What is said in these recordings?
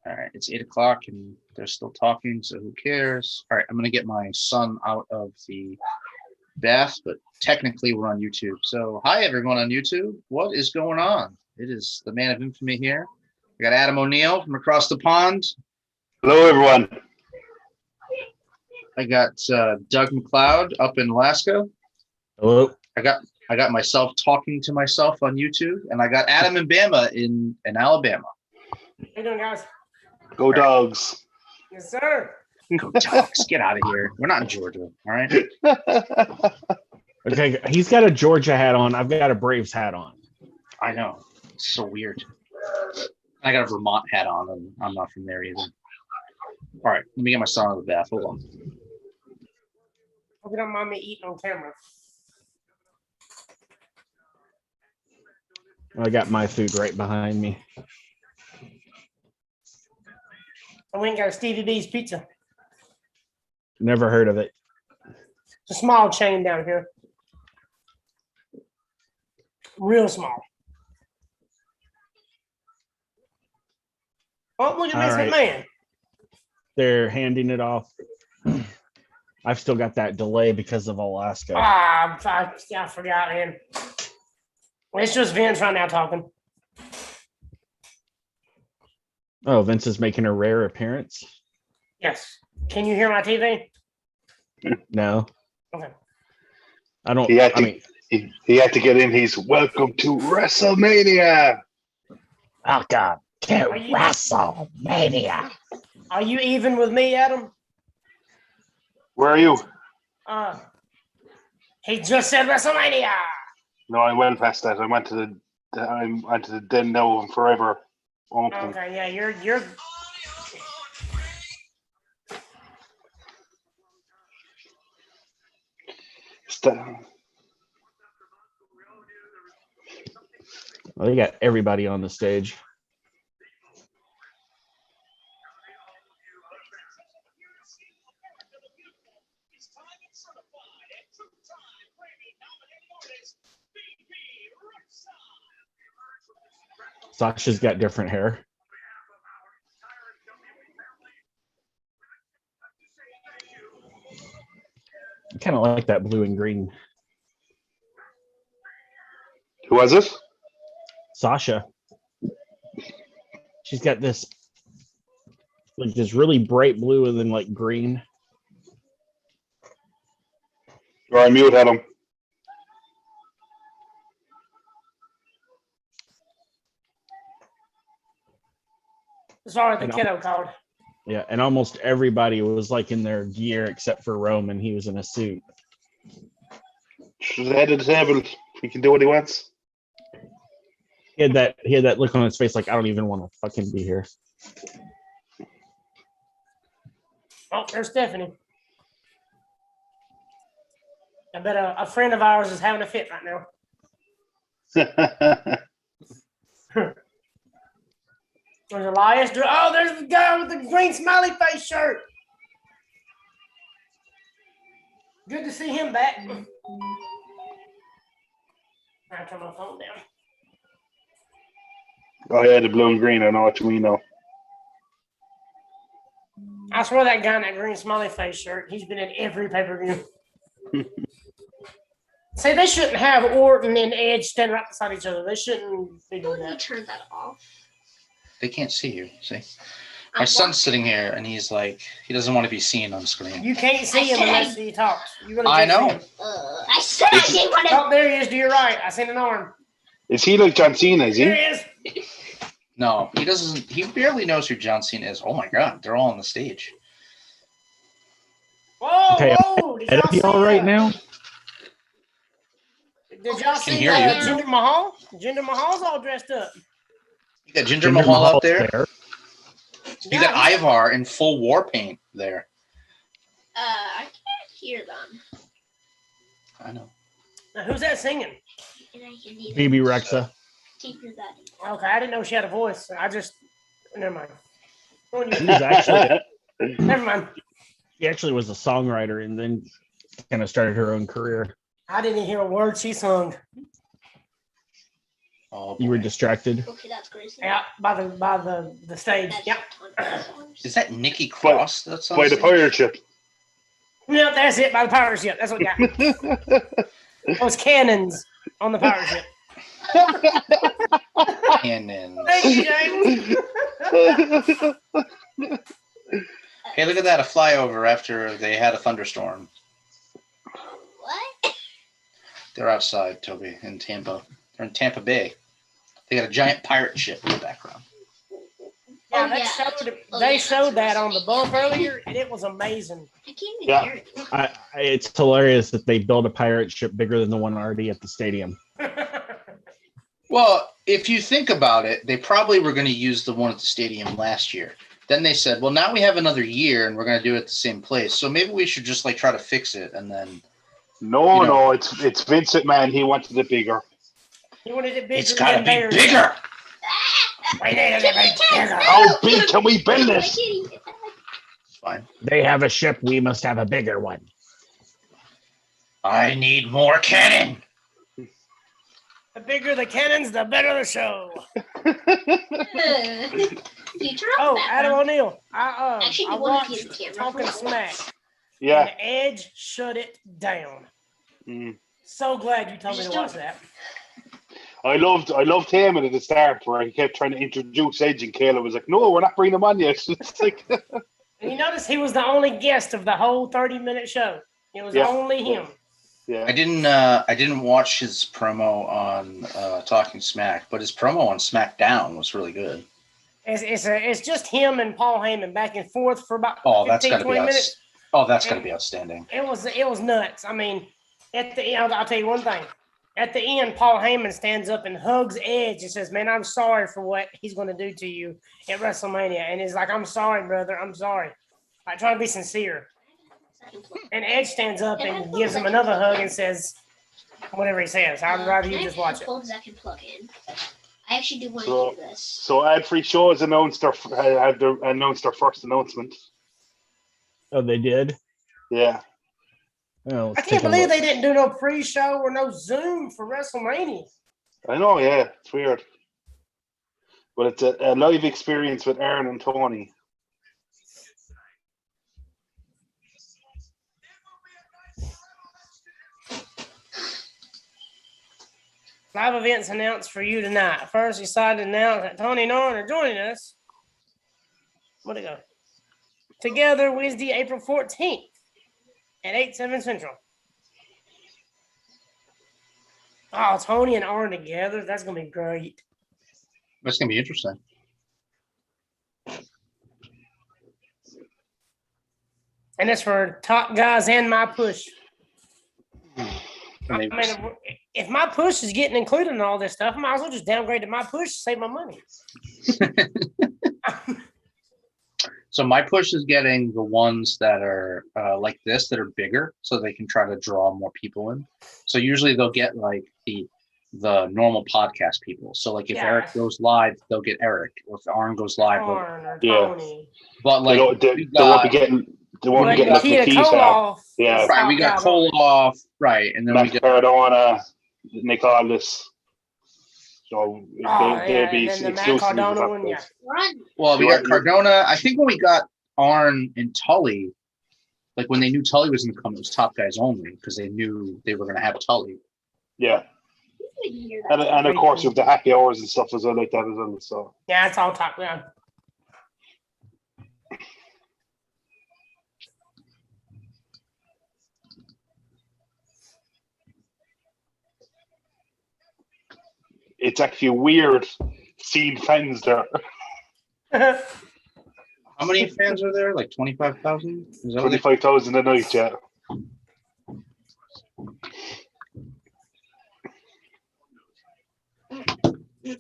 All right, it's 8 o'clock and they're still talking, so who cares? All right, I'm gonna get my son out of the bath, but technically we're on YouTube. So hi everyone on YouTube. What is going on? It is the man of infamy here. I got Adam O'Neill from across the pond. Hello, everyone. I got Doug McLeod up in Alaska. Hello. I got myself talking to myself on YouTube, and I got Adam and Bama in Alabama. How you doing, guys? Go Dogs. Yes, sir. Go Dogs, get out of here. We're not in Georgia, all right? Okay, he's got a Georgia hat on. I've got a Braves hat on. I know. It's so weird. I got a Vermont hat on, and I'm not from there either. All right, let me get my son out of the bath. Hold on. Hope you don't mind me eating on camera. I got my food right behind me. I went and got a Stevie B's pizza. Never heard of it. It's a small chain down here. Real small. Oh, look at All this right. man. They're handing it off. I've still got that delay because of Alaska. I forgot, man. It's just Vince right now talking. Oh, Vince is making a rare appearance? Yes. Can you hear my TV? No. Okay. I don't. He had I to, mean, he had to get in. He's welcome to WrestleMania. oh God, to Are you- WrestleMania. Are you even with me, Adam? Where are you? He just said WrestleMania. No, I went past that. I went to the Den now and Forever. Opening. Okay, yeah, you're. Well, they got everybody on the stage. Sasha's got different hair. I kind of like that blue and green. Who was it? Sasha. She's got this like this really bright blue and then like green. Or I mute Adam. Sorry, the And kiddo called. Yeah, and almost everybody was like in their gear except for Roman. He was in a suit. She's ahead of the table. He can do what he wants. He had that look on his face like I don't even want to fucking be here. Oh, there's Stephanie. I bet a friend of ours is having a fit right now. There's Elias. Oh, there's the guy with the green smiley face shirt. Good to see him back. I'll turn my phone down. Oh yeah, the blue and green. I know what you mean now. I swear that guy in that green smiley face shirt, he's been in every pay-per-view. See, they shouldn't have Orton and Edge standing right beside each other. They shouldn't be doing You that. turn that off. They can't see you, see? My son's sitting here, and he's like, he doesn't want to be seen on screen. You can't see him unless he talks. You really I can't know. see him. I said I didn't want to. Oh, there he is to your right. I seen an arm. Is he like John Cena? Is There he? he is. No, he doesn't. He barely knows who John Cena is. Oh my God, they're all on the stage. Whoa, Okay, whoa. Did y'all see all right now? Did y'all see hear you. Jinder Mahal? Jinder Mahal's all dressed up. You got Jinder Mahal up there. Mahal's You got Ivar in full war paint there. I can't hear them. I know. Now, who's that singing? And I can even BB Rexa. keep your that. Okay, I didn't know she had a voice. I just, never mind. Go on, He you- was actually Never mind. she actually was a songwriter and then kind of started her own career. I didn't hear a word she sung. Oh, You were boy. distracted. Okay, that's crazy. Yeah, by the stage. That's Yep. a ton of dollars. Is that Nikki Cross? That's on By the stage? pirate ship. No, that's it. By the pirate ship. That's what got me. Those cannons on the pirate ship. Cannon. Thank you, James. Hey, look at that! A flyover after they had a thunderstorm. What? They're outside, Toby, in Tampa. They're in Tampa Bay. They got a giant pirate ship in the background. Yeah, Oh, they yeah. showed Oh, they yeah, showed that that's on the bump earlier, and it was amazing. I can't even Yeah. hear it. It's hilarious that they built a pirate ship bigger than the one already at the stadium. Well, if you think about it, they probably were going to use the one at the stadium last year. Then they said, well, now we have another year and we're going to do it at the same place. So maybe we should just like try to fix it. And then No, You know. no, it's Vincent, man. He wanted it bigger. He wanted it bigger. it's got to than be theirs. bigger. We needed it bigger. How big can we build I it? can't even get that. Fine. They have a ship. We must have a bigger one. I need more cannon. The bigger the cannons, the better the show. You turn off Oh, the Adam background. O'Neill. Actually, I you want to be in watched the camera. Talking Smack. Yeah. And Edge shut it down. Mm. So glad you told me to Just watch don't- that. I loved him at the start where he kept trying to introduce Edge and Kayla was like, no, we're not bringing him on yet. It's like, And you notice he was the only guest of the whole 30-minute show. It was Yeah. only him. yeah. I didn't watch his promo on Talking Smack, but his promo on SmackDown was really good. It's just him and Paul Heyman back and forth for about Oh, that's 15, got to 20 be minutes. that's got to be outstanding. It was nuts. I mean, at the end, I'll tell you one thing. At the end, Paul Heyman stands up and hugs Edge and says, "Man, I'm sorry for what he's going to do to you at WrestleMania." And he's like, "I'm sorry, brother. I'm sorry." I try to be sincere. And Edge stands up and gives him another hug and says, whatever he says. I'd rather you just watch it. Headphones I can plug in. I actually do want to So- hear this. So ad-free shows announced their first announcement. Oh, they did? Yeah. Oh, let's I take can't a believe look. they didn't do no pre-show or no Zoom for WrestleMania. I know, yeah. It's weird. But it's a live experience with Aaron and Tony. Live events announced for you tonight. First, decided to announce that Tony and Arn are joining us. Where'd it go? Together Wednesday, April 14th at 8/7 Central. Oh, Tony and Arn together. That's going to be great. That's gonna be interesting. And it's for top guys and my push. I mean, I mean, if my push is getting included in all this stuff, I might as well just downgrade to my push to save my money. so my push is getting the ones that are like this, that are bigger, so they can try to draw more people in. So usually they'll get like the normal podcast people. So like if Yeah. Eric goes live, they'll get Eric. Or if Arn goes live, they'll- Arn or Yeah. Tony. but like They won't we be got, getting like the Nikita Keys have. Koloff. Yeah. is right, we top got guy, Koloff, right, and then we Matt got Cardona, Nick Aldis. So Oh, they'll yeah, be and then the Matt exclusively Cardona for one, yeah. that. Run. well, we You got are- Cardona. I think when we got Arn and Tully, like when they knew Tully was going to come, it was top guys only because they knew they were going to have Tully. Yeah. You can hear that. And of course with the happy hours and stuff as well like that as well. So Yeah, it's all top guy. it's actually weird seeing fans there. How many fans are there? Like 25,000? Is that what they- 25,000 a night, yeah.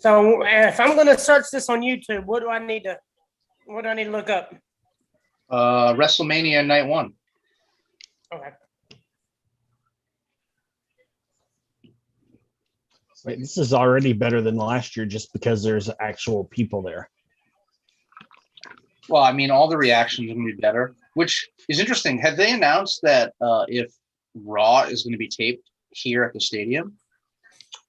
So if I'm going to search this on YouTube, what do I need to look up? WrestleMania Night 1. Okay. Wait, this is already better than last year just because there's actual people there. Well, I mean, all the reactions are going to be better, which is interesting. Have they announced that if Raw is going to be taped here at the stadium?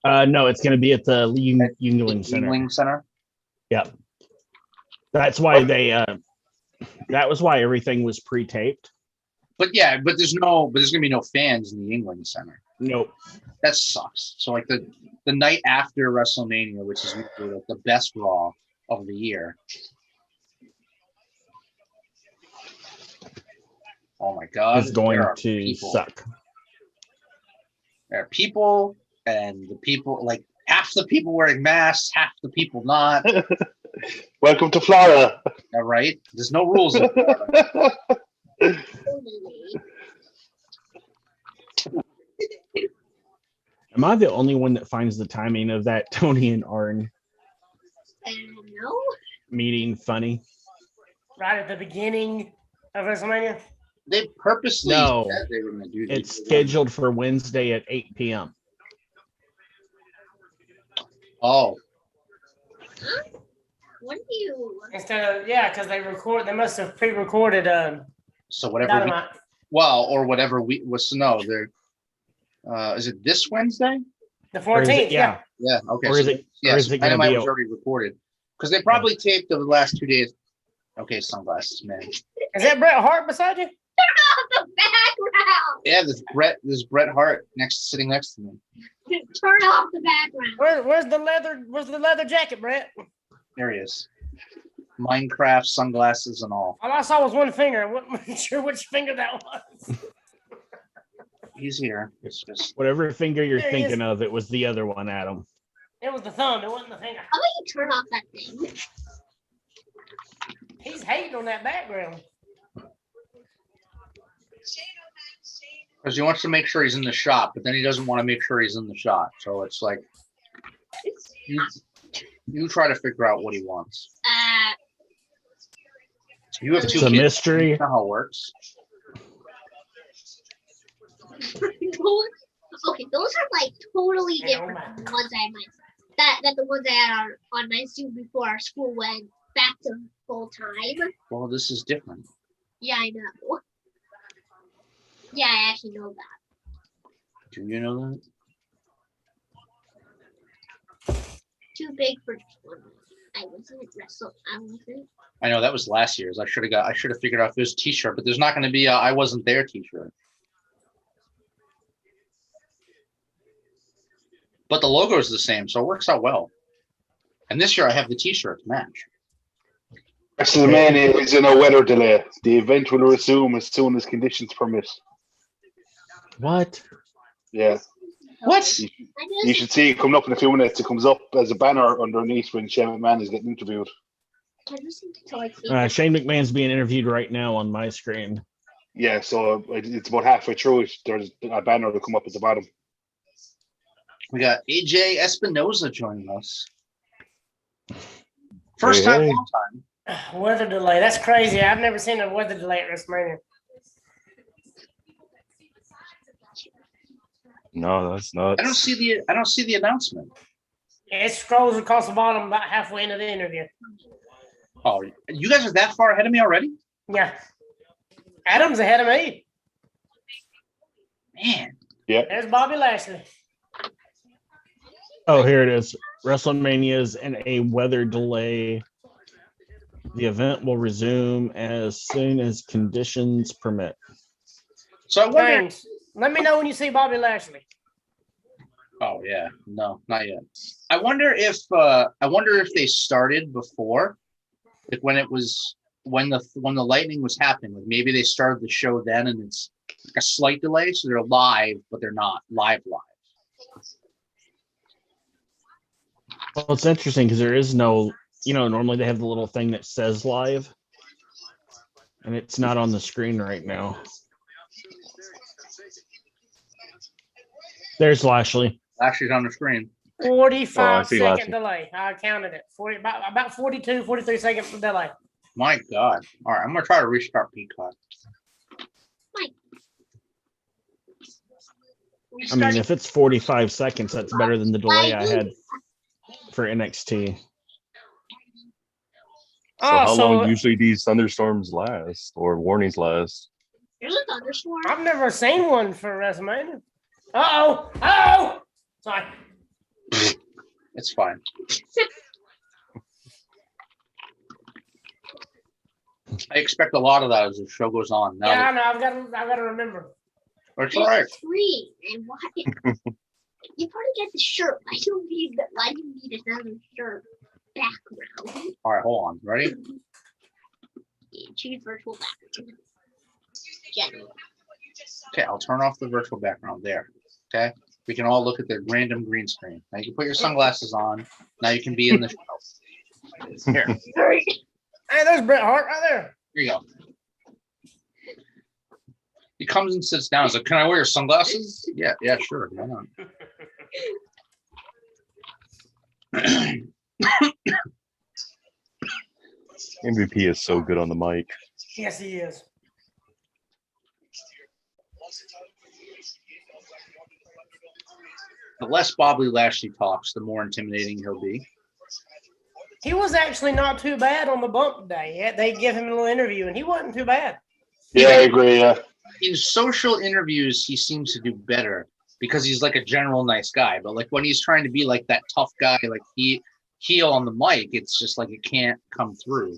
No, it's going to be at the Yuengling Center. Yuengling Center. Yep. That's why that was why everything was pre-taped. But there's gonna be no fans in the Yuengling Center. Nope. That sucks. So like the night after WrestleMania, which is usually like the best Raw of the year. Oh my God! Is going to suck. There are people, and the people, like half the people wearing masks, half the people not. Welcome to Florida. All right, there's no rules. In Florida. Am I the only one that finds the timing of that Tony and Arn No. meeting funny? Right at the beginning of WrestleMania. They purposely No, said they were going to do this. it's scheduled for Wednesday at 8 p.m. Oh, What do you? Instead of because they must have pre-recorded so whatever. Dynamite. Or whatever week was. No, they're. Is it this Wednesday? The Or is 14th, it- yeah. Yeah. Okay. Or is it- Yeah, or is it gonna Dynamite be was a- already recorded because they probably taped over the last 2 days. Okay, sunglasses, man. Is that Bret Hart beside you? The background. Yeah, there's Bret Hart sitting next to me. Turn off the background. Where's the leather jacket, Brett? There he is. Minecraft sunglasses and all. All I saw was one finger. I wasn't sure which finger that was. He's here. It's just Whatever finger you're There he is. thinking of, it was the other one, Adam. It was the thumb. It wasn't the finger. How about you turn off that thing? He's hating on that background. because he wants to make sure he's in the shot, but then he doesn't want to make sure he's in the shot. So it's like you try to figure out what he wants. You have two It's a kids. mystery. You know how it works. Okay, those are like totally Oh different my from the ones I had that the ones I had on my student before our school went back to full time. Well, this is different. Yeah, I know. Yeah, I actually know that. Do you know that? Too big for just one. I wasn't wrestle. I wasn't. I know that was last year's. I should have figured out if there's a t-shirt, but there's not going to be a I wasn't there t-shirt. But the logo is the same, so it works out well. And this year I have the t-shirt to match. WrestleMania is in a weather delay. The event will resume as soon as conditions permit. What? Yeah. What? You should see it coming up in a few minutes. It comes up as a banner underneath when Shane McMahon is getting interviewed. Shane McMahon's being interviewed right now on my screen. Yeah, so it's about halfway through it. There's a banner to come up at the bottom. We got AJ Espinoza joining us. First time, Hey. long time. Weather delay. That's crazy. I've never seen a weather delay at WrestleMania. No, that's not. I don't see the announcement. It scrolls across the bottom about halfway into the interview. Oh, you guys are that far ahead of me already? Yeah. Adam's ahead of me. Man. There's Bobby Lashley. Oh, here it is. WrestleMania is in a weather delay. The event will resume as soon as conditions permit. So I wonder. James, let me know when you see Bobby Lashley. Oh yeah, no, not yet. I wonder if they started before, like when the lightning was happening. Like maybe they started the show then, and it's like a slight delay, so they're live, but they're not live. Well, it's interesting because there is no, normally they have the little thing that says live, and it's not on the screen right now. There's Lashley. Lashley's on the screen. 45-second delay. I counted it. 40, about 42, 43 seconds delay. My God! All right, I'm gonna try to restart Peacock. I mean, if it's 45 seconds, that's better than the delay I had for NXT. So how long usually these thunderstorms last or warnings last? There's a thunderstorm. I've never seen one for WrestleMania. Uh-oh. Sorry. It's fine. I expect a lot of that as the show goes on. Now Yeah, I know. I've got to remember. that's It's right. free. And why? You probably get the shirt. Why do you need another shirt background? All right, hold on. Ready? Choose virtual background. General. Okay, I'll turn off the virtual background there. Okay, we can all look at the random green screen. Now you can put your sunglasses on. Now you can be in the show. Here, Hey, there's Bret Hart right there. here you go. He comes and sits down. He's like, "Can I wear your sunglasses?" Yeah, sure. Why not? MVP is so good on the mic. Yes, he is. The less Bobby Lashley talks, the more intimidating he'll be. He was actually not too bad on the bump day. They give him a little interview, and he wasn't too bad. Yeah, I agree. Yeah. In social interviews, he seems to do better because he's like a general nice guy. But like when he's trying to be like that tough guy, like heel on the mic, it's just like it can't come through.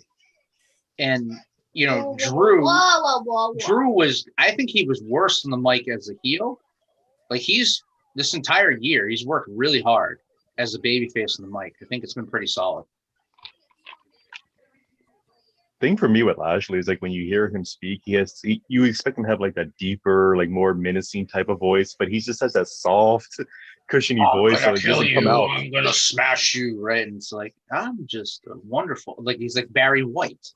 And you know, Drew was, I think he was worse on the mic as a heel. Like this entire year, he's worked really hard as a babyface on the mic. I think it's been pretty solid. Thing for me with Lashley is like when you hear him speak, you expect him to have like that deeper, like more menacing type of voice, but he just has that soft, cushiony voice, so it doesn't come out. I'm gonna smash you, right? And it's like, I'm just wonderful. Like he's like Barry White.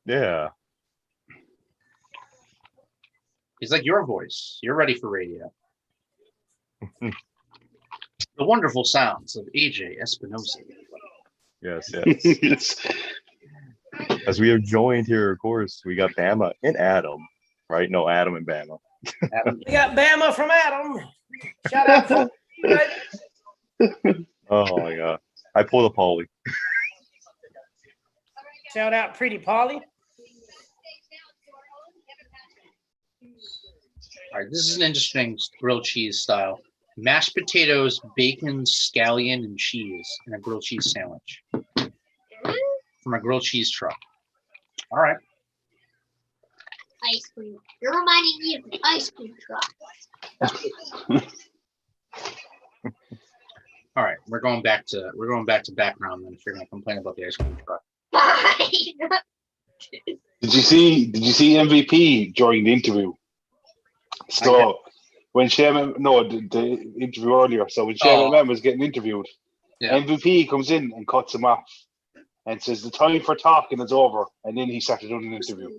Yeah. He's like your voice. You're ready for radio. The wonderful sounds of AJ Espinosa. Yes. Yes. As we have joined here, of course, we got Bama and Adam, right? No, Adam and Bama. Adam, We got Bama from Adam. Shout out to you, baby. Oh my God. I pulled a Polly. Shout out Pretty Polly. all right, this is an interesting grilled cheese style. Mashed potatoes, bacon, scallion, and cheese in a grilled cheese sandwich from a grilled cheese truck. All right. Ice cream. You're reminding me of the ice cream truck. All right, we're going back to background then if you're gonna complain about the ice cream truck. Fine. Did you see MVP during the interview? So when the interview earlier. So when Shane McMahon was getting interviewed, MVP comes in and cuts him off and says the time for talking is over, and then he started doing an interview.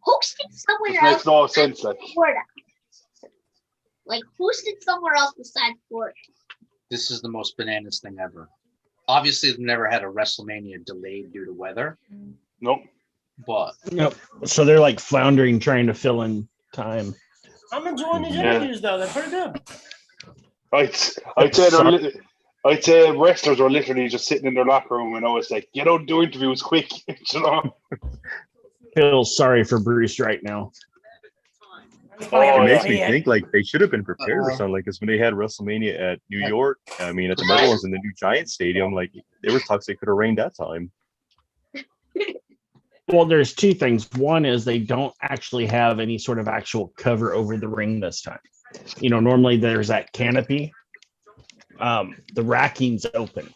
Hosted somewhere It else. makes no sense, like. Florida. Like hosted somewhere else besides Florida. This is the most bananas thing ever. Obviously, they've never had a WrestleMania delayed due to weather, Nope. but Yep. So they're like floundering, trying to fill in time. I'm enjoying these Yeah. interviews though. They're pretty good. I'd say wrestlers are literally just sitting in their locker room and always like, get out, do interviews quick. You know? Feel sorry for Bruce right now. Oh, It yeah. makes me think like they should have been prepared for something like this when they had WrestleMania at New York. I mean, at the Meadowlands in the new Giant Stadium, like there was talks they could have rained that time. Well, there's two things. One is they don't actually have any sort of actual cover over the ring this time. You know, normally there's that canopy. The racking's open.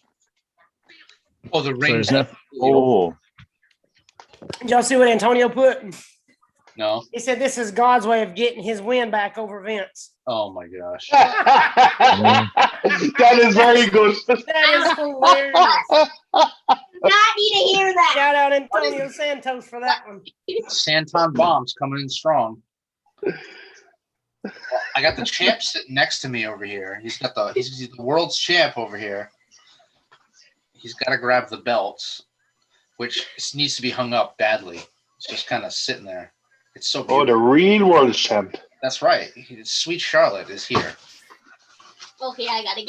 oh, the So ring. there's nothing. Oh, Did y'all see what Antonio put? No. He said this is God's way of getting his win back over Vince. Oh my gosh. That is very good. That is hilarious. Not need to hear that. Shout out Antonio Santos for that one. Santon bombs coming in strong. I got the champ sitting next to me over here. He's the world's champ over here. He's got to grab the belts, which needs to be hung up badly. It's just kind of sitting there. It's so beautiful. Oh, the real world champ. That's right. Sweet Charlotte is here. Okay, I gotta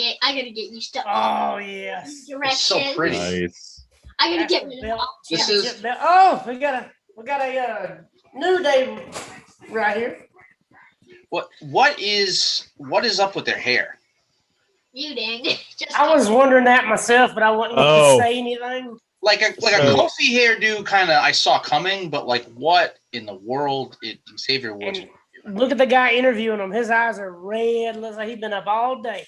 get used to Oh yes. It's so directions. pretty. nice. I gotta get That's rid the of belt. This Yeah, is- belt. Oh, we got a new day right here. What is up with their hair? muting. Just I was wondering that myself, but I wasn't going Oh. to say anything. Like a Kofi hairdo kind of I saw coming, but like what in the world Xavier Woods? And look at the guy interviewing him. His eyes are red. Looks like he's been up all day.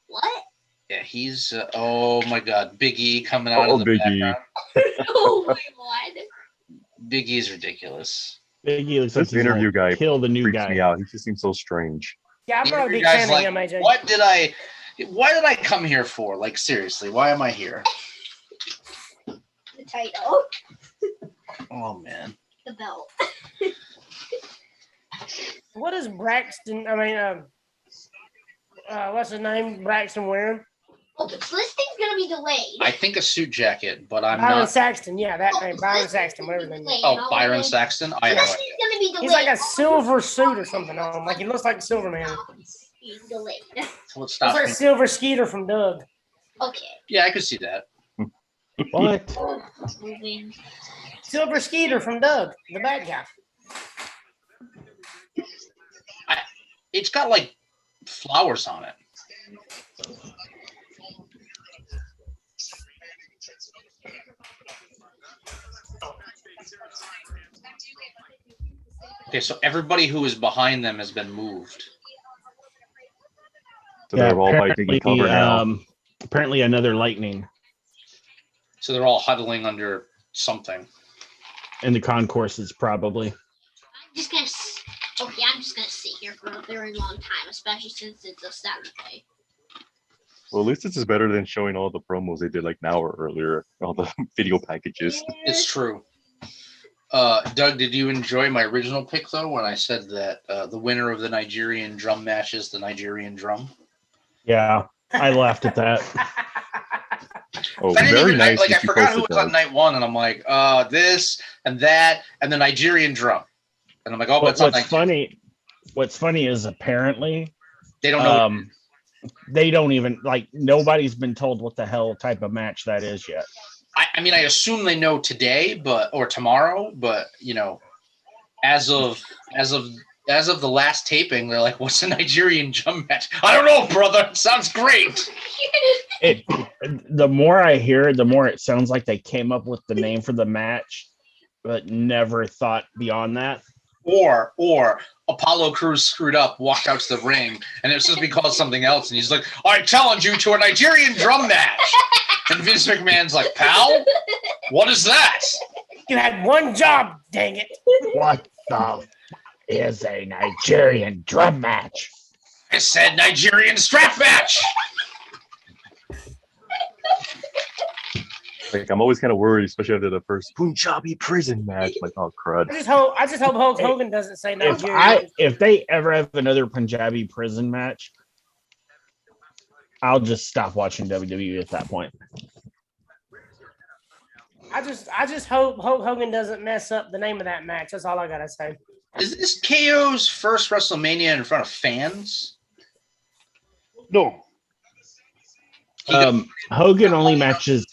What? Yeah, he's oh my God, Big E coming out Oh, of the Big E. background. Oh my god. Big E's ridiculous. Big E looks like This he's interview gonna guy kill the new freaks guy. me out. He just seems so strange. Yeah, I'm not a You big guys fan like, of him, AJ. what did I come here for? Like seriously, why am I here? The title. Oh man. The belt. What is Braxton? I mean, what's his name? Braxton wearing? Okay, so this thing's gonna be delayed. I think a suit jacket, but I'm Byron not. Saxton. Yeah, that name. Byron Saxton. Whatever his name is. Oh, Byron Saxton. I So have this no thing's idea. gonna be delayed. He's like a silver suit or something on. Like he looks like Silverman. He's delayed. So let's Looks stop. like Silver Skeeter from Doug. Okay. Yeah, I could see that. What? Moving. Silver Skeeter from Doug, the bad guy. It's got like flowers on it. Okay, so everybody who is behind them has been moved. So they're all by taking cover now. Apparently another lightning So they're all huddling under something. in the concourses, probably. I'm just gonna. Okay, I'm just gonna sit here for a very long time, especially since it's a Saturday. Well, at least this is better than showing all the promos they did like an hour earlier, all the video packages. It's true. Doug, did you enjoy my original pick though when I said that the winner of the Nigerian drum match is the Nigerian drum? Yeah, I laughed at that. Oh, I didn't very even nice. like. I that you forgot who posted was on that. night one, and I'm like, this and that, and the Nigerian drum, and I'm like, oh, but it's on night two. What's funny is apparently They don't know. they don't even like nobody's been told what the hell type of match that is yet. I mean, I assume they know today, or tomorrow, but you know, as of the last taping, they're like, "What's a Nigerian drum match?" I don't know, brother. It sounds great. The more I hear, the more it sounds like they came up with the name for the match, but never thought beyond that. Or Apollo Crews screwed up, walked out to the ring, and it's just because something else, and he's like, "I challenge you to a Nigerian drum match." And Vince McMahon's like, "Pal, what is that?" You had one job, dang it. What the is a Nigerian drum match? I said Nigerian strap match. Like, I'm always kind of worried, especially after the first Punjabi prison match. Like, oh crud! I just hope Hulk Hogan doesn't say Nigeria. If they ever have another Punjabi prison match, I'll just stop watching WWE at that point. I just hope Hulk Hogan doesn't mess up the name of that match. That's all I gotta say. Is this KO's first WrestleMania in front of fans? No. Hogan only messes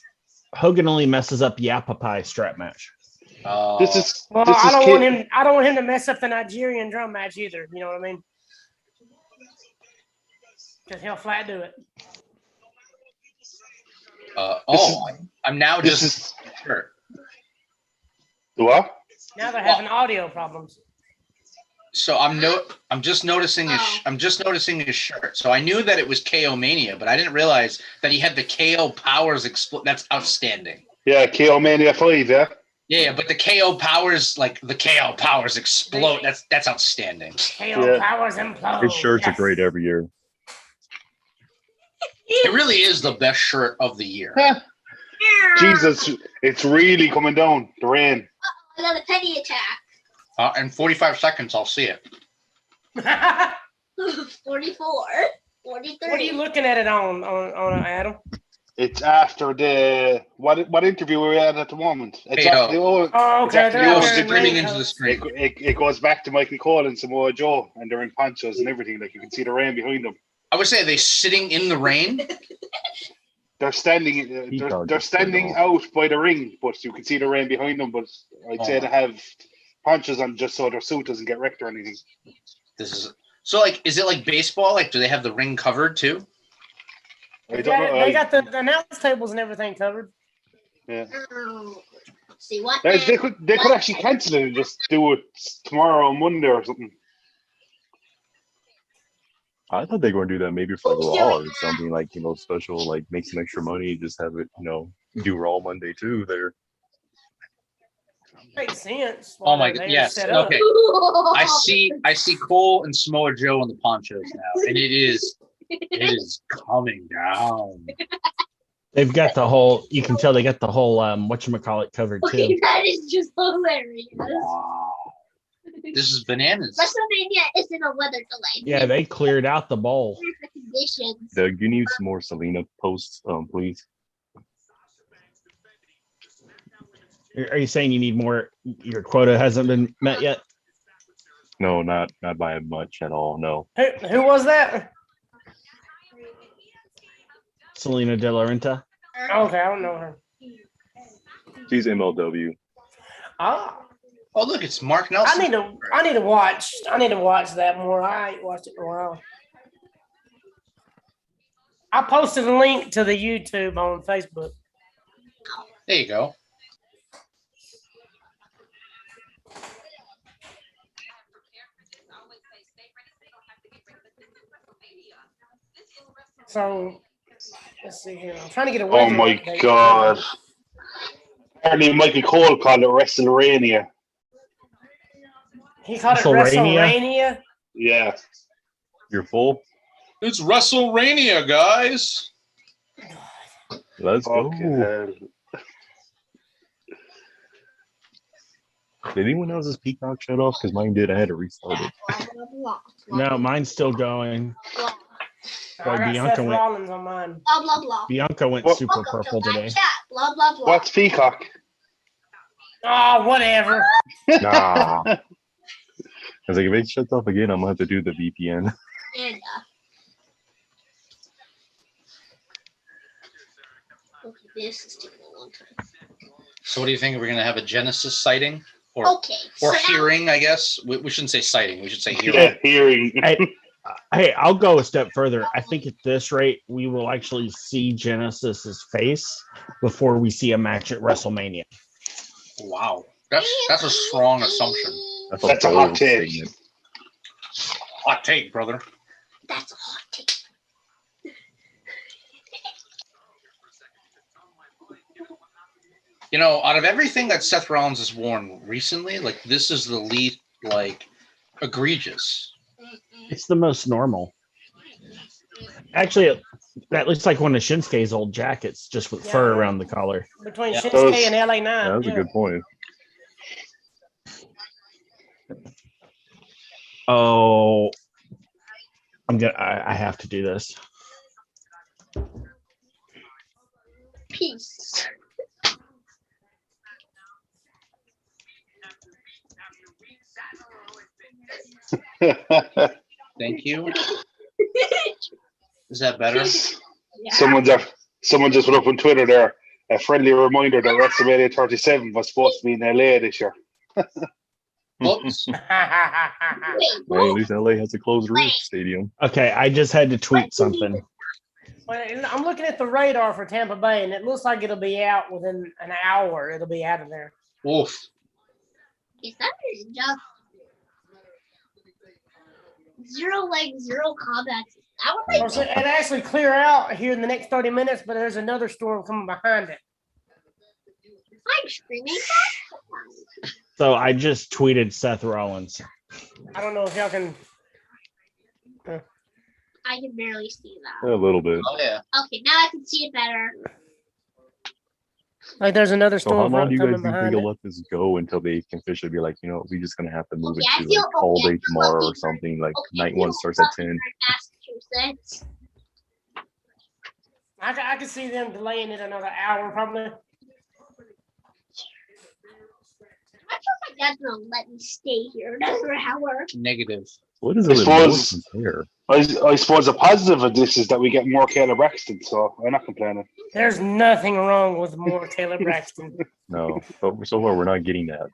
up Yapapai strap match. This is. Well, this I is don't want him to mess up the Nigerian drum match either. You know what I mean? Because he'll flat do it. I'm now This just is. sure. What? Now they're having audio problems. So I'm just noticing his shirt. So I knew that it was KO Mania, but I didn't realize that he had the KO Powers explode. That's outstanding. Yeah, KO Mania 5, yeah. Yeah, but the KO Powers, like the KO Powers explode. That's outstanding. KO Powers implode. His shirts Yes. are great every year. It really is the best shirt of the year. Jesus, it's really coming down. The rain. I got a penny attack. In 45 seconds, I'll see it. 44. 43. What are you looking at it on Adam? It's after the what interview we're at the moment. It's Hey, after the old, Oh, it's okay. after They're the out old there in screaming rain into the coats. screen. it goes back to Michael Cole and Samoa Joe, and they're in ponchos and everything. Like you can see the rain behind them. I would say, are they sitting in the rain? They're standing. They're standing out by the ring, but you can see the rain behind them. But I'd say they have ponchos on just so their suit doesn't get wrecked or anything. So, like, is it like baseball? Like, do they have the ring covered too? I don't know. They got the announce tables and everything covered. Yeah. See what? They could actually cancel it and just do it tomorrow on Monday or something. I thought they were going to do that maybe for Raw or something like, special, like make some extra money, just have it, do Raw Monday too there. Makes sense. Oh my god! Yes. Okay. I see Cole and Samoa Joe in the ponchos now, and it is coming down. They've got the whole. You can tell they got the whole whatchamacallit covered too. That is just hilarious. Wow. This is bananas. WrestleMania isn't a weather delay. Yeah, they cleared out the bowl. The conditions. Doug, you need some more Selena posts, please. Are you saying you need more? Your quota hasn't been met yet? No, not by much at all. No. Who was that? Selena De La Renta. Okay, I don't know her. She's MLW. Ah, Oh, look, it's Mark Nelson. I need to watch that more. I ain't watched it in a while. I posted a link to the YouTube on Facebook. There you go. So let's see here. I'm trying to get a Oh weather my update. god! Apparently, Michael Cole called it WrestleMania. He called it WrestleMania? WrestleMania. Yeah. You're full? It's WrestleMania, guys. Let's go. Fucking hell. Did anyone else's Peacock shut off? Because mine did. I had to restart it. No, mine's still going. I Boy, got Bianca Seth went. Rollins on mine. Blah blah blah. Bianca went What? super purple today. Chat. Blah blah blah. What's Peacock? Oh, whatever. Nah. I was like, if it shuts off again, I'm gonna have to do the VPN. And okay, this is taking a long time. So, what do you think? We're gonna have a Genesis sighting, or Okay. or so now- hearing? I guess we shouldn't say sighting. We should say hearing. Yeah, hearing. Hey, I'll go a step further. I think at this rate, we will actually see Genesis's face before we see a match at WrestleMania. Wow, that's a strong assumption. That's a hot take. statement. Hot take, brother. That's a hot take. Out of everything that Seth Rollins has worn recently, like this is the least egregious. It's the most normal. Actually, that looks like one of Shinsuke's old jackets, just with fur around the collar. Between Yeah. Shinsuke and LA Knight. Yeah, that's a good point. Oh, I have to do this. Peace. Thank you. Is that better? Yeah. Someone just put up on Twitter there. A friendly reminder that WrestleMania 37 was supposed to be in LA this year. Whoops. Wait, Well, at least LA has a closed roof stadium. Okay, I just had to tweet something. Well, I'm looking at the radar for Tampa Bay, and it looks like it'll be out within an hour. It'll be out of there. Oof. is that just zero legs, zero combats? I would like So it actually clear out here in the next 30 minutes, but there's another storm coming behind it. I'm screaming. So I just tweeted Seth Rollins. I don't know if y'all can. I can barely see that. A little bit. Oh yeah. Okay, now I can see it better. Like there's another So how storm long do you guys coming think behind they'll it. let this go until they can officially be like, we're just gonna have to move Okay, I it to feel- like all okay, I day feel tomorrow lucky or for- something? Like Okay, night we one don't starts at fucking 10. Massachusetts. I can see them delaying it another hour probably. I'm not sure my dad's gonna let me stay here another hour. Negative. What is I it with suppose- Morrison's hair? I suppose a positive of this is that we get more Kayla Braxton, so I'm not complaining. There's nothing wrong with more Taylor Braxton. No, but so far we're not getting that.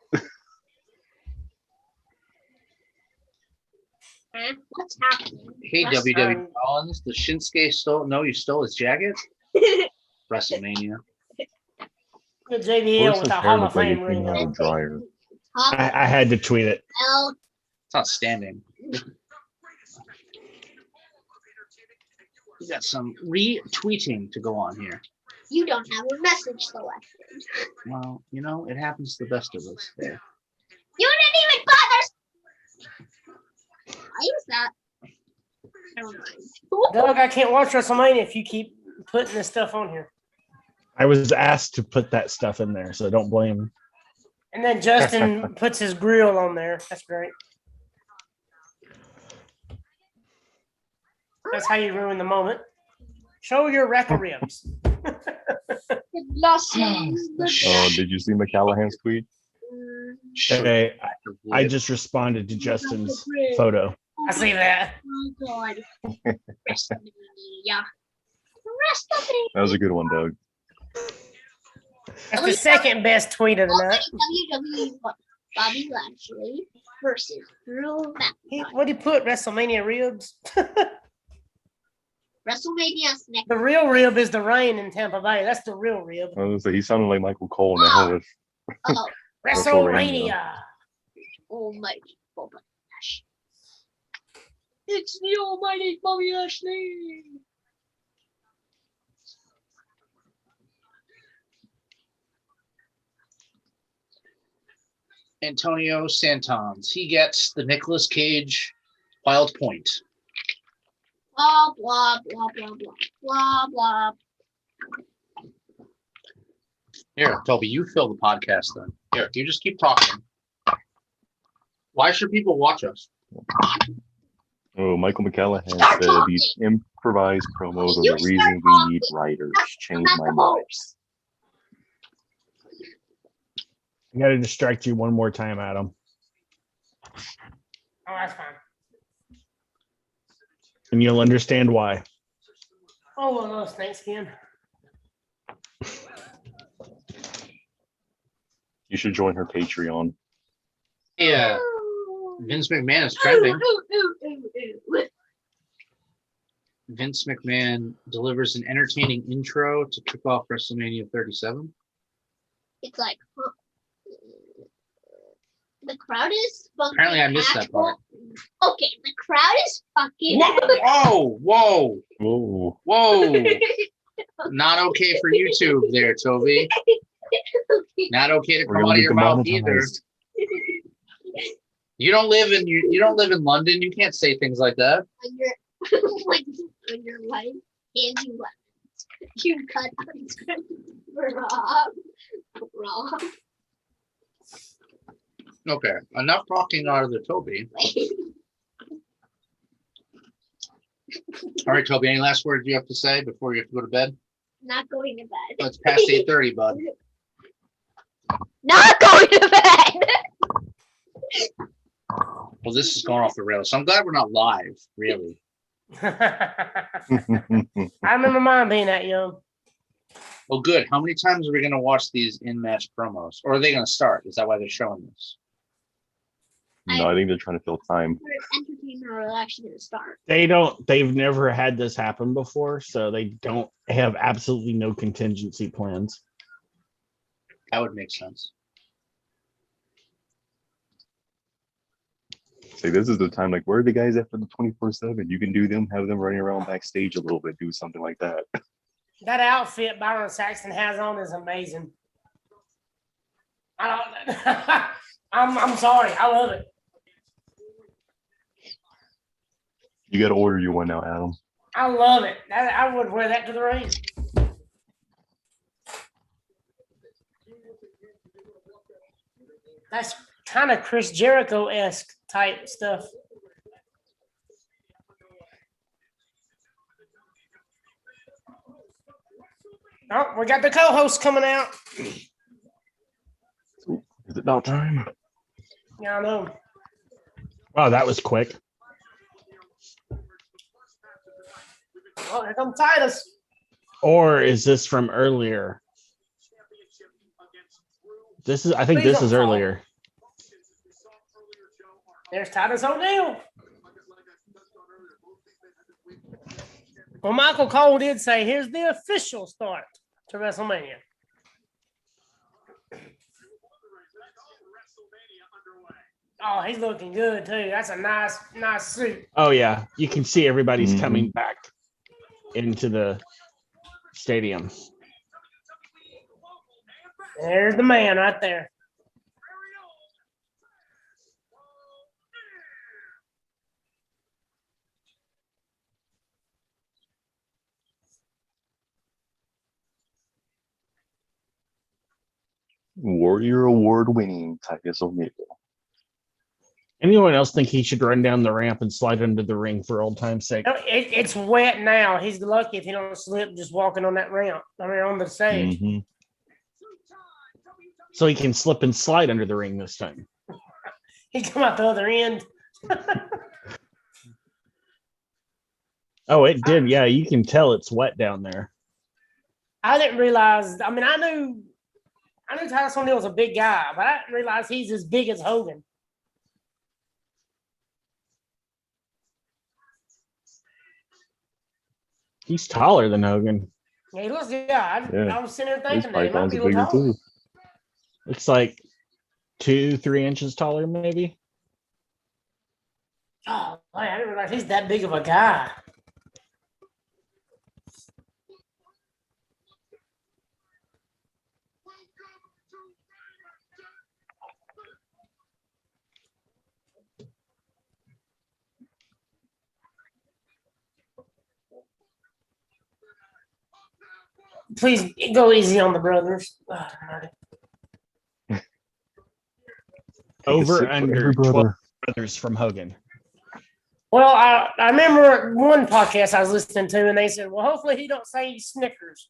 What's happening? Hey, Wrestle- WWE Collins, the Shinsuke stole. No, you stole his jacket. WrestleMania. Good Of JBL course, with his a hair Hall of looked like Fame it ring came out on. of a dryer. I had to tweet it. Well, It's not standing. We got some retweeting to go on here. you don't have a message selected. Well, you know, it happens to the best of us. There. You didn't even bother. I use that. Never mind. Doug, I can't watch WrestleMania if you keep putting this stuff on here. I was asked to put that stuff in there, so don't blame me. And then Justin puts his grill on there. That's great. That's how you ruin the moment. Show your rack of ribs. Oh, did you see McCallahan's tweet? Okay, I just responded to Justin's photo. I see that. Oh God. WrestleMania. That was a good one, Doug. That's the second best tweet of the night. WWE Bobby Lashley versus Drew McIntyre. What did he put? WrestleMania ribs? WrestleMania next. The real rib is the rain in Tampa Bay. That's the real rib. I was gonna say he sounded like Michael Cole in that whole Oh, WrestleMania. almighty Bobby Lashley. It's the almighty Bobby Lashley. Antonio Santons. He gets the Nicolas Cage wild point. Blah blah blah blah blah blah blah. Here, Toby, you fill the podcast then. Here, you just keep talking. Why should people watch us? Oh, Michael McCallahan said these improvised promos are the reason we need writers. Change my lives. I got to distract you one more time, Adam, Oh, that's fine. and you'll understand why. Oh, well, no, snakeskin. You should join her Patreon. Yeah, Vince McMahon is trending. Vince McMahon delivers an entertaining intro to kick off WrestleMania 37. It's like the crowd is fucking. Apparently I missed that part. Okay, the crowd is fucking. Whoa, whoa, Whoa. whoa. Not okay for YouTube there, Toby. Not okay to We're come gonna out of get your mouth either. demonetized. You don't live in London. You can't say things like that. When your life and you cut Rob. Okay, enough talking out of the Toby. All right, Toby, any last words you have to say before you have to go to bed? Not going to bed. Oh, it's past 8:30, bud. Not going to bed. Well, this is going off the rails. So I'm glad we're not live, really. I remember mine being that young. Well, good. How many times are we going to watch these in-match promos? Or are they going to start? Is that why they're showing this? No, I think they're trying to fill time. Entertainment are actually going to start. They've never had this happen before, so they don't have absolutely no contingency plans. That would make sense. Say this is the time, like, where are the guys at for the 24/7? You can do them, have them running around backstage a little bit, do something like that. That outfit Byron Saxton has on is amazing. I don't, I'm sorry. I love it. You got to order you one now, Adam. I love it. I would wear that to the ring. That's kind of Chris Jericho-esque type stuff. Oh, we got the co-host coming out. Is it not time? Yeah, I know. Wow, that was quick. Oh, here comes Titus. Or is this from earlier? I think this is earlier. There's Titus O'Neil. Well, Michael Cole did say, here's the official start to WrestleMania. Oh, he's looking good, too. That's a nice suit. Oh, yeah. You can see everybody's Mhm. coming back into the stadium. There's the man right there. Warrior Award winning Titus O'Neil. Anyone else think he should run down the ramp and slide under the ring for old time's sake? No, it's wet now. He's lucky if he don't slip just walking on that ramp. I mean, on the stage. Mhm. So he can slip and slide under the ring this time. He come out the other end. Oh, it did. Yeah, you can tell it's wet down there. I didn't realize. I mean, I knew Titus O'Neil was a big guy, but I didn't realize he's as big as Hogan. He's taller than Hogan. Yeah, he looks. Yeah, I was sitting there His thinking that he might pythons be are a little bigger taller. too. Looks like 2-3 inches taller, maybe. Oh, man, I didn't realize he's that big of a guy. Please go easy on the brothers. Oh, Over Take a sip for under every 12 brother. brothers from Hogan. well, I remember one podcast I was listening to, and they said, "Well, hopefully he don't say Snickers."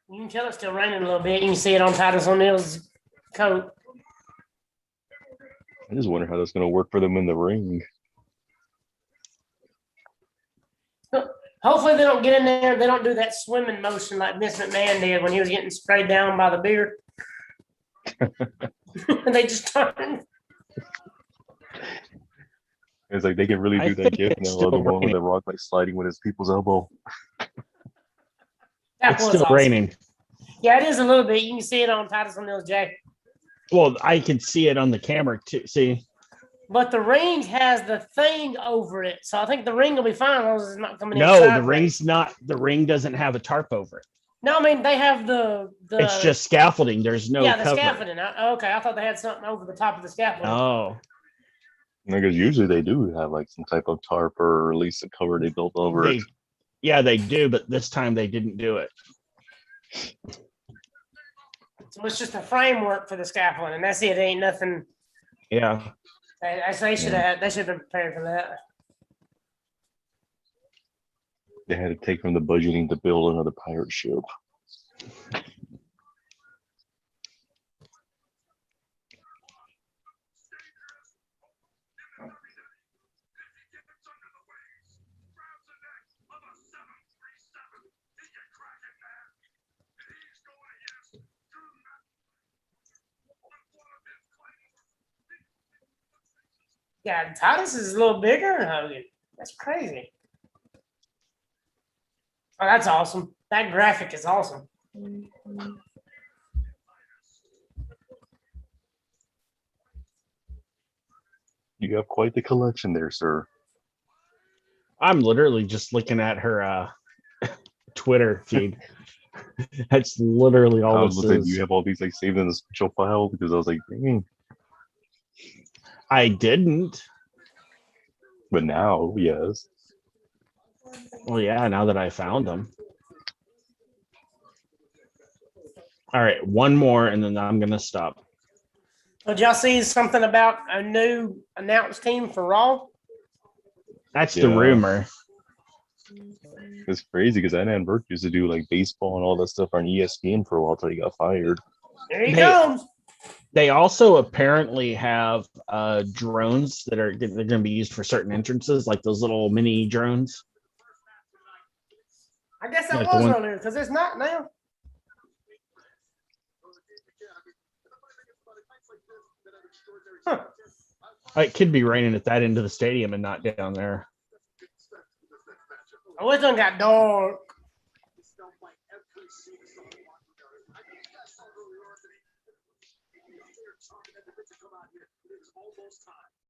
You can tell it's still raining a little bit. You can see it on Titus O'Neil's coat. I just wonder how that's going to work for them in the ring. Hopefully they don't get in there. They don't do that swimming motion like Vince McMahon did when he was getting sprayed down by the beer. They just turn. It's like they can really I do that think gif it's now. still The one with raining. the Rock like sliding with his people's elbow. That It's was still awesome. raining. Yeah, it is a little bit. You can see it on Titus O'Neil's jacket. Well, I can see it on the camera too. See, But the ring has the thing over it. So I think the ring will be fine as long as it's not coming in no, the sideways. ring's not. The ring doesn't have a tarp over it. No, I mean, they have the It's just scaffolding. There's no yeah, the cover. scaffolding. Okay, I thought they had something over the top of the scaffolding. Oh, Because usually they do have like some type of tarp or at least a cover they built over it. yeah, they do, but this time they didn't do it. So it's just a framework for the scaffolding, and that's it. It ain't nothing. Yeah, They should have been prepared for that. They had to take from the budgeting to build another pirate ship. Yeah, Titus is a little bigger than Hogan. That's crazy. Oh, that's awesome. That graphic is awesome. You have quite the collection there, sir. I'm literally just looking at her Twitter feed. That's literally I all was this looking, is. you have all these like saved in a special file because I was like, dang. I didn't. But now, yes. Well, yeah, now that I found them. All right, one more, and then I'm gonna stop. Did y'all see something about a new announced team for Raw? That's the Yeah. rumor. It's crazy because Anand Burke used to do like baseball and all that stuff on ESPN for a while until he got fired. There he Hey. comes. They also apparently have drones that are they're going to be used for certain entrances, like those little mini drones. I guess that Like the was one- earlier because it's not now. It could be raining at that end of the stadium and not down there. Oh, it done got dark.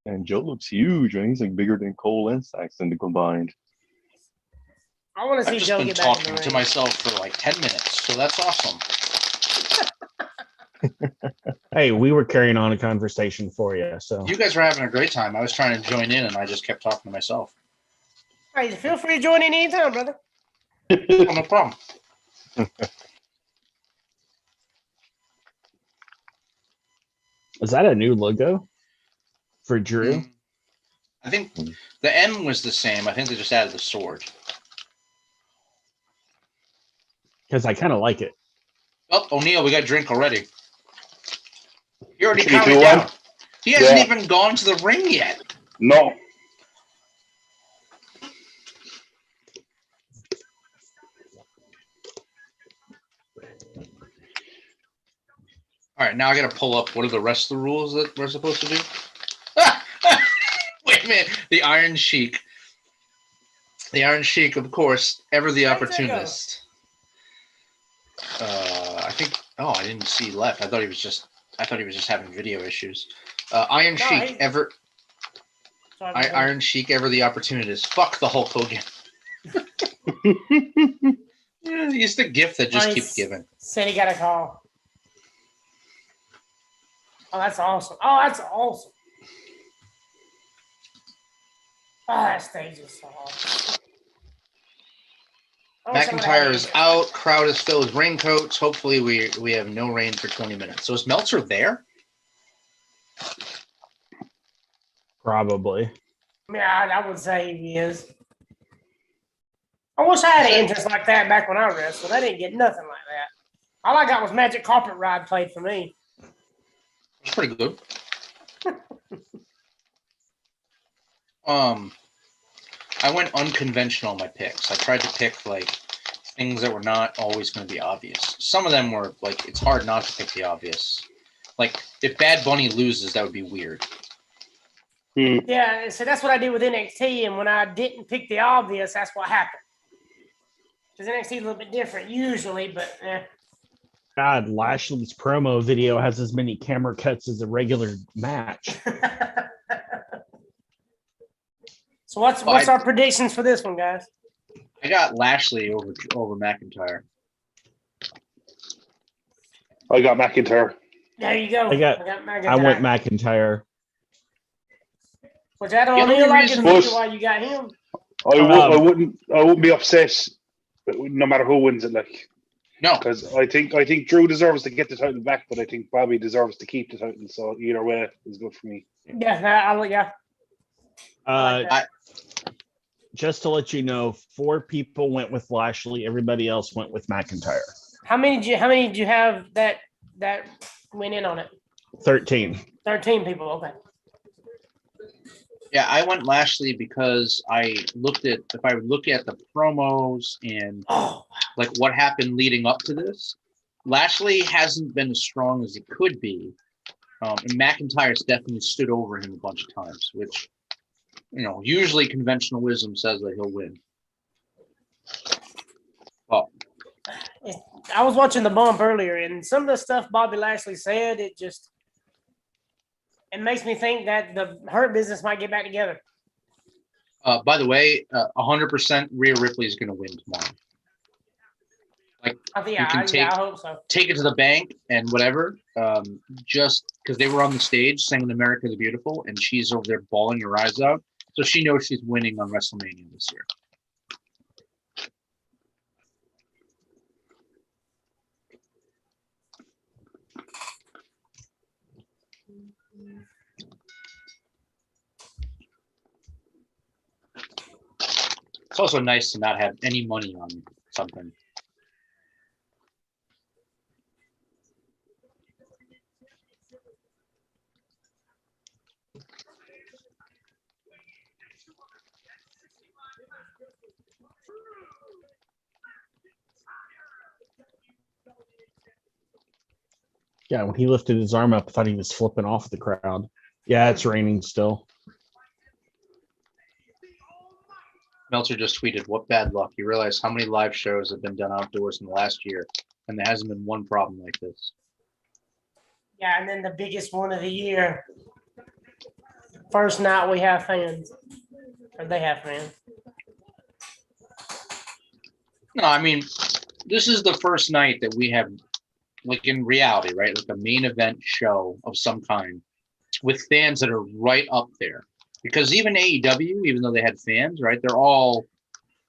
And Joe looks huge, man. He's like bigger than Cole and Saxton combined. I want to see I've just Joe been get back in talking the to ring. myself for like 10 minutes, so that's awesome. Hey, we were carrying on a conversation for you. So You guys were having a great time. I was trying to join in, and I just kept talking to myself. Hey, feel free to join in anytime, brother. Oh, no problem. is that a new logo for Drew? I think the M was the same. I think they just added the sword. Because I kind of like it. Oh, O'Neal, we got a drink already. He already 3, counted 2, 1. down. He hasn't Yeah. even gone to the ring yet. No. All right, now I got to pull up what are the rest of the rules that we're supposed to do. Wait a minute. The Iron Sheik. The Iron Sheik, of course, ever the How'd that go? opportunist. I think. Oh, I didn't see left. I thought he was just having video issues. Iron No, Sheik, he's- ever. Sorry, brother. Iron Sheik, ever the opportunist. Fuck the Hulk Hogan. Yeah, he's the gift that just keeps giving. Said he got a call. Oh, that's awesome. Oh, that's awesome. Oh, that stage is so awesome. I wish I would've had McIntyre is it. out. Crowd is filled with raincoats. Hopefully, we have no rain for 20 minutes. So is Meltzer there? Probably. Yeah, I would say he is. I wish I had an entrance like that back when I wrestled. I didn't get nothing like that. All I got was Magic Carpet Ride played for me. It's pretty good. I went unconventional on my picks. I tried to pick like things that were not always going to be obvious. Some of them were like it's hard not to pick the obvious. Like if Bad Bunny loses, that would be weird. Yeah, so that's what I did with NXT, and when I didn't pick the obvious, that's what happened. Because NXT is a little bit different usually, but God, Lashley's promo video has as many camera cuts as a regular match. So what's our predictions for this one, guys? I got Lashley over McIntyre. I got McIntyre. There you go. I went McIntyre. Which I don't The only feel like reason is why you got him. I wouldn't be upset no matter who wins it. Like No, because I think Drew deserves to get the title back, but I think Bobby deserves to keep the title. So either way is good for me. Yeah. I like that. Just to let you know, 4 people went with Lashley. Everybody else went with McIntyre. How many did you have that went in on it? 13. 13 people. Okay. yeah, I went Lashley because if I look at the promos and like what happened leading up to this, Lashley hasn't been as strong as he could be. And McIntyre's definitely stood over him a bunch of times, which, usually conventional wisdom says that he'll win. Well, I was watching the bump earlier, and some of the stuff Bobby Lashley said, it makes me think that the Hurt Business might get back together. by the way, 100% Rhea Ripley is going to win tomorrow. Like, I hope so. Take it to the bank and whatever. Just because they were on the stage singing "America the Beautiful," and she's over there bawling her eyes out, so she knows she's winning on WrestleMania this year. It's also nice to not have any money on something. Yeah, when he lifted his arm up, I thought he was flipping off the crowd. Yeah, it's raining still. Meltzer just tweeted, "What bad luck! You realize how many live shows have been done outdoors in the last year, and there hasn't been one problem like this." Yeah, and then the biggest one of the year. First night we have fans. Or they have fans. No, I mean, this is the first night that we have, like in reality, right? Like a main event show of some kind with fans that are right up there. Because even AEW, even though they had fans, right, they're all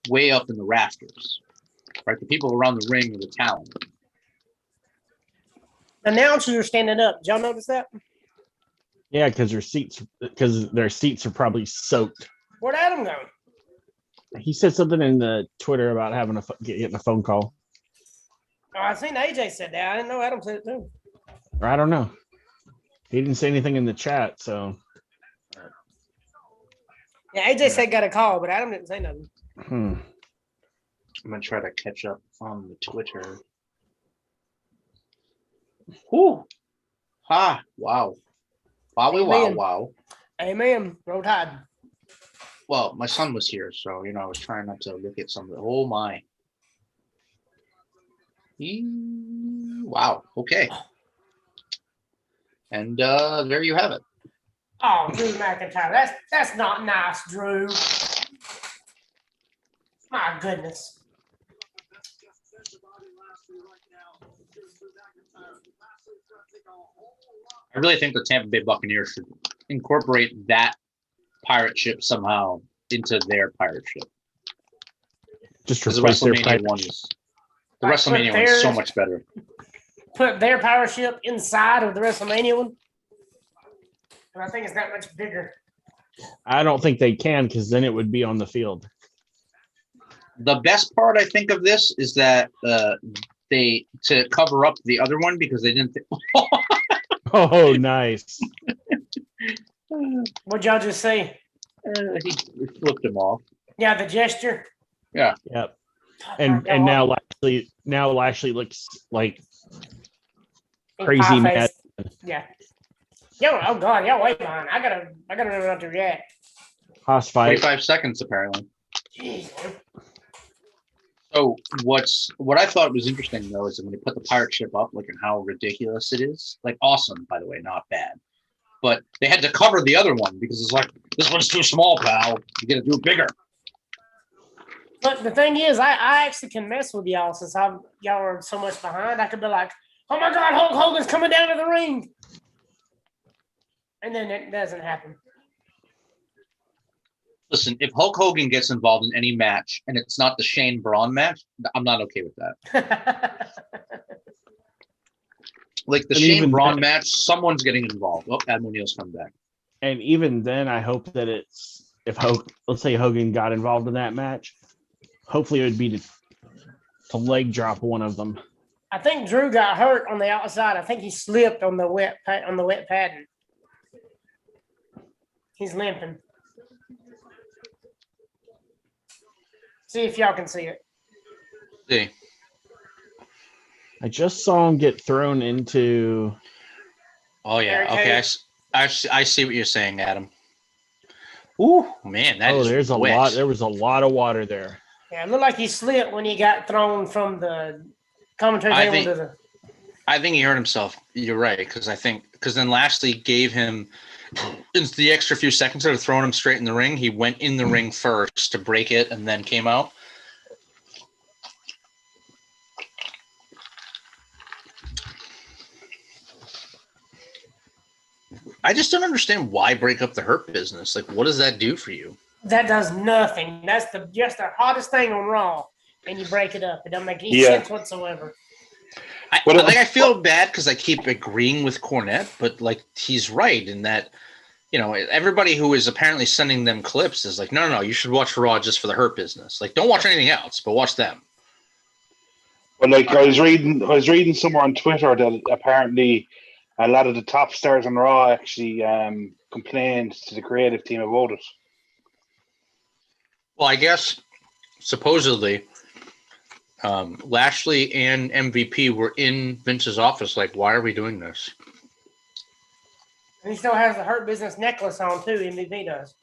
way up in the rafters, right? The people around the ring are the talent. Announcers are standing up. Did y'all notice that? Yeah, because their seats are probably soaked. Where'd Adam go? He said something in the Twitter about having getting a phone call. Oh, I seen AJ said that. I didn't know Adam said it too. Or I don't know. He didn't say anything in the chat, so. Yeah, AJ said got a call, but Adam didn't say nothing. I'm gonna try to catch up on the Twitter. Whew. Ha! Wow. Wowie, wow, Amen. wow. Amen. Roll Tide. Well, my son was here, so I was trying not to look at some of the. Oh my. Wow. Okay. And there you have it. Oh, Drew McIntyre. That's not nice, Drew. My goodness. I really think the Tampa Bay Buccaneers should incorporate that pirate ship somehow into their pirate ship. Just Because the replace their WrestleMania one is Like, WrestleMania one is so much better. Put their power ship inside of the WrestleMania one. And I think it's that much bigger. I don't think they can, because then it would be on the field. The best part I think of this is that they to cover up the other one because they didn't. Oh, nice. What'd y'all just say? He flipped him off. Yeah, the gesture. Yeah. Yep. And now Lashley looks like crazy mad. Yeah. Yo, oh god, y'all wait behind. I gotta remember not to react. Hoss fight. 45 seconds apparently. Jeez. So what I thought was interesting though is that when they put the pirate ship up, like and how ridiculous it is, like awesome by the way, not bad. But they had to cover the other one because it's like this one's too small, pal. You got to do it bigger. But the thing is, I actually can mess with y'all since y'all are so much behind. I could be like, oh my god, Hulk Hogan's coming down to the ring. And then it doesn't happen. Listen, if Hulk Hogan gets involved in any match and it's not the Shane Braun match, I'm not okay with that. Like the Shane Braun match, someone's getting involved. Oh, Adam O'Neill's coming back. And even then, I hope that it's let's say Hogan got involved in that match. Hopefully, it would be to leg drop one of them. I think Drew got hurt on the outside. I think he slipped on the wet padding. He's limping. See if y'all can see it. See. I just saw him get thrown into. Oh yeah. Okay. I see what you're saying, Adam. Ooh, man, there's a lot. There was a lot of water there. Yeah, it looked like he slipped when he got thrown from the commentary table to the. I think he hurt himself. You're right, because then Lashley gave him the extra few seconds of throwing him straight in the ring. He went in the ring first to break it and then came out. I just don't understand why break up the Hurt Business. Like, what does that do for you? That does nothing. That's just the hottest thing on Raw, and you break it up. It doesn't make any sense whatsoever. I feel bad because I keep agreeing with Cornette, but like he's right in that, everybody who is apparently sending them clips is like, no, you should watch Raw just for the Hurt Business. Like, don't watch anything else, but watch them. But like I was reading somewhere on Twitter that apparently a lot of the top stars on Raw actually complained to the creative team about it. Well, I guess supposedly Lashley and MVP were in Vince's office like, why are we doing this? And he still has the Hurt Business necklace on too. MVP does.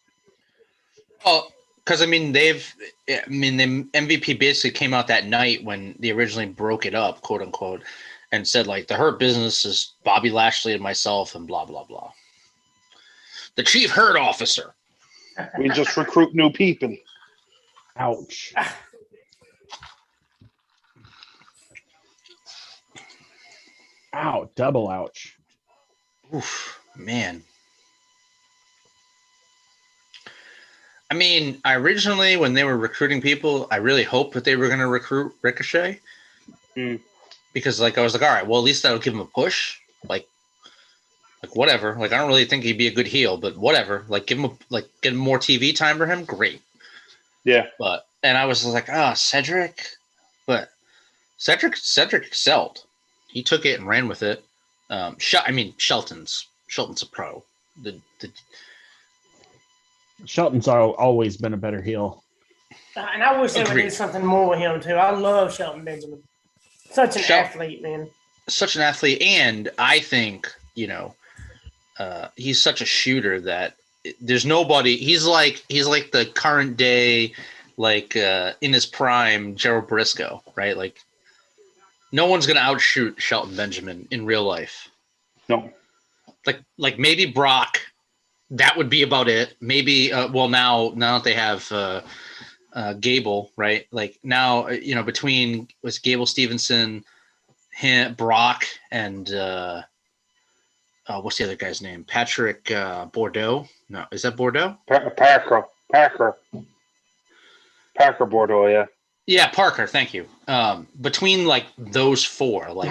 Well, because the MVP basically came out that night when they originally broke it up, quote unquote, and said like the Hurt Business is Bobby Lashley and myself and blah blah blah. The Chief Hurt Officer. We just recruit new people. Ouch. Ow, double ouch. Oof, man. I mean, I originally, when they were recruiting people, I really hoped that they were going to recruit Ricochet. Because, like, I was like, all right, well, at least that'll give him a push. Like whatever. Like, I don't really think he'd be a good heel, but whatever. Like, get him more TV time for him. Great. Yeah. And I was like, Cedric. But Cedric excelled. He took it and ran with it. Shelton's a pro. Shelton's always been a better heel. And I wish they would do something more with him too. I love Shelton Benjamin. Such an athlete, man. Such an athlete, and I think he's such a shooter that there's nobody. He's like the current day, in his prime, Gerald Briscoe, right? Like, no one's gonna outshoot Shelton Benjamin in real life. No. Like maybe Brock. That would be about it. Maybe now that they have Gable, right? Like now, between was Gable Stevenson, Brock, and what's the other guy's name? Patrick Bordeaux? No, is that Bordeaux? Parker Bordeaux, yeah. Yeah, Parker. Thank you. Between like those four, like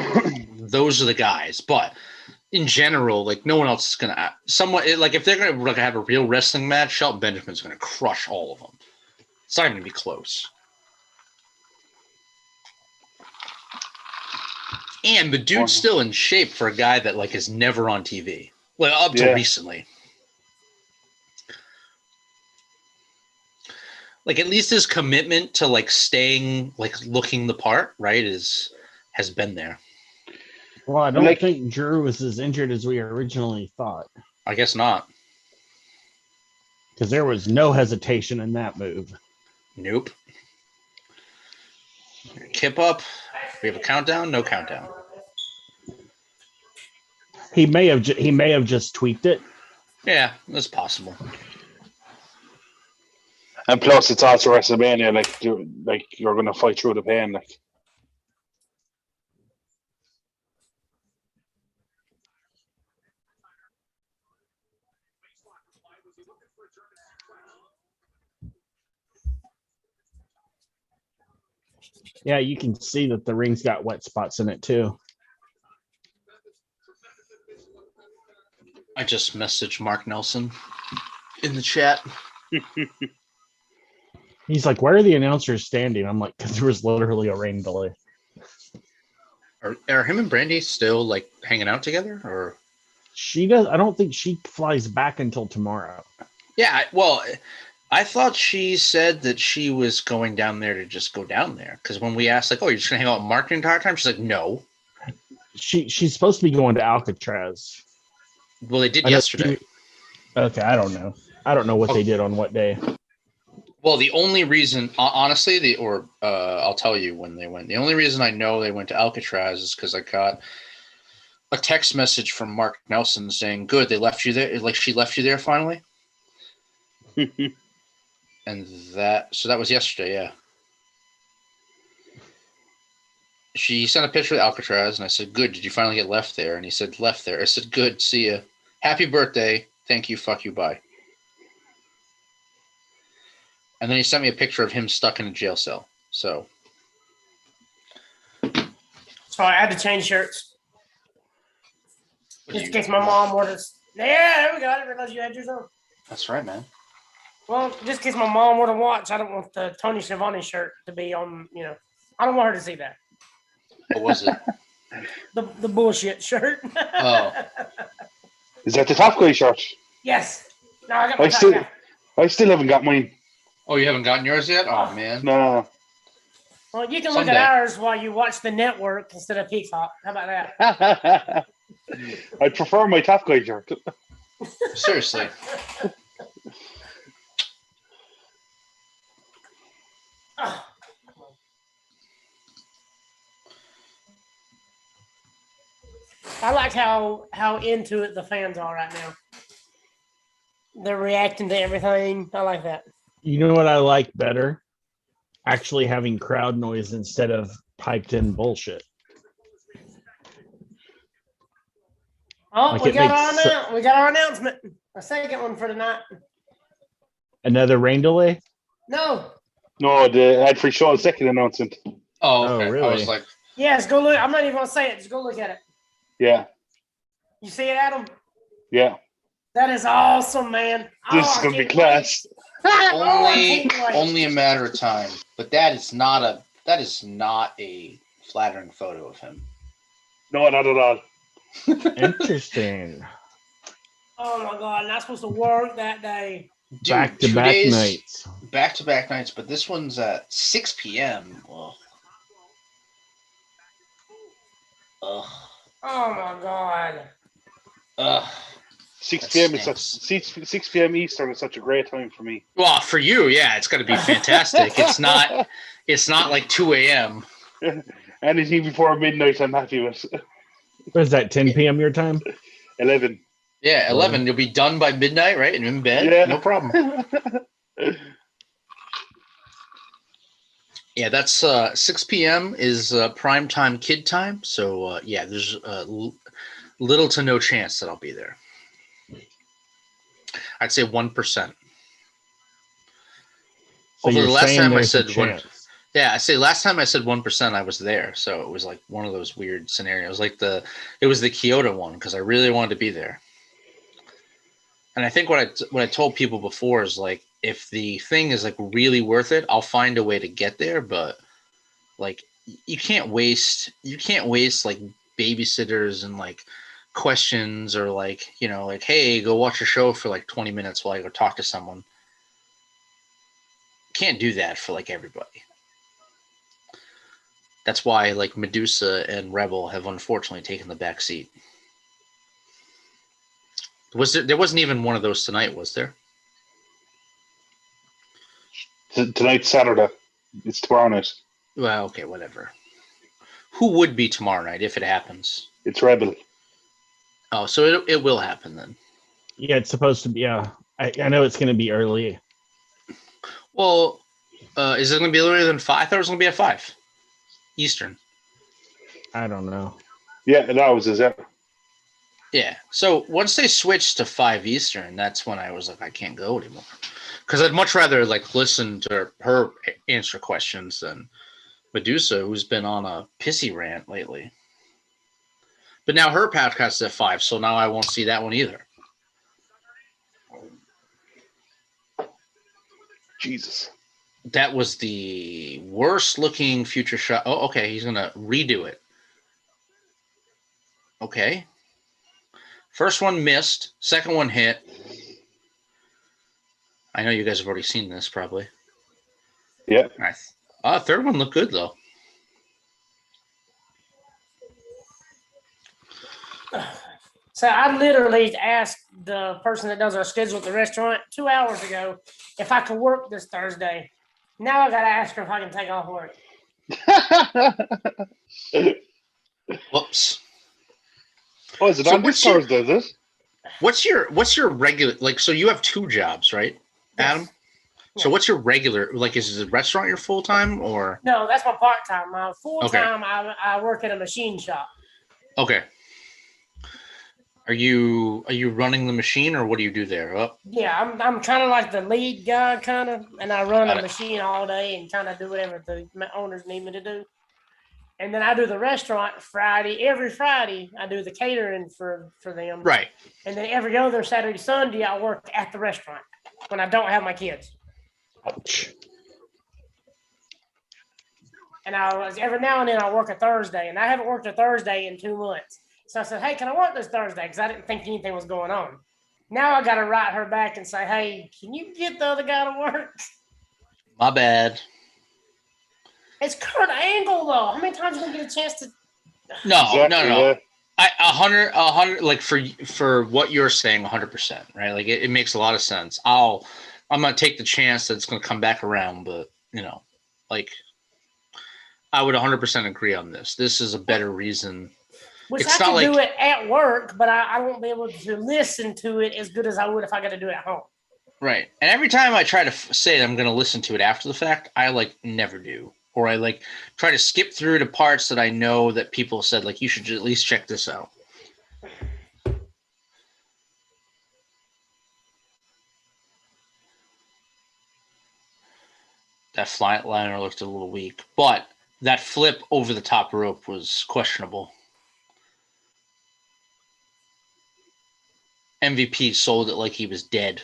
those are the guys. But in general, like no one else is gonna. If they're gonna have a real wrestling match, Shelton Benjamin's gonna crush all of them. It's not even gonna be close. And the dude's still in shape for a guy that like is never on TV. Well, up till recently. Like at least his commitment to like staying like looking the part, right, has been there. Well, I don't think Drew was as injured as we originally thought. I guess not. Because there was no hesitation in that move. Nope. Kip up. We have a countdown. No countdown. He may have just tweaked it. Yeah, that's possible. And plus, it's also WrestleMania. Like you're gonna fight through the pain. Like. Yeah, you can see that the ring's got wet spots in it too. I just messaged Mark Nelson in the chat. He's like, "Where are the announcers standing?" I'm like, "Because there was literally a rain delay." Are him and Brandy still like hanging out together, or she does? I don't think she flies back until tomorrow. Yeah, well, I thought she said that she was going down there to just go down there. Because when we asked, like, "Oh, you're just gonna hang out with Mark the entire time?" She's like, "No." She's supposed to be going to Alcatraz. Well, they did yesterday. Okay, I don't know. I don't know what they did on what day. Well, the only reason, honestly, I'll tell you when they went. The only reason I know they went to Alcatraz is because I got a text message from Mark Nelson saying, "Good, they left you there. Like she left you there finally." And that was yesterday. Yeah. She sent a picture of Alcatraz, and I said, "Good. Did you finally get left there?" And he said, "Left there." I said, "Good. See ya. Happy birthday. Thank you. Fuck you. Bye." And then he sent me a picture of him stuck in a jail cell. So I had to change shirts. Just in case my mom orders. Yeah, there we go. I didn't realize you had yours on. That's right, man. Well, just in case my mom were to watch, I don't want the Tony Schiavone shirt to be on, I don't want her to see that. What was it? The bullshit shirt. Oh. Is that the Top Guy shirt? Yes. No, I got my Top Guy. I still haven't got mine. Oh, you haven't gotten yours yet? Oh, man. No. Well, you can look at ours while you watch the network instead of Peacock. How about that? I prefer my Top Guy shirt. Seriously. I like how into it the fans are right now. They're reacting to everything. I like that. You know what I like better? Actually having crowd noise instead of piped in bullshit. Oh, Like we it got makes our announcement. A second one for tonight. Another rain delay? No. No, the ad-free show second announcement. Oh, Oh, okay. I really? was like, Yes, go look. I'm not even gonna say it. Just go look at it. Yeah, You see it, Adam? yeah. That is awesome, man. This Oh, is I gonna be can't class. only a matter of time. But that is not a flattering photo of him. No, not at all. Interesting. Oh my god, not supposed to work that day. Dude, Back-to-back 2 days, nights. back-to-back nights, but this one's at 6 p.m. Well, ugh, Oh my god. ugh. 6 That p.m. is stinks. 6 p.m. Eastern is such a great time for me. Well, for you, yeah, it's going to be fantastic. It's not like 2 a.m. Anything before midnight, I'm happy with. What is that, 10 p.m. your time? 11. Yeah, 11. You'll be done by midnight, right? And in bed? Yeah. No problem. Yeah, that's 6 p.m. is prime time kid time. So, yeah, there's little to no chance that I'll be there. I'd say 1%. So Although you're the last saying time I there's a said one, chance. yeah, I say last time I said 1%, I was there. So it was like one of those weird scenarios. Like it was the Kyoto one because I really wanted to be there. And I think what I told people before is like, if the thing is like really worth it, I'll find a way to get there. But like, you can't waste like babysitters and like questions or like, like, hey, go watch a show for like 20 minutes while I go talk to someone. Can't do that for like everybody. That's why like Medusa and Rebel have unfortunately taken the back seat. There wasn't even one of those tonight, was there? Tonight's Saturday. It's tomorrow night. Well, okay, whatever. Who would be tomorrow night if it happens? It's Rebel. Oh, so it will happen then. Yeah, it's supposed to be. Yeah, I know it's going to be early. Well, is it going to be earlier than 5? I thought it was going to be at 5 Eastern. I don't know. Yeah, it always is. Yeah. Yeah. So once they switched to 5 Eastern, that's when I was like, I can't go anymore. Because I'd much rather like listen to her answer questions than Medusa, who's been on a pissy rant lately. But now her podcast is at 5, so now I won't see that one either. Jesus. That was the worst looking future shot. Oh, okay. He's going to redo it. Okay. First one missed. Second one hit. I know you guys have already seen this probably. Yeah. Nice. Third one looked good though. So I literally asked the person that does our schedule at the restaurant 2 hours ago if I could work this Thursday. Now I got to ask her if I can take off work. Whoops. Oh, is it on this Thursday, is it? What's your regular, like, so you have 2 jobs, right, Adam? Yes. So what's your regular, like, is the restaurant your full-time or? No, that's my part-time. My full-time, okay. I work at a machine shop. Okay. Are you running the machine or what do you do there? Oh. Yeah, I'm kind of like the lead guy, kind of, and I run a machine all day and kind of do whatever the owners need me to do. And then I do the restaurant every Friday. I do the catering for them. Right. And then every other Saturday, Sunday, I work at the restaurant when I don't have my kids. Ouch. And every now and then I work a Thursday, and I haven't worked a Thursday in 2 months. So I said, hey, can I work this Thursday? Because I didn't think anything was going on. Now I got to write her back and say, hey, can you get the other guy to work? My bad. It's Kurt Angle, though. How many times are you going to get a chance to? No. Exactly, yeah. A hundred, like for what you're saying, 100%, right? Like it makes a lot of sense. I'm gonna take the chance that it's gonna come back around, but like I would 100% agree on this. This is a better reason. Which It's I not can do like it at work, but I won't be able to listen to it as good as I would if I got to do it at home. right. And every time I try to say that I'm gonna listen to it after the fact, I like never do, or I like try to skip through the parts that I know that people said like you should at least check this out. That flatliner looked a little weak, but that flip over the top rope was questionable. MVP sold it like he was dead.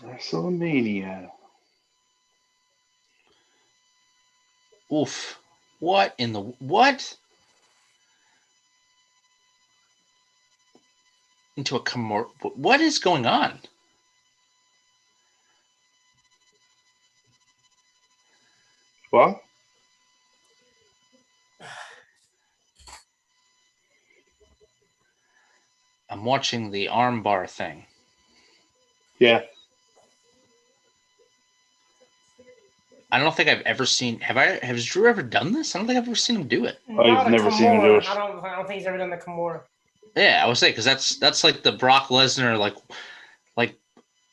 WrestleMania. Oof. What in the what? Into a what is going on? What? I'm watching the armbar thing. Yeah. I don't think I've ever seen. Has Drew ever done this? I don't think I've ever seen him do it. I've never seen him do it. I don't think he's ever done the Kimura. Yeah, I would say because that's like the Brock Lesnar like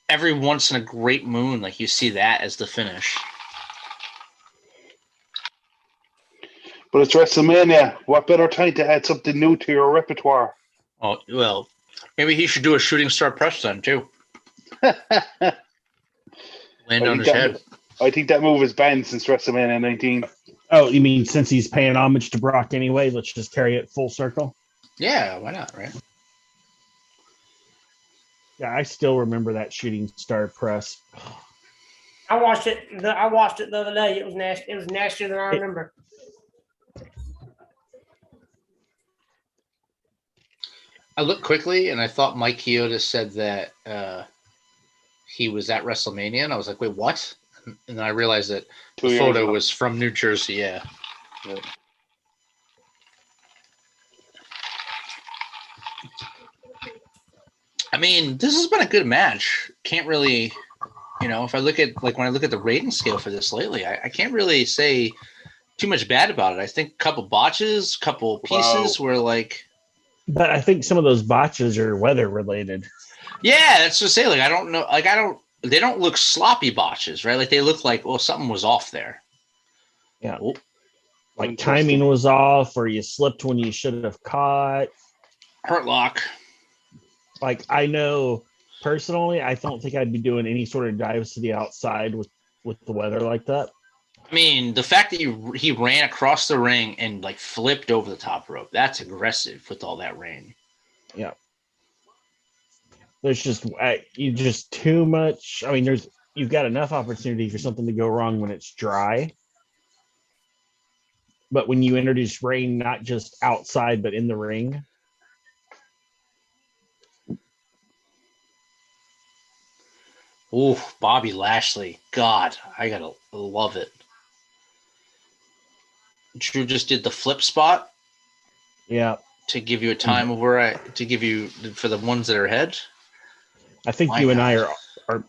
every once in a great moon, like you see that as the finish. But it's WrestleMania. What better time to add something new to your repertoire? Oh well, maybe he should do a shooting star press then too. Land on his head. I think that move is banned since WrestleMania 19. Oh, you mean since he's paying homage to Brock anyway, let's just carry it full circle? Yeah, why not, right? Yeah, I still remember that shooting star press. I watched it the other day. It was nasty. It was nastier than I remember. I looked quickly and I thought Mike Chioda said that he was at WrestleMania, and I was like, wait, what? And then I realized that the photo was from New Jersey. Yeah. I mean, this has been a good match. Can't really, if I look at when I look at the rating scale for this lately, I can't really say too much bad about it. I think a couple botches, couple pieces were like. But I think some of those botches are weather related. Yeah, that's to say. Like I don't know. Like they don't look sloppy botches, right? Like they look like something was off there. Yeah. Oh. Like timing was off, or you slipped when you should have caught. Hurt lock. Like I know personally, I don't think I'd be doing any sort of dives to the outside with the weather like that. I mean, the fact that he ran across the ring and like flipped over the top rope, that's aggressive with all that rain. Yeah. There's just too much. I mean, you've got enough opportunity for something to go wrong when it's dry. But when you introduce rain, not just outside, but in the ring. Ooh, Bobby Lashley. God, I gotta love it. Drew just did the flip spot. Yeah. To give you a time of to give you for the ones that are ahead. I think you and I are.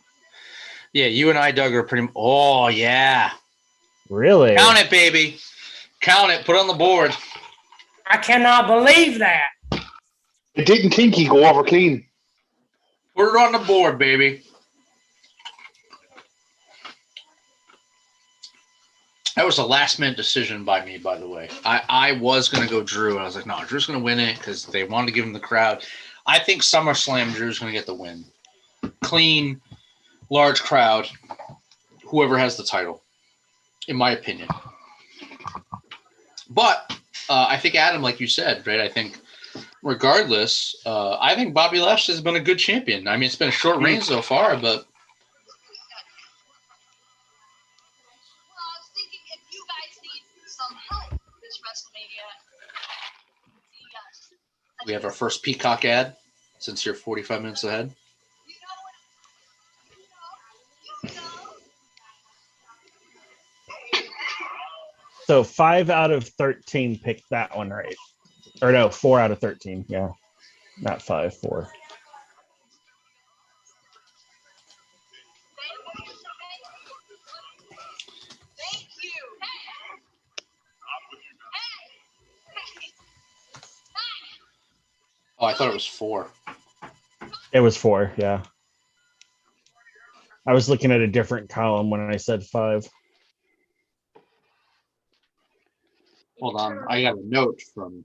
Yeah, you and I, Doug, are pretty. Oh yeah. Really? Count it, baby. Count it. Put it on the board. I cannot believe that. I didn't think he'd go over clean. Put it on the board, baby. That was a last-minute decision by me, by the way. I was going to go Drew, and I was like, no, Drew's going to win it because they wanted to give him the crowd. I think SummerSlam, Drew's going to get the win. Clean, large crowd, whoever has the title, in my opinion. But I think, Adam, like you said, right, I think regardless, I think Bobby Lashley has been a good champion. I mean, it's been a short reign so far, but We have our first Peacock ad since you're 45 minutes ahead. So 5 out of 13 picked that one right. Or no, 4 out of 13. Yeah. Not 5, 4. Oh, I thought it was 4. It was 4, yeah. I was looking at a different column when I said 5. Hold on. I got a note from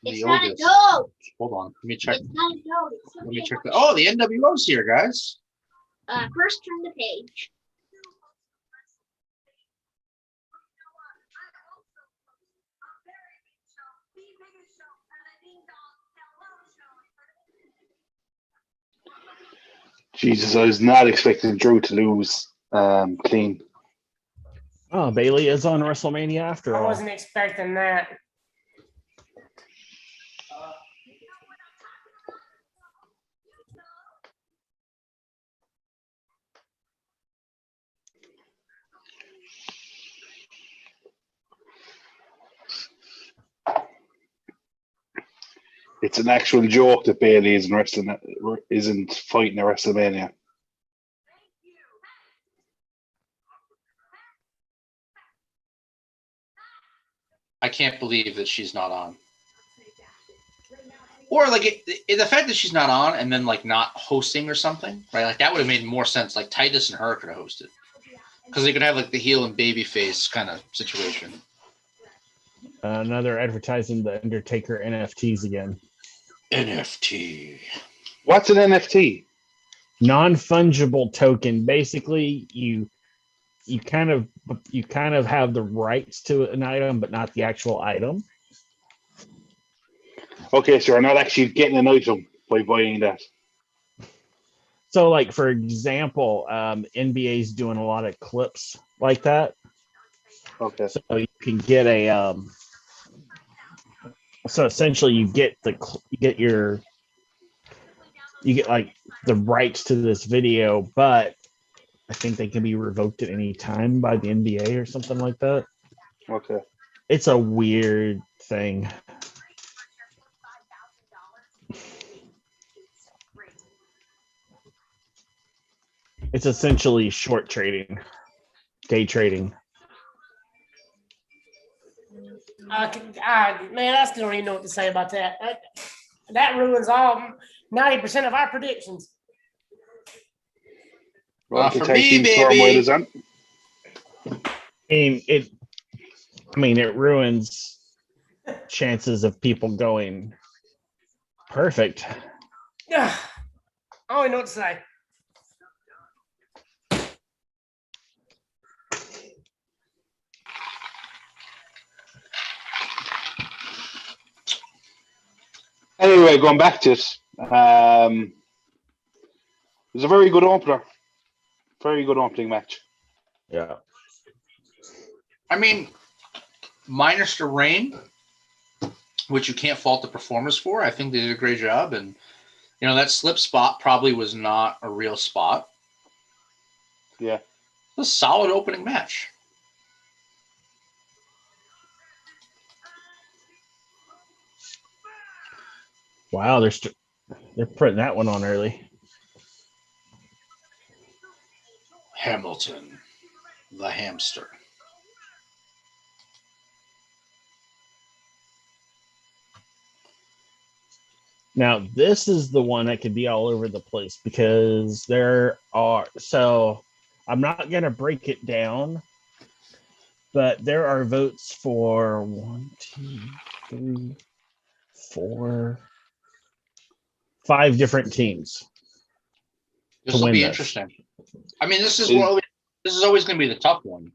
It's the not a oldest. note. Hold on. Let me check. It's not a note. It's Let me check that. Oh, the NWO's here, guys. First turn the page. Jesus, I was not expecting Drew to lose clean. Oh, Bailey is on WrestleMania after I all. wasn't expecting that. It's an actual joke that Bailey isn't fighting at WrestleMania. I can't believe that she's not on. Or like the fact that she's not on and then like not hosting or something, right? Like that would have made more sense. Like Titus and her could have hosted because they could have like the heel and baby face kind of situation. Another advertising the Undertaker NFTs again. NFT. What's an NFT? Non-fungible token. Basically, you kind of have the rights to an item, but not the actual item. Okay, so you're not actually getting an item by buying that. So, like for example, NBA's doing a lot of clips like that. Okay. So you can get a. So essentially, you get like the rights to this video, but I think they can be revoked at any time by the NBA or something like that. Okay. It's a weird thing. It's essentially short trading, day trading. Man, I still don't even know what to say about that. That ruins all 90% of our predictions. Well, The for tag me, team turmoil baby. is on. It ruins chances of people going perfect. I don't even know what to say. Anyway, going back to it, it was a very good opener. Very good opening match. Yeah. I mean, minus the rain, which you can't fault the performers for. I think they did a great job. And, you know, that slip spot probably was not a real spot. Yeah. It was a solid opening match. Wow, they're putting that one on early. Hamilton, the hamster. Now, this is the one that could be all over the place because I'm not going to break it down, but there are votes for 1, 2, 3, 4, 5 different teams. This will be interesting. I mean, this is always going to be the tough one.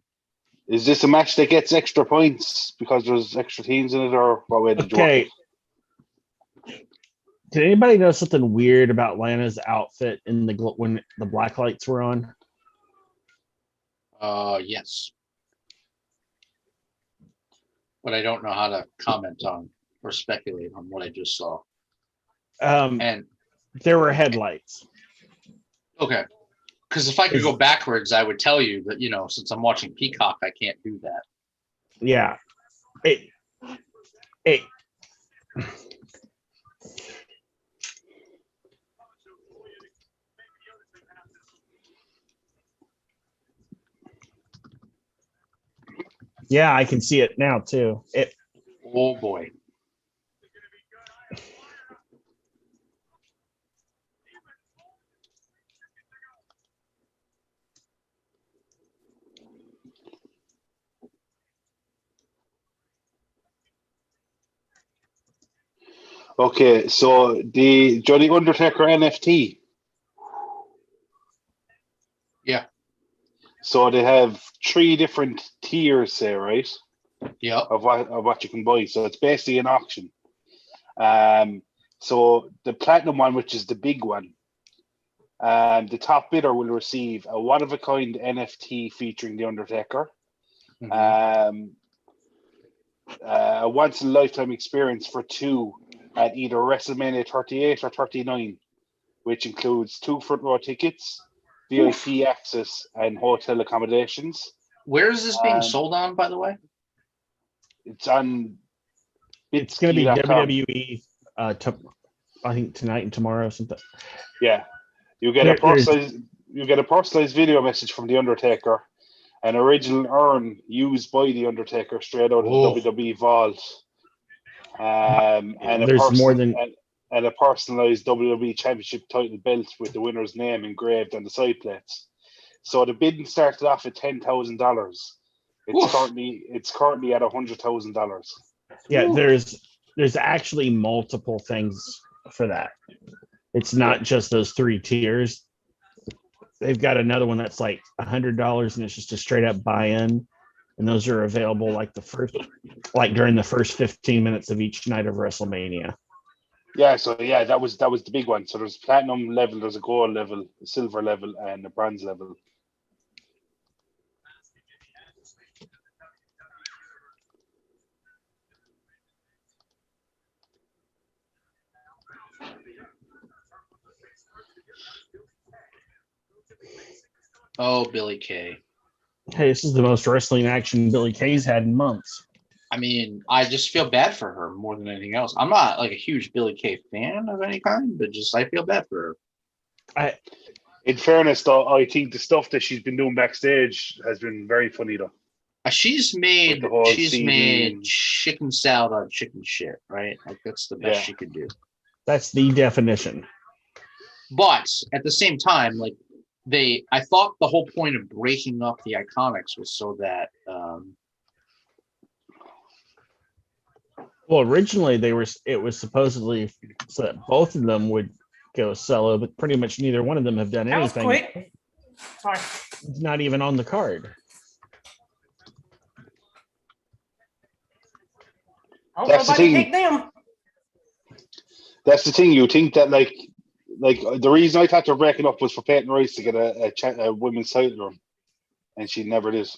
Is this a match that gets extra points because there's extra teams in it, or what way did you work it? Did anybody know something weird about Lana's outfit when the black lights were on? Yes. but I don't know how to comment on or speculate on what I just saw. And there were headlights. Okay. Because if I could go backwards, I would tell you that, since I'm watching Peacock, I can't do that. Yeah. Yeah, I can see it now too. Oh boy. Okay, so the Johnny Undertaker NFT. Yeah. So they have 3 different tiers, say, right? Yeah. Of what you can buy. So it's basically an auction. So the platinum one, which is the big one, the top bidder will receive a one-of-a-kind NFT featuring the Undertaker. Mm-hmm. A once-in-a-lifetime experience for 2 at either WrestleMania 38 or 39, which includes 2 front-row tickets, VIP access, and hotel accommodations. Where is this being sold on, by the way? It's on. It's going to be Bitski.com. WWE. I think tonight and tomorrow or something. Yeah, you get a personalized video message from the Undertaker, an original urn used by the Undertaker straight out of the WWE vault, and a personalized WWE Championship title belt with the winner's name engraved on the side plates. So the bidding started off at $10,000. It's currently at $100,000. Yeah, there's actually multiple things for that. It's not just those 3 tiers. They've got another one that's like $100 and it's just a straight up buy-in. And those are available during the first 15 minutes of each night of WrestleMania. Yeah, so that was the big one. So there's platinum level, there's a gold level, a silver level, and a bronze level. Oh, Billy Kay. Hey, this is the most wrestling action Billy Kay's had in months. I mean, I just feel bad for her more than anything else. I'm not like a huge Billy Kay fan of any kind, but just I feel bad for her. In fairness, though, I think the stuff that she's been doing backstage has been very funny, though. She's made chicken salad out of chicken shit, right? Like that's the best she could do. That's the definition. But at the same time, like I thought the whole point of breaking up the Iconics was so that. Well, originally it was supposedly so that both of them would go solo, but pretty much neither one of them have done anything. That was quick. Sorry. It's not even on the card. That's the thing. That's the thing. You think that like the reason I thought they're breaking up was for Peyton Royce to get a women's title run, and she never did.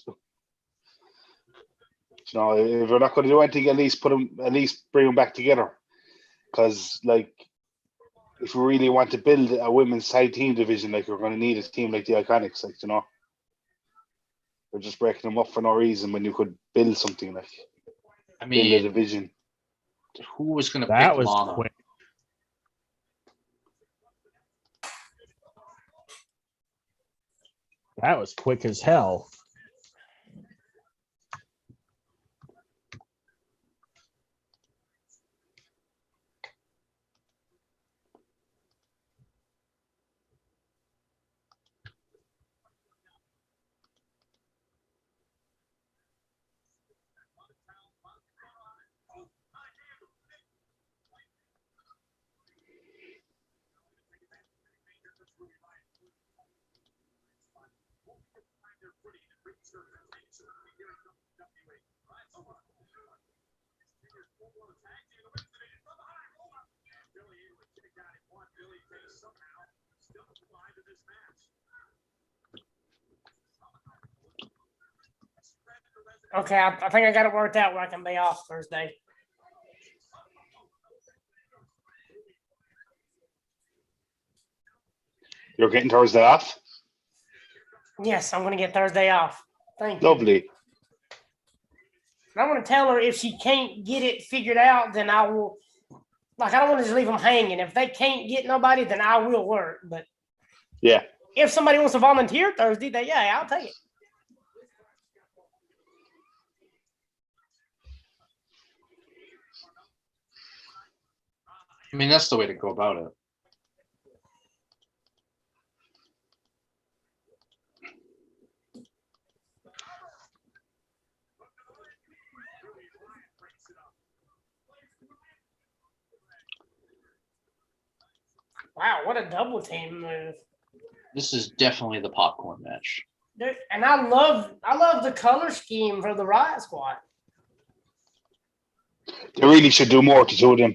You know, if we're not going to do anything, at least bring them back together. Because if we really want to build a women's tag team division, we're going to need a team like the Iconics. We're just breaking them up for no reason when you could build something build a division. Who was going to pick Lana? That was quick. That was quick as hell. Okay, I think I got it worked out where I can be off Thursday. You're getting Thursday off? Yes, I'm going to get Thursday off. Thank you. Lovely. I want to tell her if she can't get it figured out, then I will. Like, I don't want to just leave them hanging. If they can't get nobody, then I will work. But yeah, if somebody wants to volunteer Thursday, then yeah, I'll take it. I mean, that's the way to go about it. Wow, what a double team move. This is definitely the popcorn match. Dude, and I love the color scheme for the Riot Squad. they really should do more to do them.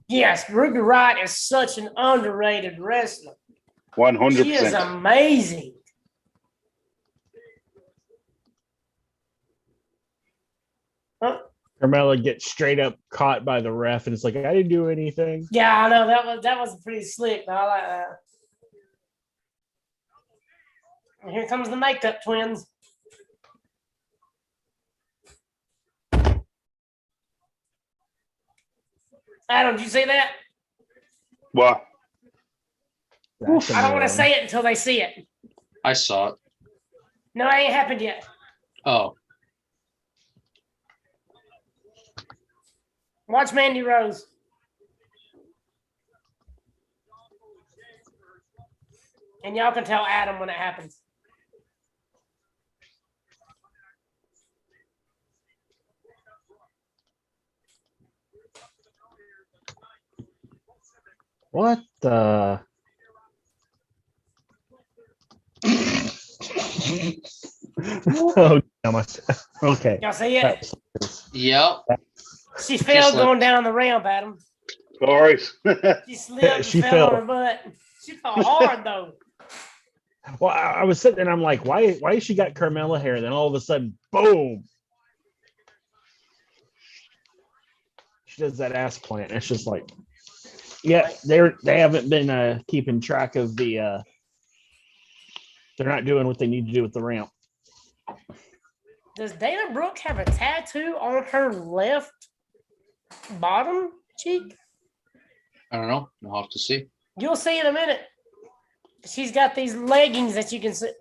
Yes, Ruby Riot is such an underrated wrestler. 100%. She is amazing. Huh? Carmella gets straight up caught by the ref, and it's like, I didn't do anything. Yeah, I know that was pretty slick. I like that. And here comes the makeup twins. Adam, did you see that? What? That's I don't want to annoying. say it until they see it. I saw it. No, it ain't happened yet. Oh, Watch Mandy Rose. And y'all can tell Adam when it happens. What the? Oh, damn it. Okay. Y'all see it? yep. She fell Just like- going down the ramp, Adam. All right. She slipped and She fell on fell. her butt. She fell hard, though. Well, I was sitting there and I'm like, why has she got Carmella hair? Then all of a sudden, boom. She does that ass plant. It's just like, yeah, they haven't been keeping track of the they're not doing what they need to do with the ramp. Does Dana Brooke have a tattoo on her left bottom cheek? I don't know. We'll have to see. You'll see in a minute. She's got these leggings that you can see.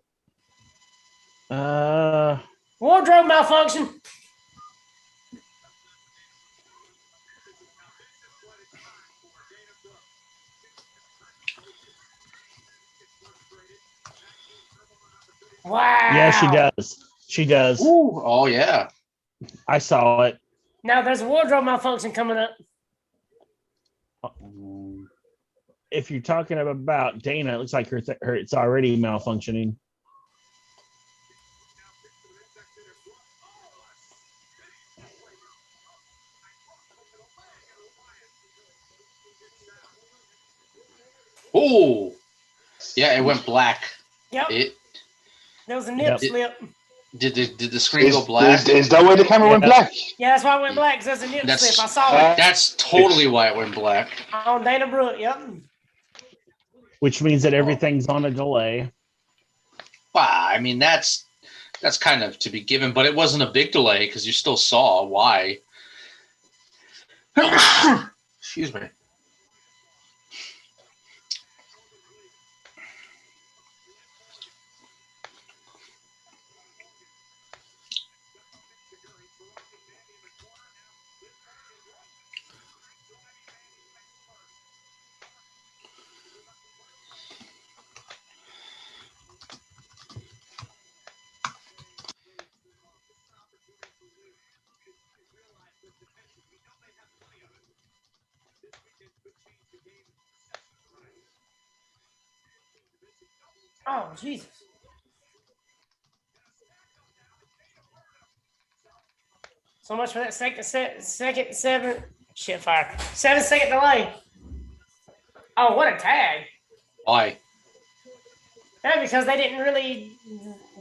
Wardrobe malfunction. Wow. Yeah, she does. She does. Ooh, oh yeah. I saw it. Now there's a wardrobe malfunction coming up. If you're talking about Dana, it looks like her it's already malfunctioning. Oh, yeah. It went black. Yep. It There was a nip Yep. slip. did the screen go black? Is that why the camera went Yeah. black? Yeah, that's why it went black, because there's a nip That's- slip. I saw it That's totally why it went black. on Dana Brooke. Yep. Which means that everything's on a delay. Wow. I mean, that's kind of to be given, but it wasn't a big delay because you still saw why. Excuse me. Oh, Jesus. So much for that second 7 shit fire. 7-second delay. Oh, what a tag. Why? Yeah, because they didn't really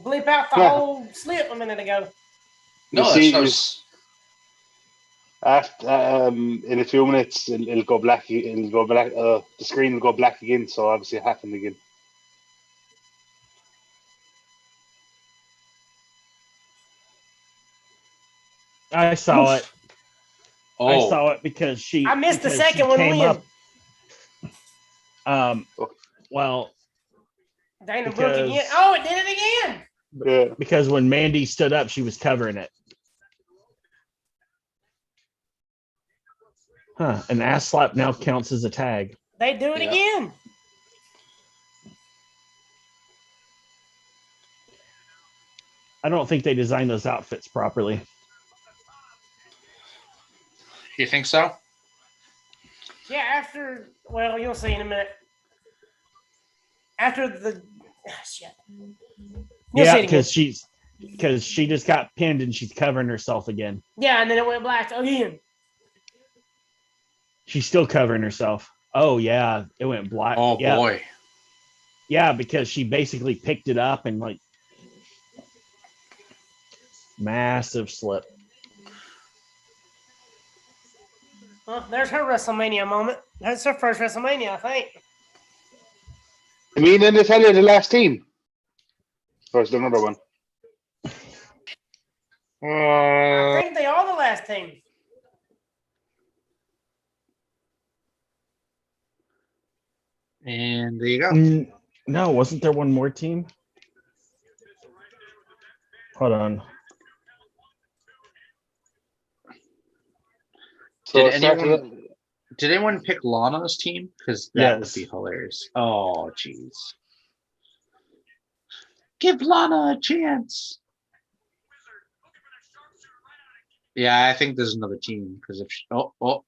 bleep out the Yeah. whole slip a minute ago. No, You that's see, no. after in a few minutes, it'll go black. It'll go black. The screen will go black again. So obviously it happened again. I saw it. Oh, I saw it because she. I missed the because second she one came when up. Well, Dana Brooke again. because- Oh, it did it again. Yeah. because when Mandy stood up, she was covering it. Huh? An ass slap now counts as a tag. They do it Yeah. again. I don't think they designed those outfits properly. you think so? Yeah, well, you'll see in a minute. After the shit. You'll see Yeah, it again. because she just got pinned and she's covering herself again. Yeah, and then it went black again. She's still covering herself. Oh yeah, it went black. Oh yeah. boy. Yeah, because she basically picked it up and like massive slip. Well, there's her WrestleMania moment. That's her first WrestleMania, I think. I mean, and Natalia, the last team. Or is there another one? I think they are the last team. And there you go. No, wasn't there one more team? Hold on. So Did anyone pick Lana's team? Because that Yes. would be hilarious. Oh, jeez. Give Lana a chance. Yeah, I think there's another team because if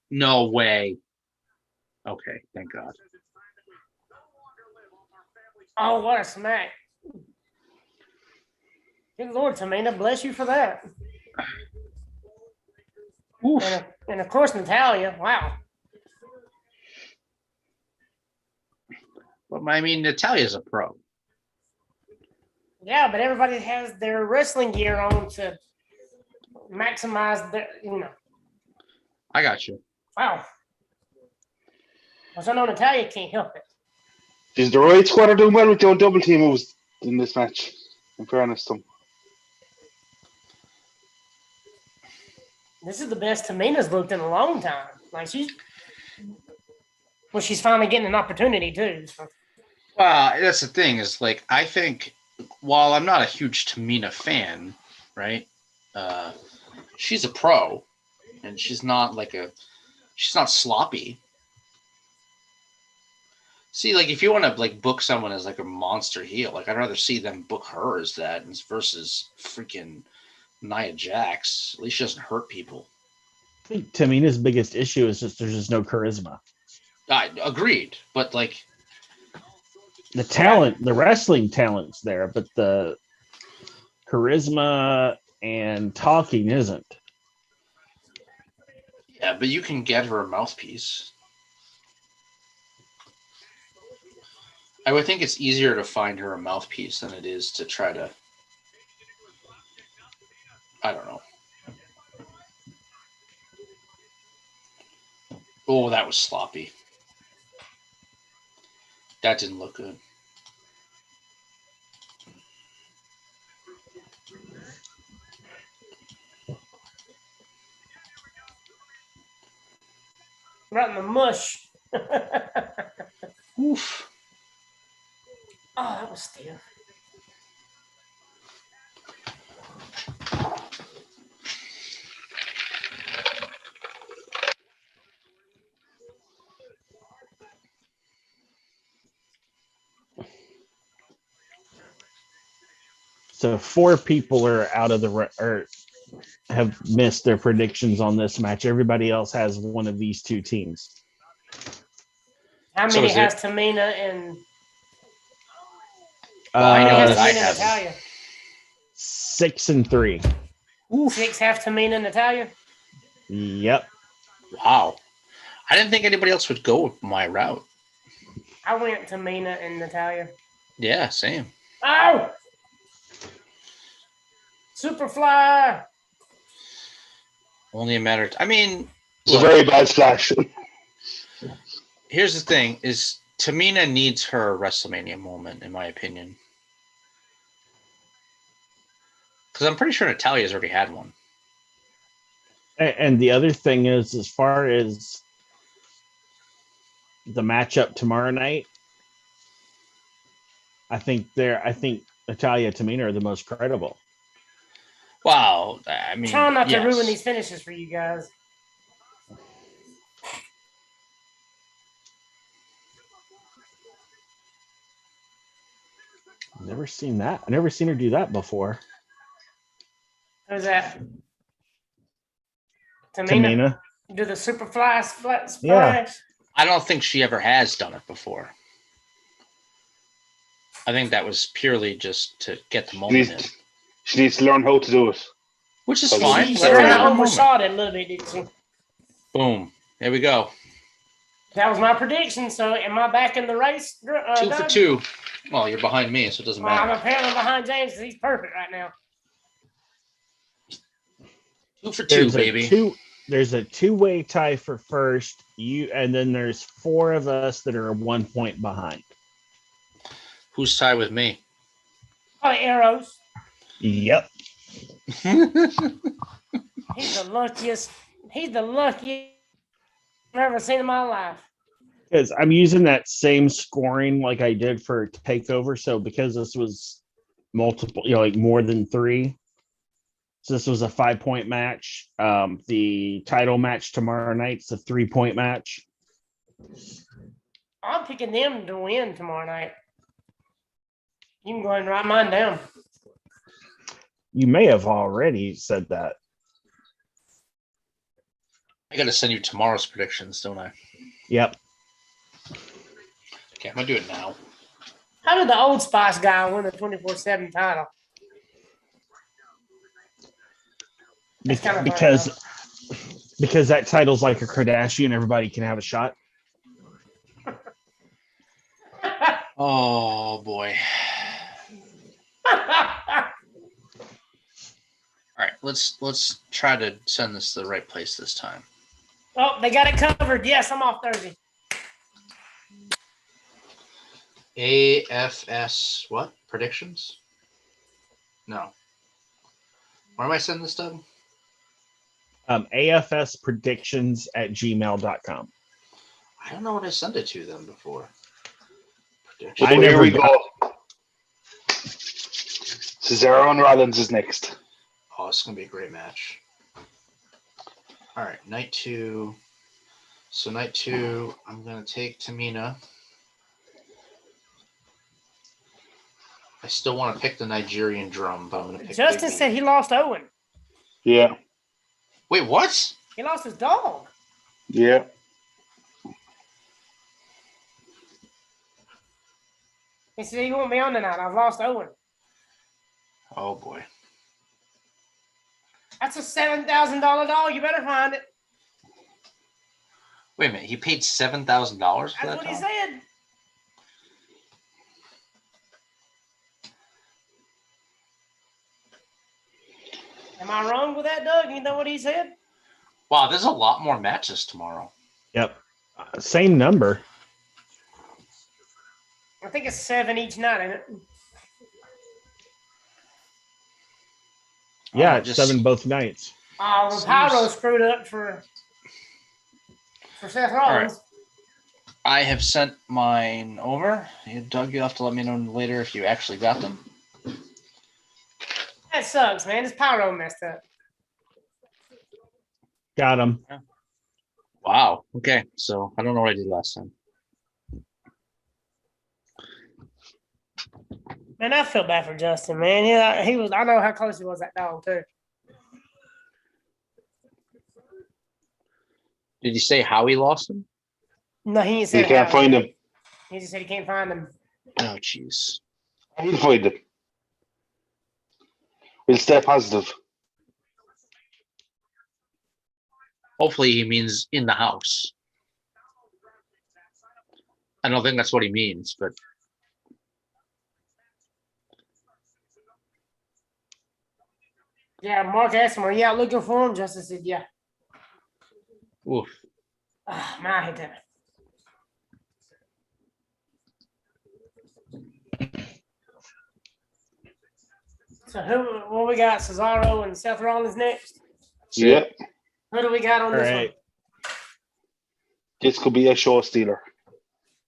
no way. Okay, thank God. Oh, what a smack. Good Lord, Tamina, bless you for that. Oof. And of course, Natalia. Wow. But I mean, Natalia's a pro. Yeah, but everybody has their wrestling gear on to maximize their, I got you. Wow. Because I know Natalia can't help it. Is the right squad are doing well with their double team moves in this match? In fairness to them. This is the best Tamina's looked in a long time. Like she's finally getting an opportunity too. So. Well, that's the thing is like I think while I'm not a huge Tamina fan, right? She's a pro, and she's not sloppy. See, like if you want to like book someone as like a monster heel, like I'd rather see them book her as that versus freaking Nia Jax. At least she doesn't hurt people. I think Tamina's biggest issue is just there's just no charisma. I agreed, but like the talent, the wrestling talent's there, but the charisma and talking isn't. Yeah, but you can get her a mouthpiece. I would think it's easier to find her a mouthpiece than it is to try to. I don't know. Oh, that was sloppy. That didn't look good. Right in the mush. Oof. Oh, that was stiff. So 4 people are out of the or have missed their predictions on this match. Everybody else has one of these 2 teams. How So many is has it- Tamina and I know how many that has I Tamina and have. Natalia? 6 and 3. 6 have Tamina and Natalia? Yep. Wow. I didn't think anybody else would go my route. I went Tamina and Natalia. Yeah, same. Oh! Superfly! Only a matter. I mean, It's a very bad splash. here's the thing: is Tamina needs her WrestleMania moment, in my opinion, because I'm pretty sure Natalia's already had one. And the other thing is, as far as the matchup tomorrow night, I think Natalia and Tamina are the most credible. Wow, I mean, Trying not to yes. ruin these finishes for you guys. Never seen that. I've never seen her do that before. Who's that? Tamina. Do the super fly splash? Yeah. I don't think she ever has done it before. I think that was purely just to get the moment in. She needs to learn how to do it. Which is She fine. She Let her kind have of her moment. overshot it a little bit, didn't she? Boom. There we go. That was my prediction. So, am I back in the race? 2 for Doug? 2. Well, you're behind me, so it doesn't Well, I'm matter. apparently behind James because he's perfect right now. 2 for 2, baby. There's a two-way tie for first. And then there's 4 of us that are 1 point behind. Who's tied with me? Probably arrows. Yep. He's the luckiest. He's the luckiest I've ever seen in my life. Because I'm using that same scoring like I did for Takeover. So because this was multiple, like more than 3. So this was a 5-point match. The title match tomorrow night's a 3-point match. I'm picking them to win tomorrow night. You can go ahead and write mine down. You may have already said that. I got to send you tomorrow's predictions, don't I? Yep. Okay, I'm going to do it now. How did the Old Spice guy win the 24/7 title? That's kind of because that title's like a Kardashian, everybody can have a shot. Oh, boy. All right, let's try to send this to the right place this time. Oh, they got it covered. Yes, I'm off Thursday. AFS what? Predictions? No. Where am I sending this to? AFSpredictions@gmail.com. I don't know what I sent it to them before. Oh, here we go. Cesaro and Rollins is next. Oh, it's going to be a great match. All right, night 2. So night 2, I'm going to take Tamina. I still want to pick the Nigerian drum, but I'm going to pick Justin Big E. said he lost Owen. Yeah. Wait, what? He lost his dog. Yeah. He said he won't be on tonight. I've lost Owen. Oh, boy. That's a $7,000 dog. You better find it. Wait a minute. He paid $7,000 for That's that what he dog? said. Am I wrong with that, Doug? You know what he said? Wow, there's a lot more matches tomorrow. Yep. Same number. I think it's 7 each night, ain't it? Yeah, it's 7 both nights. Oh, well, Pyro screwed up for Seth Rollins. Right. I have sent mine over. Doug, you'll have to let me know later if you actually got them. That sucks, man. This Pyro messed up. Got him. Wow. Okay, so I don't know what I did last time. Man, I feel bad for Justin, man. Yeah, he was. I know how close he was that dog too. Did you say how he lost him? No, he ain't You said can't how. find him. He just said he can't find him. Oh, jeez. He'll find him. We'll stay positive. Hopefully he means in the house. I don't think that's what he means, but Yeah, Mark asked him, "Are you out looking for him?" Justin said, "Yeah." Oof. Man, I hate that. So what we got? Cesaro and Seth Rollins next. Yeah. Who do we got on All this right. This could be a show stealer.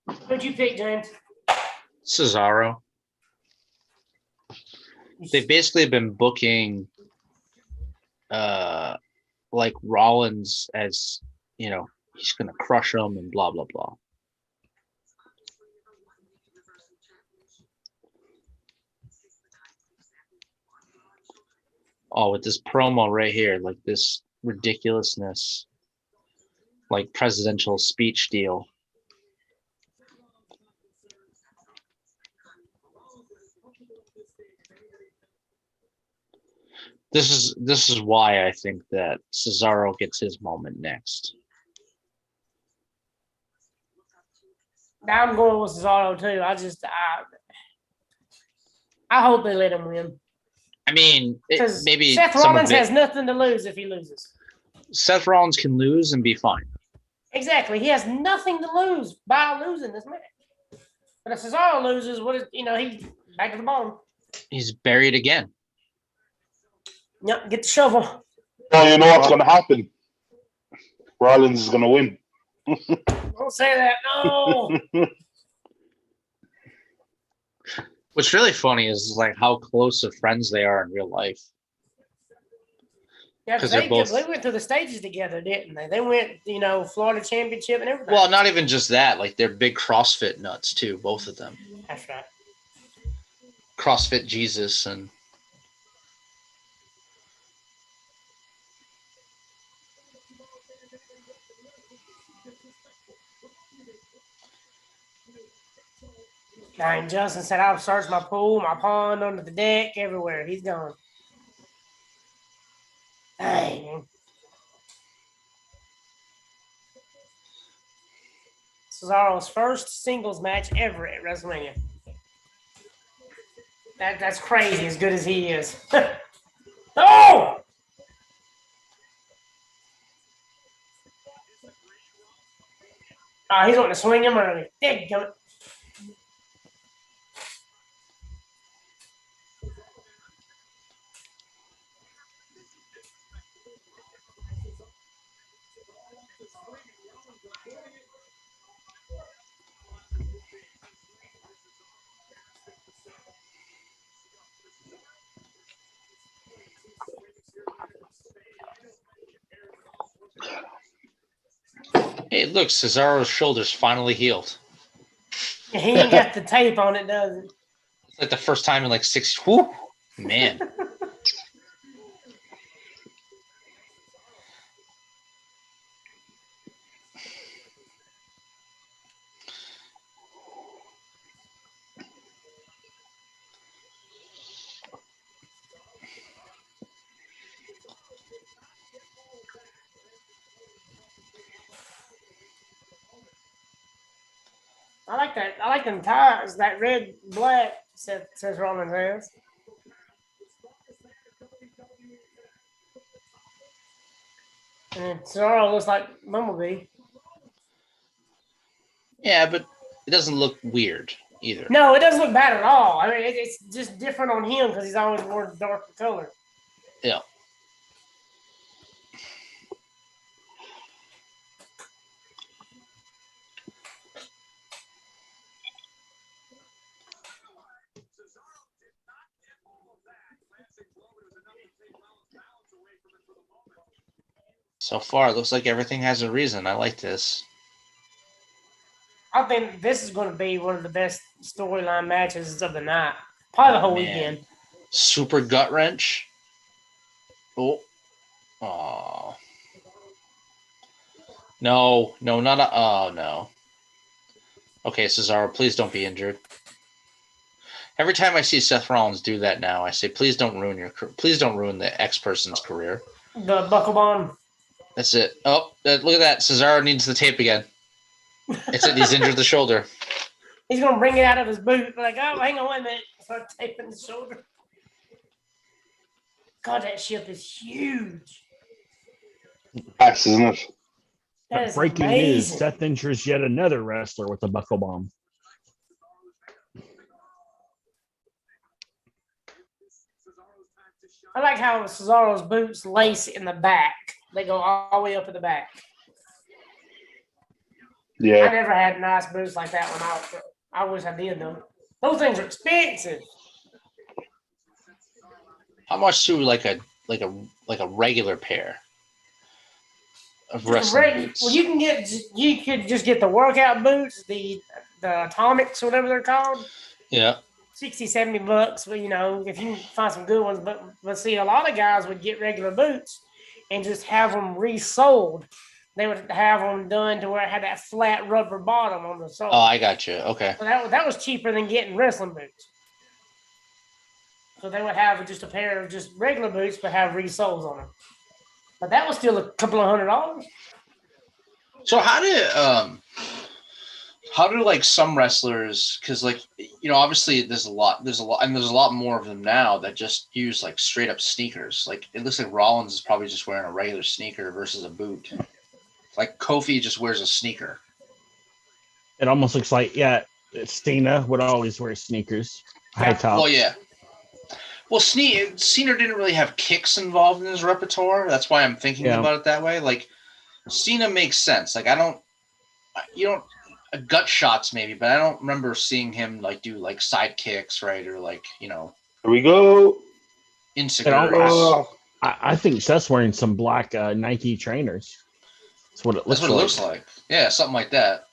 one? Who'd you pick, James? Cesaro. They've basically been booking like Rollins as, you know, he's gonna crush him and blah blah blah. Oh, with this promo right here, like this ridiculousness, like presidential speech deal. This is why I think that Cesaro gets his moment next. I'm going with Cesaro too. I hope they let him win. I mean, maybe Seth Rollins has nothing to lose if he loses. Seth Rollins can lose and be fine. Exactly. He has nothing to lose by losing this match. But if Cesaro loses, he's back to the bottom. He's buried again. Yep, get the shovel. Well, you know what's going to happen. Rollins is going to win. Don't say that. No. What's really funny is like how close of friends they are in real life. Yeah, because they went through the stages together, didn't they? They went, Florida Championship and everything. Well, not even just that. Like they're big CrossFit nuts too, both of them. That's right. CrossFit Jesus and. And Justin said, I've searched my pool, my pond, under the deck, everywhere. He's gone. Dang. Cesaro's first singles match ever at WrestleMania. That's crazy, as good as he is. Oh! He's wanting to swing him early. Dadgummit. Hey, look, Cesaro's shoulder's finally healed. He ain't got the tape on it, does it? It's like the first time in like 6. Whoo, man. I like that. I like them ties. That red, black, says Roman Reigns. And Cesaro looks like Bumblebee. Yeah, but it doesn't look weird either. No, it doesn't look bad at all. I mean, it's just different on him because he's always worn darker color. Yeah. So far, it looks like everything has a reason. I like this. I think this is going to be one of the best storyline matches of the night. Probably the whole weekend. Super gut wrench. Oh. Oh. No, not a. Oh, no. Okay, Cesaro, please don't be injured. Every time I see Seth Rollins do that now, I say, please don't ruin the X person's career. The buckle bomb. That's it. Oh, look at that. Cesaro needs the tape again. He's injured the shoulder. He's going to bring it out of his boot. Like, oh, hang on, wait a minute. Start taping the shoulder. God, that ship is huge. That's, isn't it? That is Breaking news: amazing. Seth injures yet another wrestler with a buckle bomb. I like how Cesaro's boots lace in the back. They go all the way up in the back. I Yeah. never had nice boots like that when I wish I did though. Those things are expensive. How much do like a regular pair of Just a wrestling boots? Well, you could just get the workout boots, the atomics, or whatever they're called. Yeah. 60, 70 bucks, but if you can find some good ones, but see, a lot of guys would get regular boots and just have them resoled. They would have them done to where it had that flat rubber bottom on the sole. Oh, I got you. Okay. So that was cheaper than getting wrestling boots. So they would have just a pair of just regular boots, but have resoles on them. But that was still a couple of $100. So how do like some wrestlers, because obviously there's a lot, and there's a lot more of them now that just use like straight up sneakers. Like it looks like Rollins is probably just wearing a regular sneaker versus a boot. Like Kofi just wears a sneaker. It almost looks like Cena would always wear sneakers, high top. Well, yeah. Well, Cena didn't really have kicks involved in his repertoire. That's why I'm thinking about it that way. Like Cena makes sense. Like gut shots maybe, but I don't remember seeing him like do like side kicks, right? Or like, Here we go. Insecure. I think Seth's wearing some black Nike trainers. That's what it looks like. Yeah, something like that.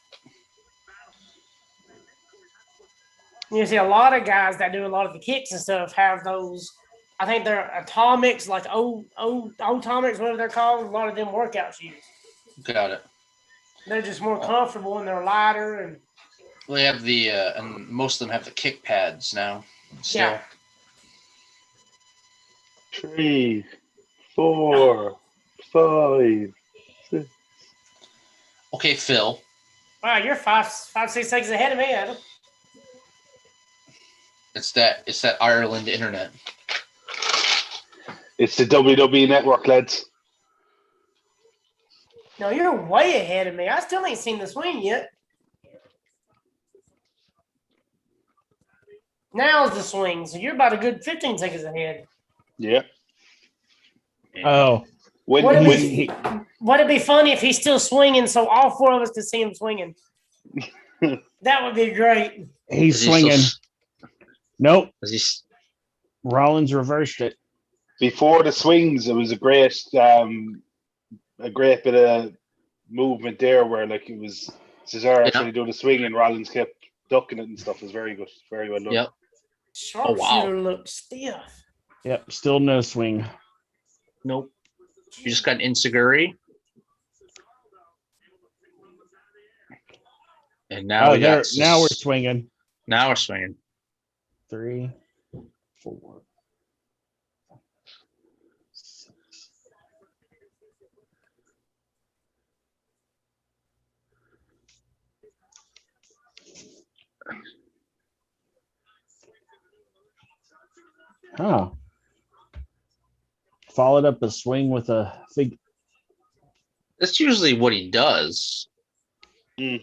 You see a lot of guys that do a lot of the kicks and stuff have those. I think they're atomics, like atomics, whatever they're called. A lot of them workout shoes. Got it. They're just more comfortable and they're lighter. And they have and most of them have the kick pads now. Still. Yeah. 3, 4, 5, 6. Okay, Phil. Wow, you're 5, 6 seconds ahead of me, Adam. It's that Ireland internet. It's the WWE network, lads. No, you're way ahead of me. I still ain't seen the swing yet. Now's the swing, so you're about a good 15 seconds ahead. Yeah. Oh. Would it be funny if he's still swinging so all 4 of us could see him swinging? That would be great. He's swinging. Nope. Rollins reversed it. Before the swings, it was a great bit of movement there where like it was Cesaro actually doing the swing and Rollins kept ducking it and stuff. It was very good. Very well done. Yep. Sharpshooter looked stiff. Yep. Still no swing. Nope. You just got an insecurity. And now now we're swinging. Now we're swinging. 3, 4, 6. Oh. Followed up a swing with a fig. That's usually what he does. Yeah.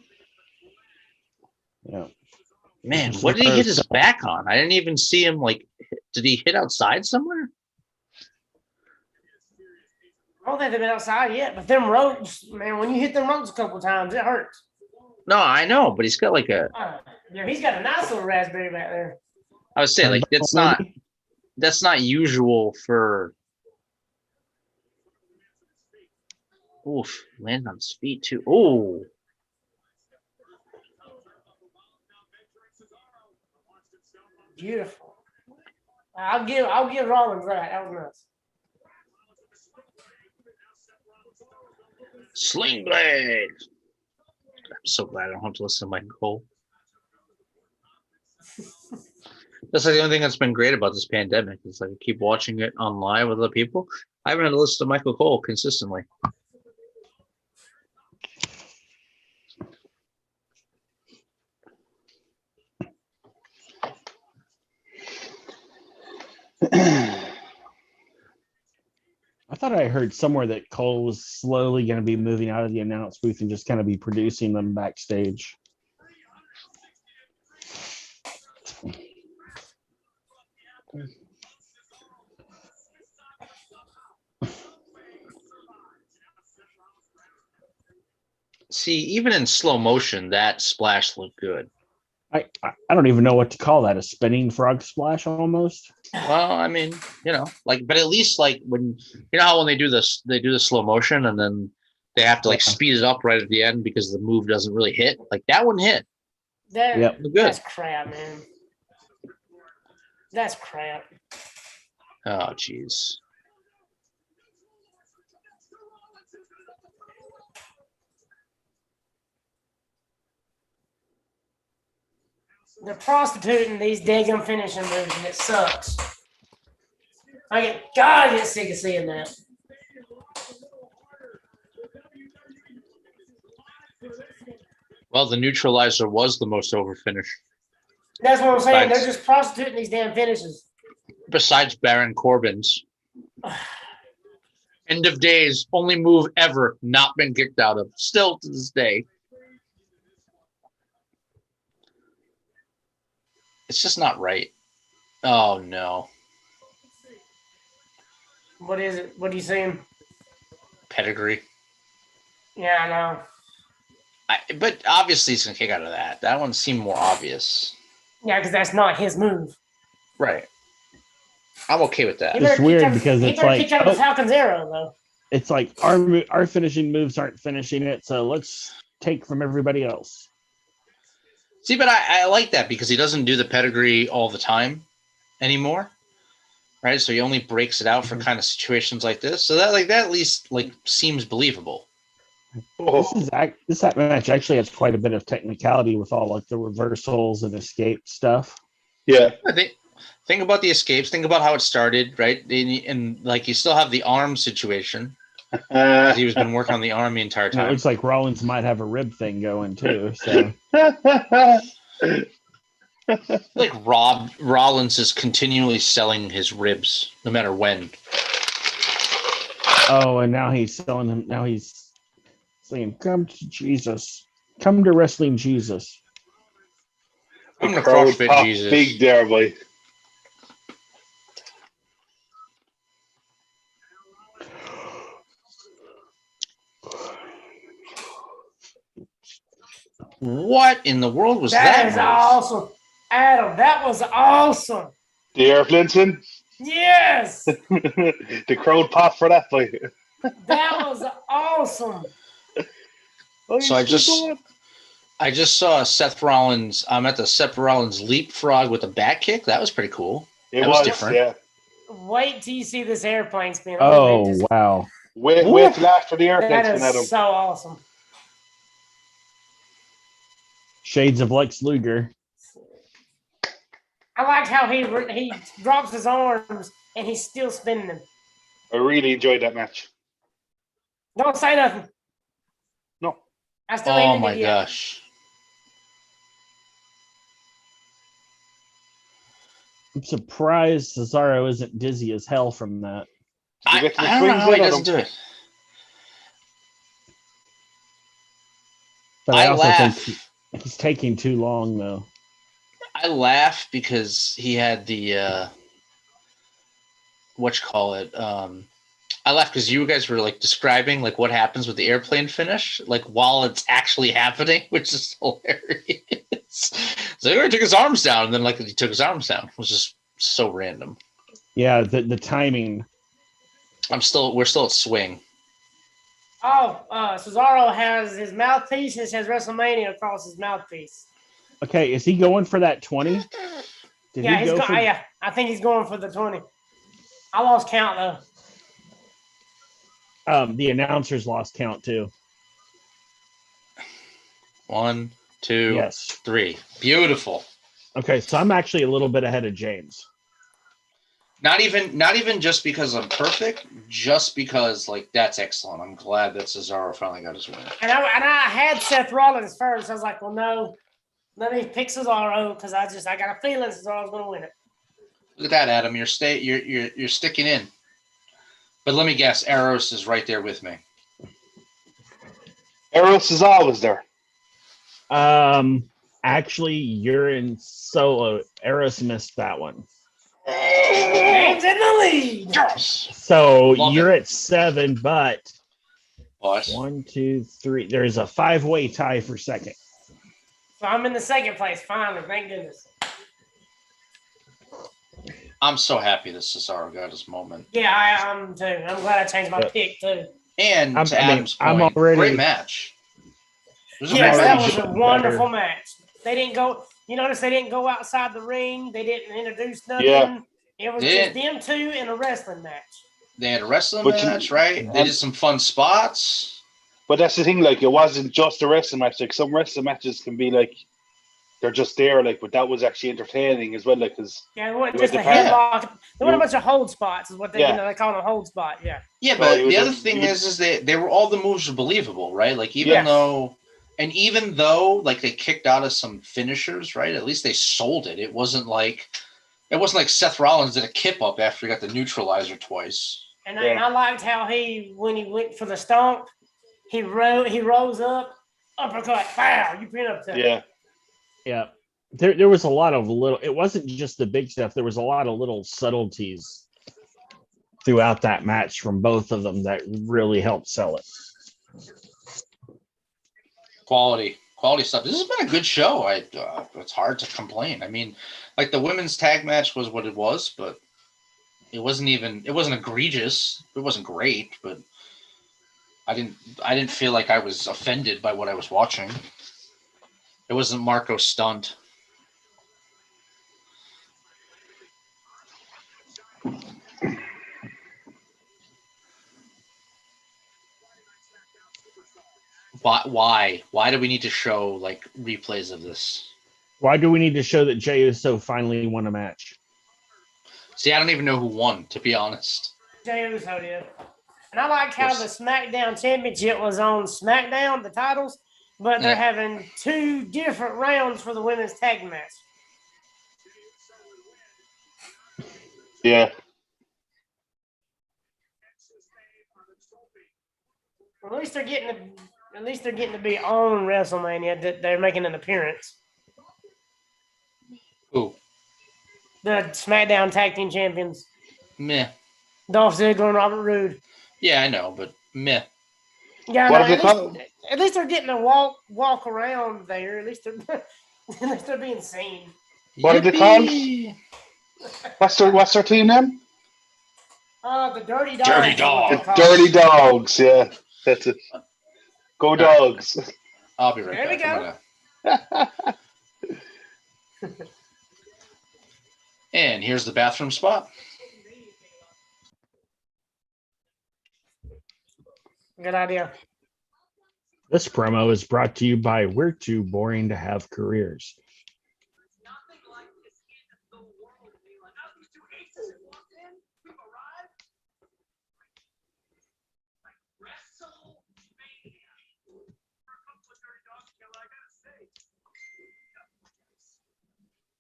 Man, what did he hit his back on? I didn't even see him. Like, did he hit outside somewhere? I don't think they've been outside yet, but them ropes, man, when you hit them ropes a couple times, it hurts. No, I know, but he's got like a. He's got a nice little raspberry back there. I would say like that's not usual for. Oof, landed on his feet too. Oh. Beautiful. I'll give Rollins that. That was nice. Sling blade. I'm so glad I don't have to listen to Michael Cole. That's like the only thing that's been great about this pandemic. Is like I keep watching it online with other people. I haven't had to listen to Michael Cole consistently. I thought I heard somewhere that Cole was slowly going to be moving out of the announce booth and just kind of be producing them backstage. See, even in slow motion, that splash looked good. I don't even know what to call that. A spinning frog splash almost. Well, I mean, but at least like when how when they do the slow motion and then they have to like speed it up right at the end because the move doesn't really hit. Like that one hit. That's crap, man. That's crap. Oh, jeez. They're prostituting these daggum finishing moves, and it sucks. I get sick of seeing that. Well, the neutralizer was the most over finish. That's what I'm saying. They're just prostituting these damn finishes. Besides Baron Corbin's. End of days, only move ever not been kicked out of. Still to this day. It's just not right. Oh, no. What is it? What are you seeing? Pedigree. Yeah, I know. But obviously he's going to kick out of that. That one seemed more obvious. Yeah, because that's not his move. Right. I'm okay with that. It's weird because it's like kick out of Falcon's arrow, though. It's like our finishing moves aren't finishing it, so let's take from everybody else. See, but I like that because he doesn't do the pedigree all the time anymore, right? So he only breaks it out for kind of situations like this. So that at least seems believable. This match actually has quite a bit of technicality with all like the reversals and escape stuff. Yeah, I think about the escapes. Think about how it started, right? And like you still have the arm situation. He was been working on the arm the entire time. It looks like Rollins might have a rib thing going too. So, like Rollins is continually selling his ribs, no matter when. Oh, and now he's selling them. Now he's saying, "Come to Jesus, come to wrestling Jesus." I'm the CrossFit Jesus. Big there, boy. What in the world was that? That is awesome. Adam, that was awesome. The air Flinson? Yes. The crowd popped for that fight. That was awesome. So I just saw Seth Rollins. I'm at the Seth Rollins leapfrog with a back kick. That was pretty cool. It was different. Yeah. Wait till you see this airplane spin. Oh, wow. Wait till after the airplane spin, Adam. That is so awesome. Shades of Lex Luger. I like how he drops his arms and he's still spinning them. I really enjoyed that match. Don't say nothing. No. I still oh my gosh. I'm surprised Cesaro isn't dizzy as hell from that. I don't know how he doesn't do it. But I also think he's taking too long, though. I laugh because he had the I laugh because you guys were like describing like what happens with the airplane finish, like while it's actually happening, which is hilarious. So he took his arms down, and then like he took his arms down. It was just so random. Yeah, the timing. We're still at swing. Oh, Cesaro has his mouthpiece and it says WrestleMania across his mouthpiece. Okay, is he going for that 20? Yeah, I think he's going for the 20. I lost count though. The announcers lost count too. 1, 2, yes, 3. Beautiful. Okay, so I'm actually a little bit ahead of James. Not even just because I'm perfect, just because like that's excellent. I'm glad that Cesaro finally got his win. And I had Seth Rollins first. I was like, well, no, let me pick Cesaro because I got a feeling Cesaro's going to win it. Look at that, Adam. You're sticking in. But let me guess, Eros is right there with me. Eros is always there. Actually, you're in solo. Eros missed that one. James in the lead. Yes. So Love you're it. at 7, but What? 1, 2, 3. There's a 5-way tie for second. So I'm in the second place, finally. Thank goodness. I'm so happy that Cesaro got his moment. Yeah, I am too. I'm glad I changed my pick too. And I to mean, Adam's I'm point, already- great match. It was a Yes, great that match. was a wonderful match. They didn't go. You notice they didn't go outside the ring. They didn't introduce nothing. Yeah. It was They just didn't. them two in a wrestling match. They had a wrestling But you- match, right? They did some fun spots. But that's the thing, like, it wasn't just a wrestling match. Like, some wrestling matches can be like, they're just there, like, but that was actually entertaining as well, like, because Yeah, it wasn't You just a went to headlock. There were a You- bunch of hold spots, is what they Yeah. they call them a hold spot. Yeah. Yeah, No, but it was the other a- thing you- is they were all the moves were believable, right? Like even Yes. though like they kicked out of some finishers, right? At least they sold it. It wasn't like Seth Rollins did a kip up after he got the neutralizer twice. And Yeah. I liked how when he went for the stomp, he rose up, uppercut, pow, you pin up to him. yeah. Yeah. There was a lot of little, it wasn't just the big stuff. There was a lot of little subtleties throughout that match from both of them that really helped sell it. Quality stuff. This has been a good show. It's hard to complain. I mean, like the women's tag match was what it was, but it wasn't egregious. It wasn't great, but I didn't feel like I was offended by what I was watching. It wasn't Marco stunned. Why do we need to show like replays of this? Why do we need to show that Jey Uso finally won a match? See, I don't even know who won, to be honest. Jey Uso did. And I like how the SmackDown Championship was on SmackDown, the titles, but they're having 2 different rounds for the women's tag match. Yeah. At least they're getting to be on WrestleMania. That they're making an appearance. Who? The SmackDown Tag Team Champions, Meh. Dolph Ziggler and Robert Roode. Yeah, I know, but meh. Yeah, What no, are they called? at least they're getting to walk around there. At least they're being seen. What are they called? Yippee! What's their team name? The Dirty Dogs. Dirty is what they're Dog. called. Dirty Dogs. Yeah, that's it. Go Dogs. I'll be right There we back. go. And here's the bathroom spot. Good idea. This promo is brought to you by We're Too Boring to Have Careers.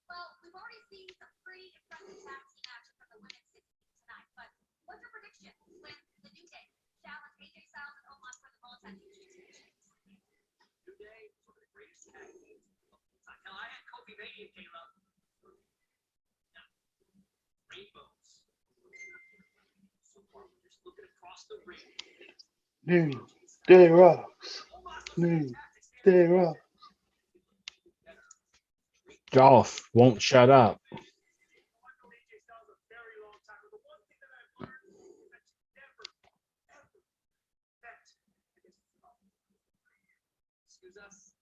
Well, we've already seen some pretty impressive tag team action from the women's 16 tonight, but what's your prediction when the New Day challenge AJ Styles and Omos for the World Tag Team Championships? New Day is one of the greatest tag teams of all time. Hell, I had Kobe Mania came up. Now, rainbows. So far, we're just looking across the ring. New Day Rocks. New Day Rocks. Dolph won't shut up. Excuse us.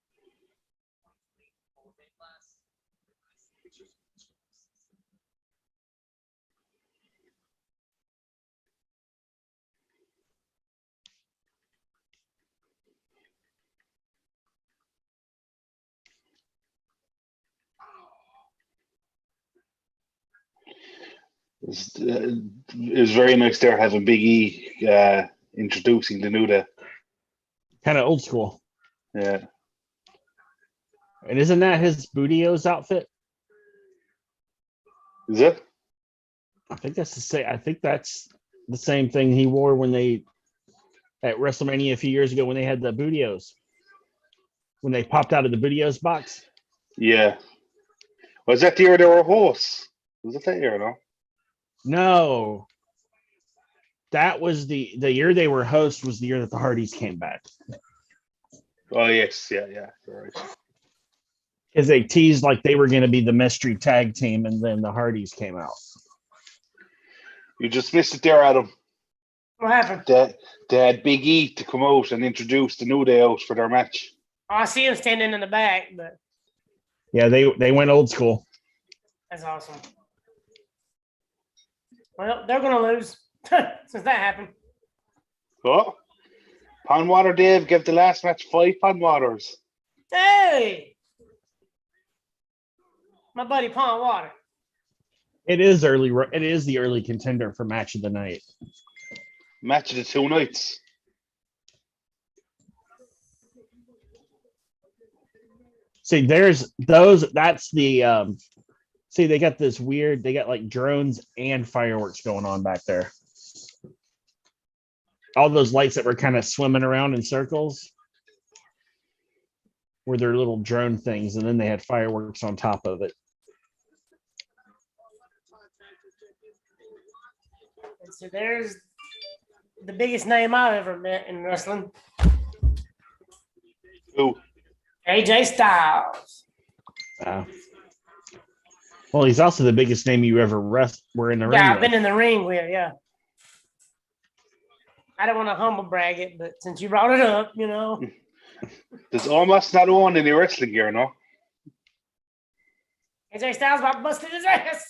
It was very nice there having Big E introducing the New Day. Kind of old school. Yeah. And isn't that his Bootios outfit? Is it? I think that's the same. I think that's the same thing he wore when they at WrestleMania a few years ago when they had the Bootios. When they popped out of the Bootios box. Yeah. Was that the year they were hosts? Was it that year, no? No. That was the year they were hosts was the year that the Hardys came back. Oh yes, yeah. You're right. Because they teased like they were going to be the mystery tag team, and then the Hardys came out. You just missed it there, Adam. What happened? They had Big E to come out and introduce the New Day out for their match. Oh, I see him standing in the back, but Yeah, they went old school. that's awesome. Well, they're going to lose since that happened. Oh, Pondwater Dave gave the last match 5 Pondwaters. Hey! My buddy Pond Water. It is early. It is the early contender for match of the night. Match of the 2 nights. See, there's those. That's the. See, they got this weird. They got like drones and fireworks going on back there. All those lights that were kind of swimming around in circles were their little drone things, and then they had fireworks on top of it. And so there's the biggest name I've ever met in wrestling. Who? AJ Styles. Well, he's also the biggest name you ever were in the ring. Yeah, I've with. been in the ring with, yeah. I don't want to humble brag it, but since you brought it up, you know. There's almost not one in the wrestling gear, no? AJ Styles about busted his ass.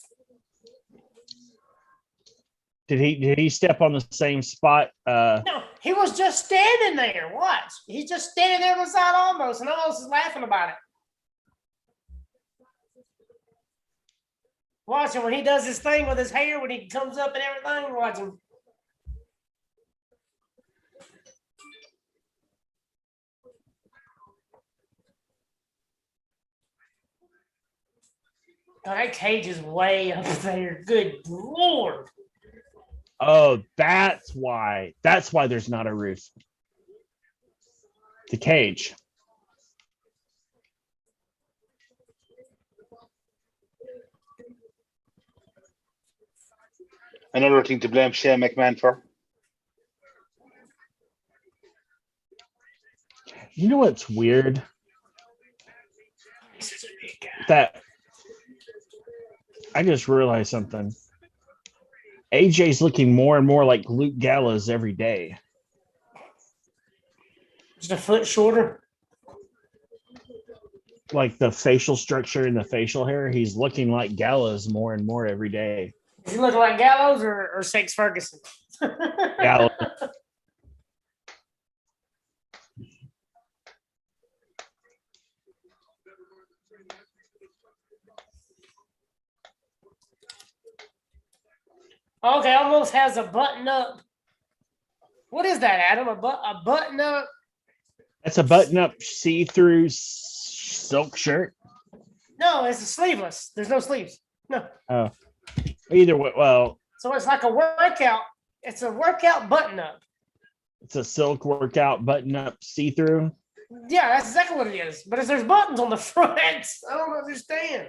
Did he step on the same spot? No, he was just standing there. Watch. He's just standing there beside Almost, and Almost is laughing about it. Watch him when he does his thing with his hair, when he comes up and everything. Watch him. Oh, that cage is way up there. Good Lord. Oh, that's why. That's why there's not a roof. The cage. Another thing to blame Shane McMahon for. You know what's weird? That I just realized something. AJ's looking more and more like Luke Gallows every day. Just a foot shorter. Like the facial structure and the facial hair, he's looking like Gallows more and more every day. Is he looking like Gallows or Sex Ferguson? Gallows. Okay, almost has a button up. What is that, Adam? A button up? That's a button up see-through silk shirt. No, it's a sleeveless. There's no sleeves. No. Oh. Either way, well, So it's like a workout. It's a workout button up. it's a silk workout button up see-through. Yeah, that's exactly what it is. But if there's buttons on the front, I don't understand.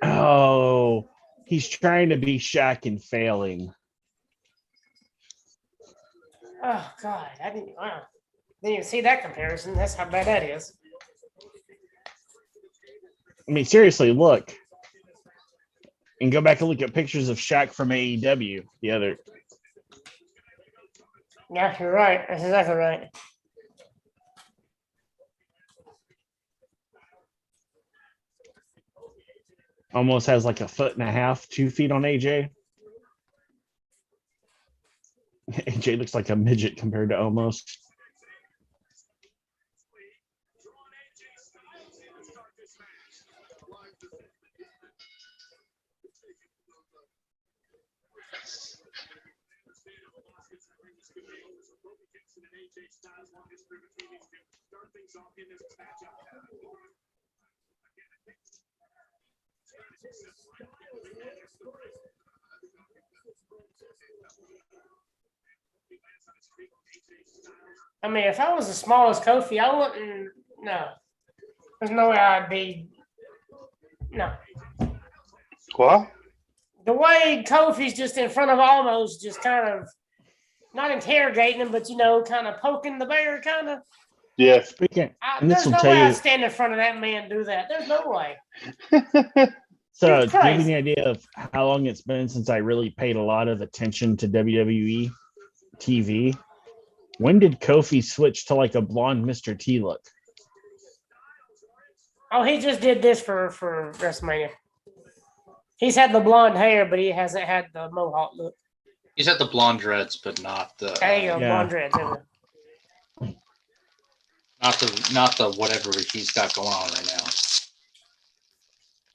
Oh, he's trying to be Shaq and failing. Oh God, I didn't even see that comparison. That's how bad that is. I mean, seriously, look. And go back and look at pictures of Shaq from AEW. The other. Yeah, you're right. That's exactly right. Almost has like a foot and a half, 2 feet on AJ. AJ looks like a midget compared to Almost. I mean, if I was as small as Kofi, I wouldn't. No, there's no way I'd be. No, What? the way Kofi's just in front of Almost, just kind of not interrogating him, but kind of poking the bear, kind of. Yeah. Speaking, and this There's will no tell way you. I'd stand in front of that man and do that. There's no way. So, It's to give you crazy. an idea of how long it's been since I really paid a lot of attention to WWE TV, when did Kofi switch to like a blonde Mr. T look? Oh, he just did this for WrestleMania. He's had the blonde hair, but he hasn't had the mohawk look. He's had the blonde dreads, but not the There you go, Yeah. blonde dreads. not the whatever he's got going on right now.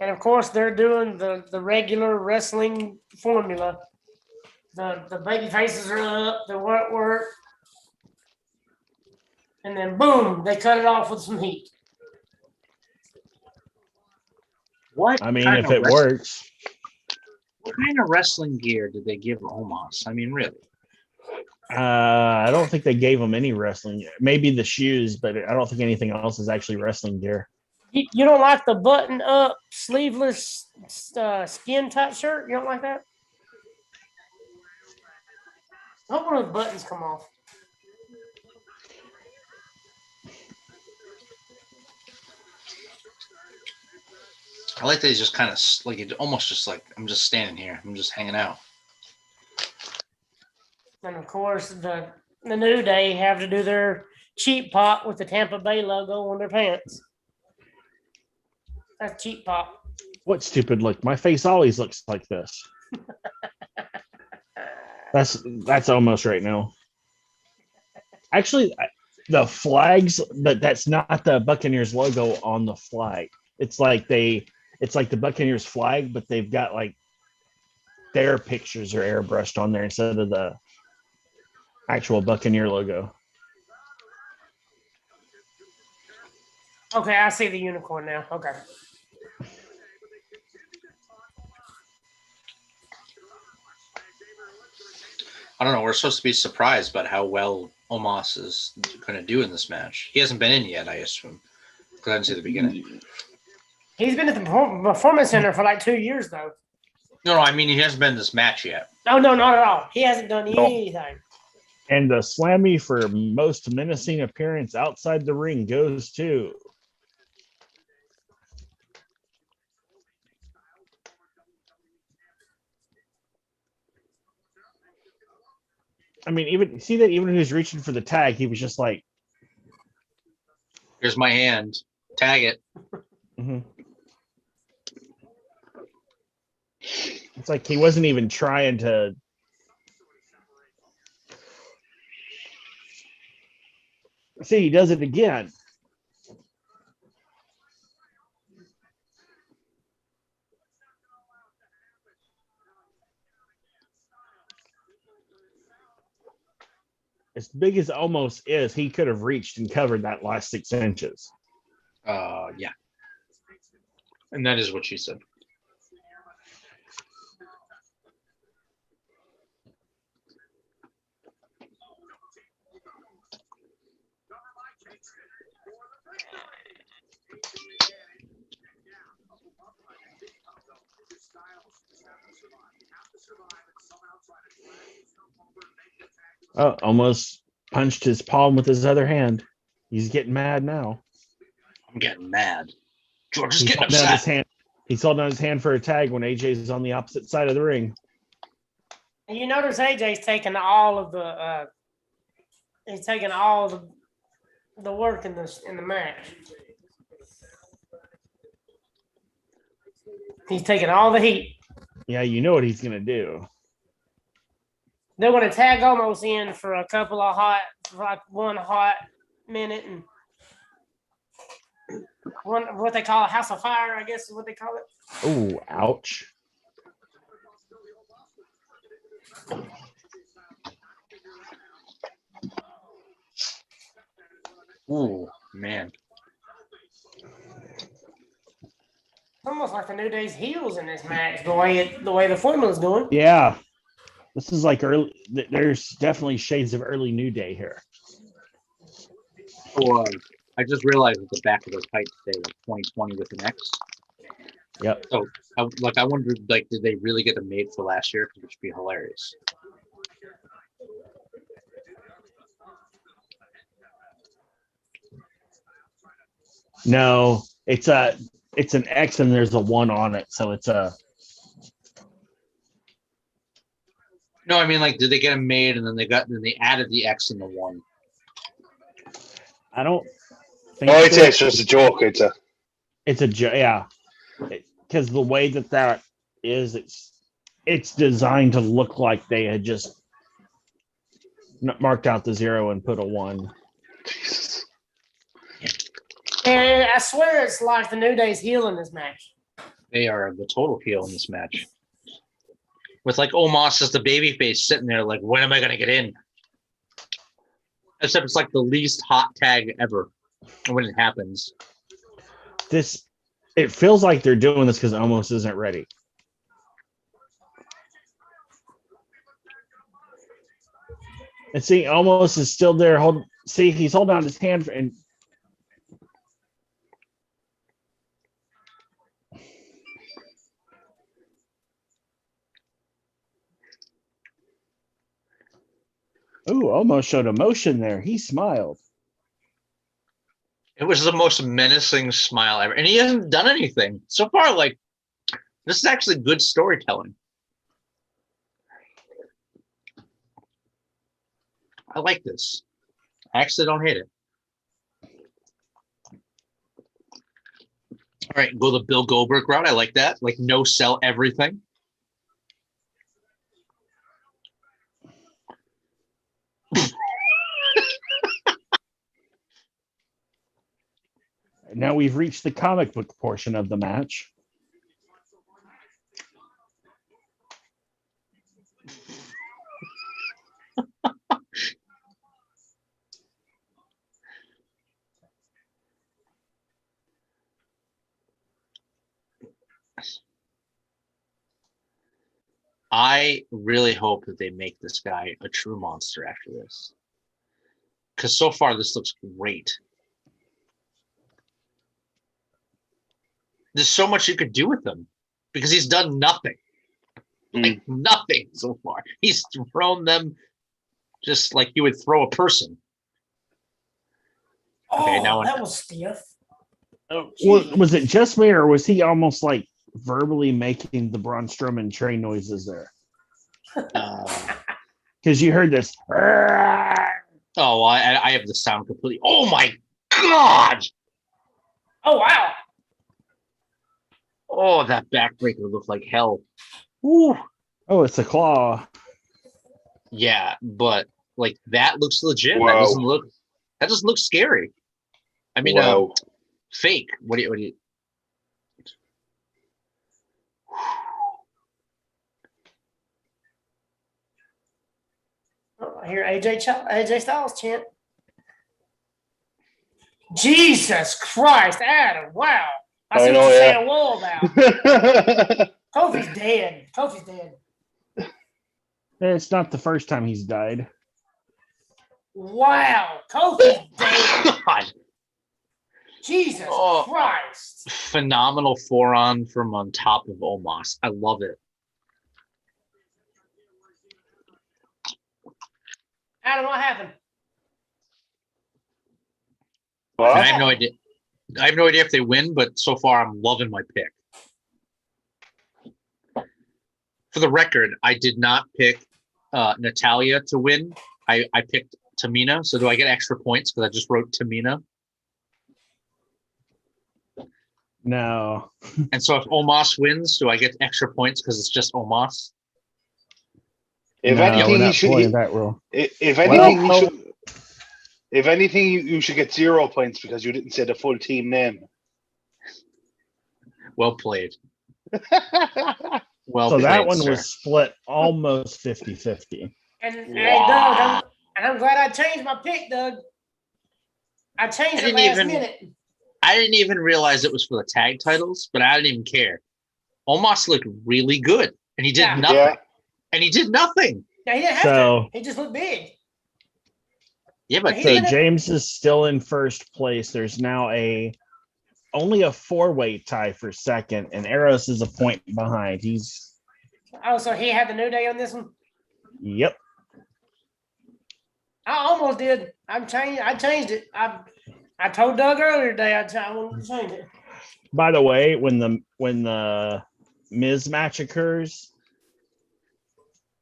And of course, they're doing the regular wrestling formula. The baby faces are up, the work, and then boom, they cut it off with some heat. What? I mean, kind if of it works. What kind of wrestling gear did they give Omos? I mean, really? I don't think they gave him any wrestling. Maybe the shoes, but I don't think anything else is actually wrestling gear. You don't like the button up, sleeveless, skin tight shirt? You don't like that? I hope one of the buttons come off. I like that he's just kind of like it, almost just like I'm just standing here. I'm just hanging out. And of course, the New Day have to do their cheap pop with the Tampa Bay logo on their pants. That's cheap pop. What stupid look? My face always looks like this. That's almost right now. Actually, the flags, but that's not the Buccaneers logo on the flag. It's like the Buccaneers flag, but they've got like their pictures are airbrushed on there instead of the actual Buccaneer logo. Okay, I see the unicorn now. Okay. I don't know. We're supposed to be surprised about how well Omos is going to do in this match. He hasn't been in yet, I assume, because I didn't see the beginning. He's been at the Performance Center for like 2 years, though. No, I mean he hasn't been in this match yet. No, not at all. He hasn't done anything. And the Slammy for most menacing appearance outside the ring goes to I mean, even when he was reaching for the tag, he was just like, Here's my hand. Tag it. mm-hmm. It's like he wasn't even trying to. See, he does it again. As big as almost is, he could have reached and covered that last 6 inches. Yeah. And that is what she said. Oh, almost punched his palm with his other hand. He's getting mad now. I'm getting mad. George is He's getting holding out his upset. hand. He's holding out his hand for a tag when AJ's on the opposite side of the ring. And you notice AJ's taking all of the he's taking all the work in the match. He's taking all the heat. Yeah, you know what he's gonna do. They're going to tag almost in for a couple of one hot minute and one what they call a house of fire, I guess is what they call it. Oh, ouch. Ooh, man. Almost like the New Day's heels in this match, the way the formula's going. Yeah. This is like early. There's definitely shades of early New Day here. Oh, I just realized at the back of the tight today, like 2020 with an X. Yep. So, I wondered, like, did they really get them made for last year? Which would be hilarious. No, it's an X and there's a 1 on it, so it's a. No, I mean, like, did they get them made and then they added the X and the 1? I don't think. Oh, it's just a joke. It's a yeah, because the way that is, it's designed to look like they had just marked out the 0 and put a 1. Jesus. And I swear it's like the New Day's heel in this match. They are the total heel in this match. With like Omos as the babyface sitting there, like, when am I gonna get in? Except it's like the least hot tag ever when it happens. It feels like they're doing this because Omos isn't ready. And see, Omos is still there. He's holding out his hand and. Ooh, almost showed emotion there. He smiled. It was the most menacing smile ever. And he hasn't done anything. So far, like, this is actually good storytelling. I like this. I actually don't hate it. All right, go the Bill Goldberg route. I like that. Like, no sell everything. Now we've reached the comic book portion of the match. I really hope that they make this guy a true monster after this. Because so far, this looks great. There's so much you could do with him because he's done nothing. Like nothing so far. He's thrown them just like you would throw a person. Okay, now that was stiff. Was it just me, or was he almost like verbally making the Braun Strowman train noises there? Because you heard this. Oh, well, I have the sound completely. Oh my God! Oh wow! Oh, that backbreaker looked like hell. Ooh. Oh, it's a claw. Yeah, but like that looks legit. Wow. That doesn't look scary. I mean, fake. What do you? Oh, I hear AJ Styles chant. Jesus Christ, Adam! Wow, I see what you're saying. Wall about. Kofi's dead. Kofi's dead. It's not the first time he's died. Wow, Kofi's dead. God. Jesus Christ. Phenomenal forearm from on top of Omos. I love it. Adam, what happened? What? I have no idea. I have no idea if they win, but so far I'm loving my pick. For the record, I did not pick Natalya to win. I picked Tamina. So do I get extra points because I just wrote Tamina? No. And so if Omos wins, do I get extra points because it's just Omos? If No, anything, we're you not should. playing that rule. If anything, you should. If anything, you should get 0 points because you didn't say the full team name. Well played. So that one was split almost 50-50. And hey, Doug, I'm glad I changed my pick, Doug. I changed it last minute. I didn't even realize it was for the tag titles, but I didn't even care. Omos looked really good, and he did nothing. Yeah. And he did nothing. Yeah, he didn't have So- to. He just looked big. Yeah, but He's So gonna- James is still in first place. There's now only a 4-way tie for second, and Eros is a point behind. Oh, so he had the New Day on this one? Yep. I almost did. I changed it. I told Doug earlier today I wanted to change it. By the way, when the Miz match occurs,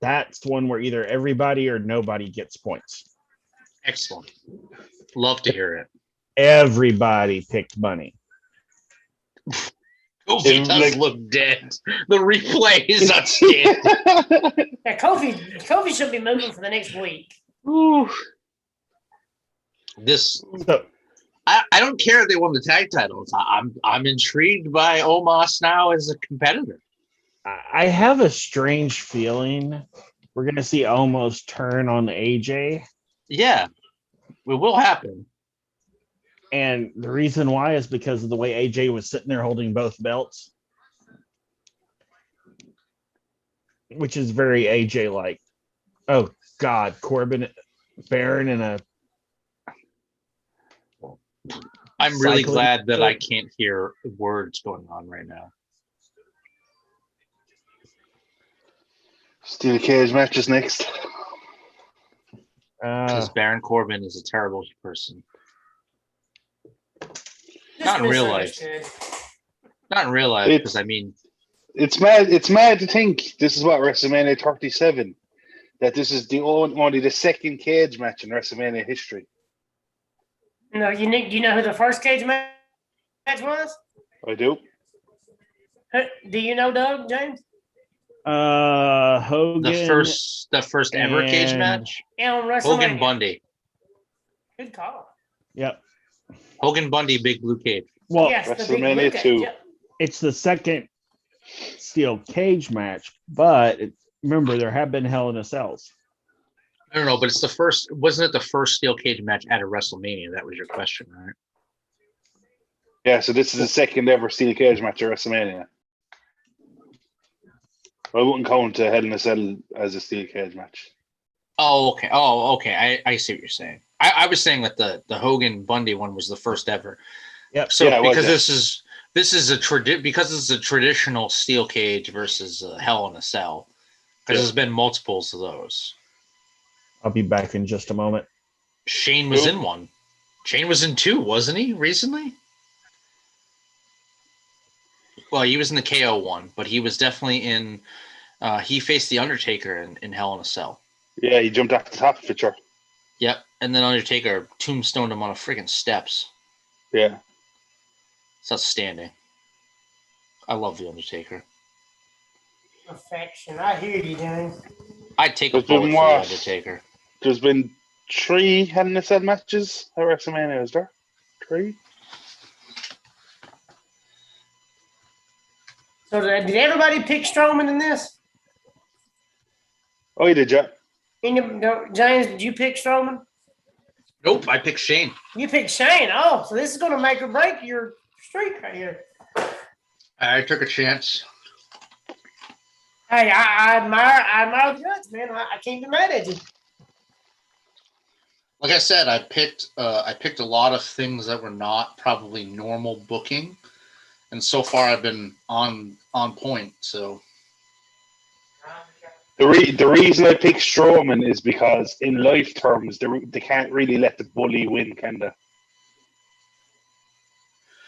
that's one where either everybody or nobody gets points. excellent. Love to hear it. Everybody picked money. Kofi does look dead. The replay is outstanding. Yeah, Kofi should be moving for the next week. Ooh. This So I don't care if they won the tag titles. I'm intrigued by Omos now as a competitor. I have a strange feeling we're gonna see almost turn on AJ. Yeah, it will happen. And the reason why is because of the way AJ was sitting there holding both belts, which is very AJ like. Oh God, Corbin, Baron, and a. I'm really Cycling glad that through. I can't hear words going on right now. Steel cage matches next. Because Baron Corbin is a terrible person. Just Not in real life. misunderstood. Not in real life, It's- because I mean, It's mad. It's mad to think this is what WrestleMania 37. That this is only the second cage match in WrestleMania history. No, you know who the first cage match was? I do. Do you know, Doug James? Hogan. the first ever cage and- match. Yeah, on WrestleMania. Hogan Bundy. Good call. Yep. Hogan Bundy, big blue cage. Well, Yes, the big WrestleMania blue cage, 2. yep. it's the second steel cage match, but remember there have been Hell in a Cells. I don't know, but it's the first. Wasn't it the first steel cage match at a WrestleMania? That was your question, right? Yeah, so this is the second ever steel cage match at WrestleMania. I wouldn't count Hell in a Cell as a steel cage match. Oh, okay. Oh, okay. I see what you're saying. I was saying that the Hogan Bundy one was the first ever. Yep. So Yeah, it was, because yeah. this is because it's a traditional steel cage versus Hell in a Cell. Because Yeah. there's been multiples of those. I'll be back in just a moment. Shane was Cool. in one. Shane was in two, wasn't he? Recently. Well, he was in the KO one, but he was definitely in. He faced the Undertaker in Hell in a Cell. Yeah, he jumped off the top of it, sure. Yep, and then Undertaker tombstoned him on a freaking steps. Yeah. It's outstanding. I love the Undertaker. Perfection. I hear you, James. I'd take a There's been bullet for the more. Undertaker. There's been 3 Hell in a Cell matches at WrestleMania, is there? 3? So did everybody pick Strowman in this? Oh, you did, yeah. James, did you pick Strowman? Nope, I picked Shane. You picked Shane. Oh, so this is going to make or break your streak right here. I took a chance. Hey, I admire the guts, man. I can't be mad at you. Like I said, I picked a lot of things that were not probably normal booking, and so far I've been on point. So The reason I picked Strowman is because in life terms, they can't really let the bully win, can they?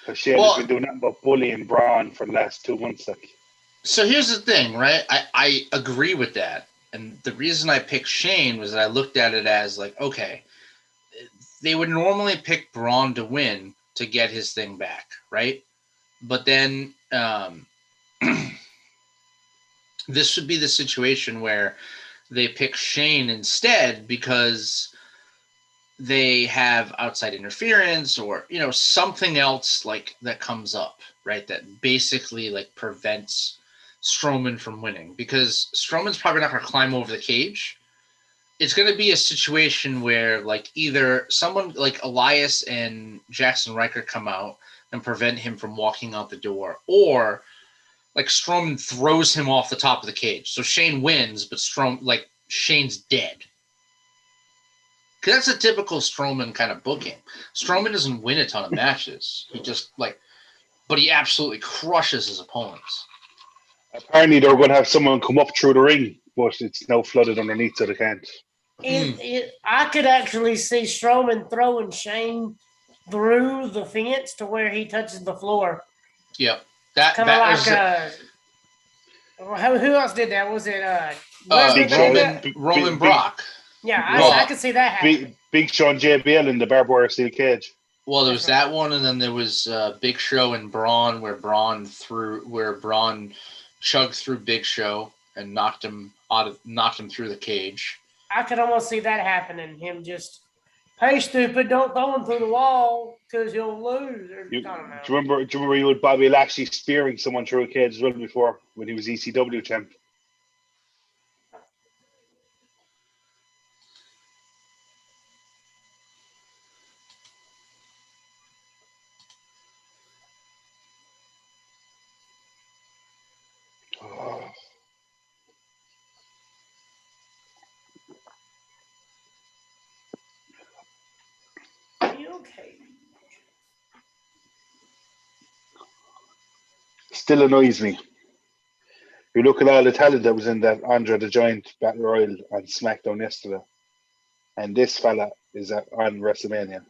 Because Shane Well- has been doing nothing but bullying Braun for the last 2 months. Like, So here's the thing, right? I agree with that. And the reason I picked Shane was that I looked at it as like, okay, they would normally pick Braun to win to get his thing back, right? But then this would be the situation where they pick Shane instead because they have outside interference or, you know, something else like that comes up, right? That basically like prevents Strowman from winning because Strowman's probably not going to climb over the cage. It's going to be a situation where like either someone like Elias and Jackson Riker come out and prevent him from walking out the door, or like Strowman throws him off the top of the cage. So Shane wins, but Shane's dead. Because that's a typical Strowman kind of booking. Strowman doesn't win a ton of matches. He just but he absolutely crushes his opponents. Apparently, they're going to have someone come up through the ring, but it's now flooded underneath, so they can't. I could actually see Strowman throwing Shane through the fence to where he touches the floor. Yep. Kind of like who else did that? Was it Roman Brock? Yeah, I could see that happening. Big Show and JBL in the barbed wire steel cage. Well, there was that one, and then there was Big Show and Braun, where Braun chugged through Big Show and knocked him through the cage. I could almost see that happening. Him just, hey, stupid, don't throw him through the wall because he'll lose. Do you remember you with Bobby Lashley spearing someone through a cage as well before when he was ECW champ? Okay. Still annoys me. You look at all the talent that was in that Andre the Giant Battle Royal on SmackDown yesterday, and this fella is on WrestleMania.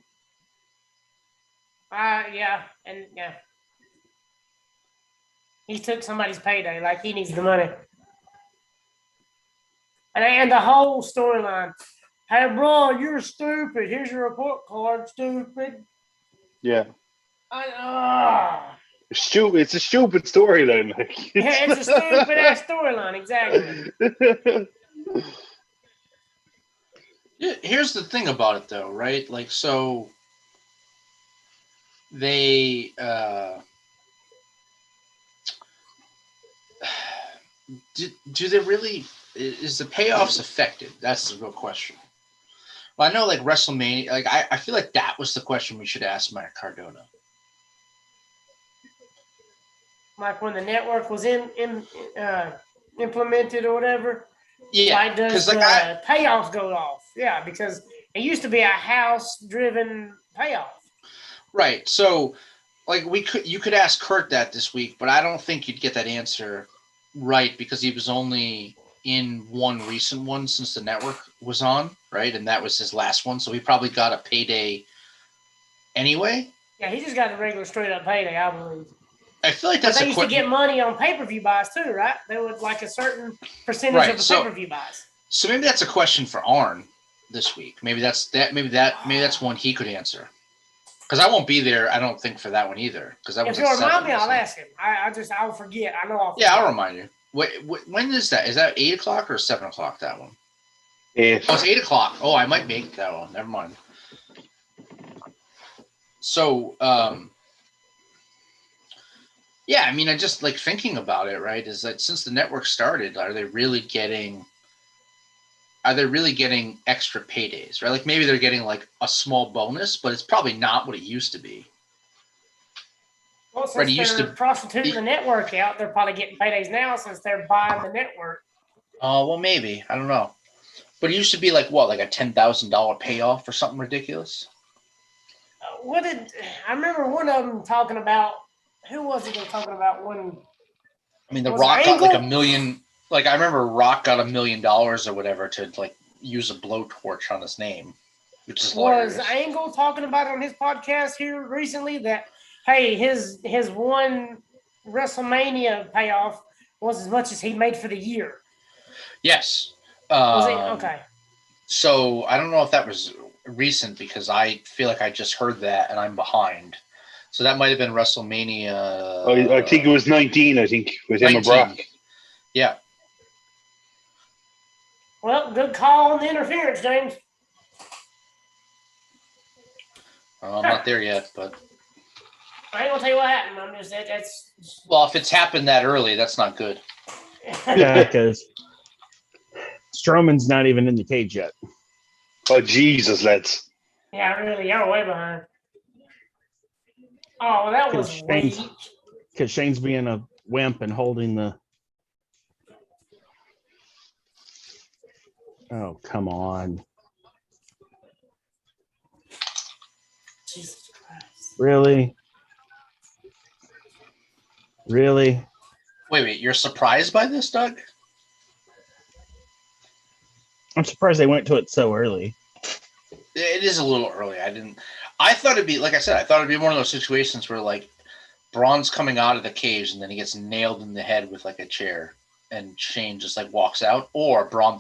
Yeah. He took somebody's payday, like he needs the money. And the whole storyline. Hey, bro, you're stupid. Here's your report card, stupid. Yeah. It's a stupid storyline. It's a stupid ass storyline, exactly. Here's the thing about it, though, right? Like, so they do they really? Is the payoffs effective? That's the real question. Well, I know, like WrestleMania, like I feel like that was the question we should ask Matt Cardona. Like when the network was implemented or whatever. Yeah, like does the payoffs go off? Yeah, because it used to be a house-driven payoff. Right. So, like you could ask Kurt that this week, but I don't think you'd get that answer right because he was only in one recent one since the network was on, right? And that was his last one, so he probably got a payday anyway. Yeah, he just got a regular straight-up payday, I believe. I feel like that's. But they used to get money on pay-per-view buys too, right? They would like a certain percentage of the pay-per-view buys. So maybe that's a question for Arn this week. Maybe that's one he could answer. Because I won't be there, I don't think, for that one either. Because that was. If you remind me, I'll ask him. I'll forget. I know I'll forget. Yeah, I'll remind you. When is that? Is that 8 o'clock or 7 o'clock? That one. 8. Oh, it's 8 o'clock. Oh, I might make that one. Never mind. So, yeah, I mean, I just like thinking about it. Right? Is that since the network started, are they really getting extra paydays? Right? Like maybe they're getting like a small bonus, but it's probably not what it used to be. Well, since they're prostituting the network out, they're probably getting paydays now since they're buying the network. Oh, well, maybe. I don't know. But it used to be like what, like a $10,000 payoff or something ridiculous? I remember one of them talking about, who was it they talking about when? I mean, The Rock got like $1 million. Like, I remember Rock got $1 million or whatever to like use a blowtorch on his name, which is hilarious. Was Angle talking about it on his podcast here recently that, hey, his one WrestleMania payoff was as much as he made for the year? Yes. Was it? Okay. So I don't know if that was recent because I feel like I just heard that and I'm behind. So that might have been WrestleMania. I think it was 19, with him and Brock. Yeah. Well, good call on the interference, James. I'm not there yet, but I ain't gonna tell you what happened. I'm just that's. Well, if it's happened that early, that's not good. Yeah, because Strowman's not even in the cage yet. Oh Jesus, lads! Yeah, really, you're way behind. Oh, that was weak. Because Shane's being a wimp and holding the. Oh, come on. Jesus Christ. Really? Really? Wait, you're surprised by this, Doug? I'm surprised they went to it so early. It is a little early. I thought it'd be, like I said, I thought it'd be one of those situations where like Braun's coming out of the cage and then he gets nailed in the head with like a chair and Shane just like walks out, or Braun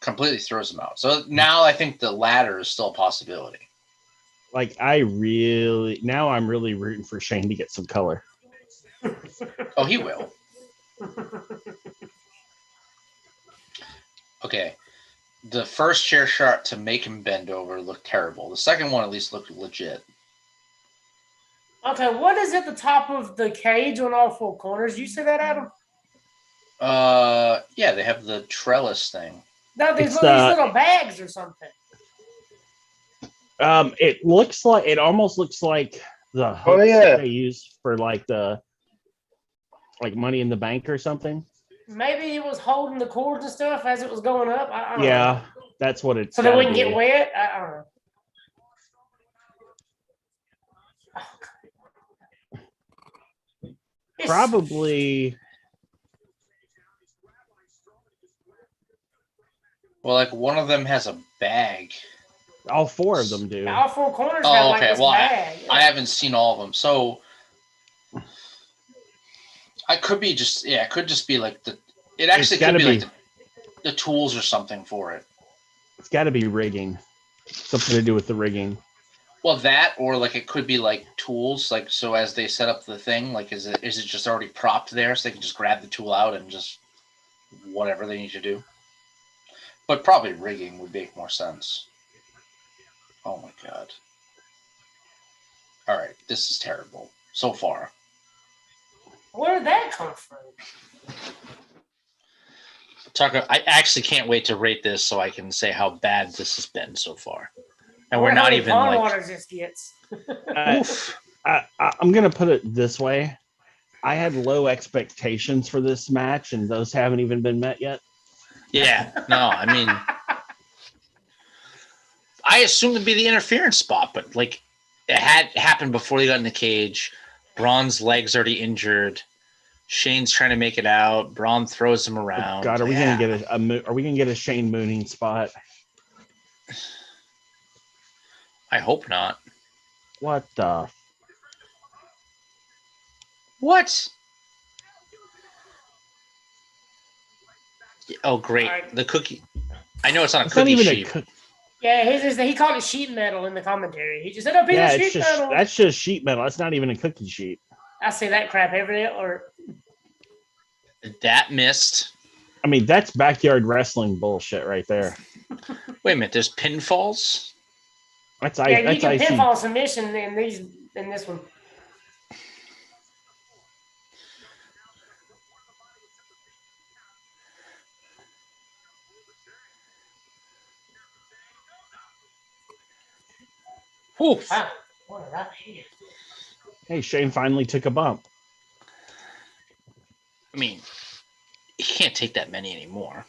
completely throws him out. So now I think the latter is still a possibility. Like I'm really rooting for Shane to get some color. Oh, he will. Okay. The first chair shot to make him bend over looked terrible. The second one at least looked legit. Okay, what is at the top of the cage on all four corners? You see that, Adam? Yeah, they have the trellis thing. No, these It's little bags or something. It almost looks like the hooks that they use for like Money in the Bank or something. Maybe he was holding the cords and stuff as it was going up. I don't know. That's what it's. So they wouldn't get wet. I don't know. Probably. Well, like one of them has a bag. All four of them do. All four corners have like this bag. I haven't seen all of them, so I could be just it could just be like the. It actually could be like the tools or something for it. It's got to be rigging. Something to do with the rigging. Well, that or like it could be like tools, like so as they set up the thing, like is it just already propped there so they can just grab the tool out and just whatever they need to do. But probably rigging would make more sense. Oh my god. All right, this is terrible so far. Where did that come from? Tucker, I actually can't wait to rate this so I can say how bad this has been so far. And we're not even like. Water just gets. I'm gonna put it this way: I had low expectations for this match, and those haven't even been met yet. Yeah, no, I mean, I assumed it'd be the interference spot, but like it had happened before they got in the cage. Braun's leg's already injured. Shane's trying to make it out. Braun throws him around. God, are we gonna get a Shane mooning spot? I hope not. What the? What? Oh, great! Right. The cookie. I know it's not a It's cookie not even sheet. Yeah, he called it sheet metal in the commentary. He just said, "Oh, piece of sheet metal." That's just sheet metal. That's not even a cookie sheet. I see that crap every day. Or that missed. I mean, that's backyard wrestling bullshit right there. Wait a minute. There's pinfalls. You can pinfall submission in this one. Oof. Wow, what a right hand. Hey, Shane finally took a bump. I mean, he can't take that many anymore.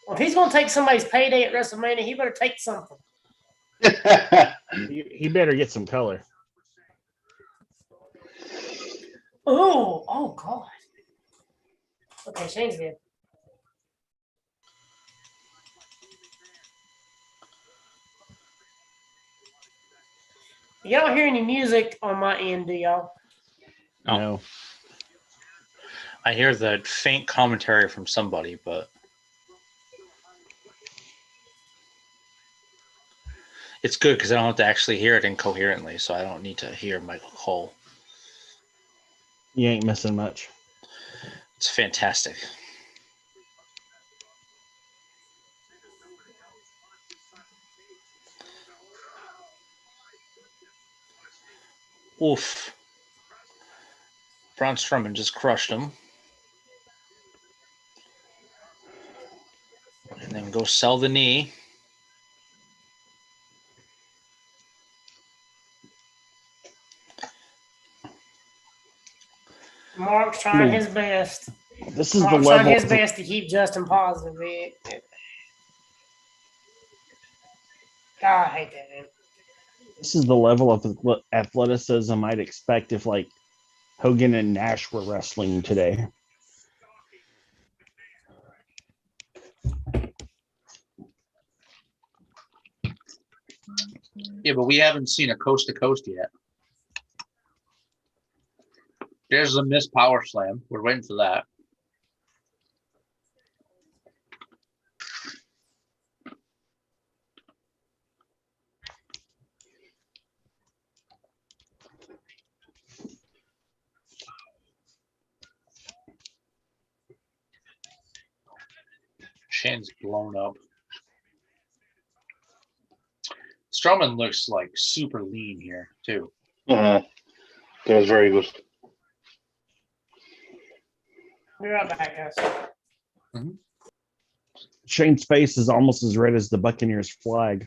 Well, if he's going to take somebody's payday at WrestleMania, he better take something. He better get some color. Oh, God. Okay, Shane's good. You don't hear any music on my end, do y'all? No. I hear the faint commentary from somebody, but it's good because I don't have to actually hear it incoherently, so I don't need to hear Michael Cole. You ain't missing much. It's fantastic. Oof. Braun Strowman just crushed him. And then go sell the knee. Mark's trying his best. This is Mark's the trying level. his best to keep Justin positive. God, I hate that, man. This is the level of athleticism I'd expect if like Hogan and Nash were wrestling today. Yeah, but we haven't seen a coast to coast yet. There's a missed power slam. We're waiting for that. Shane's blown up. Strowman looks like super lean here too. That was very good. Be right back, guys. Mm-hmm. Shane's face is almost as red as the Buccaneers flag.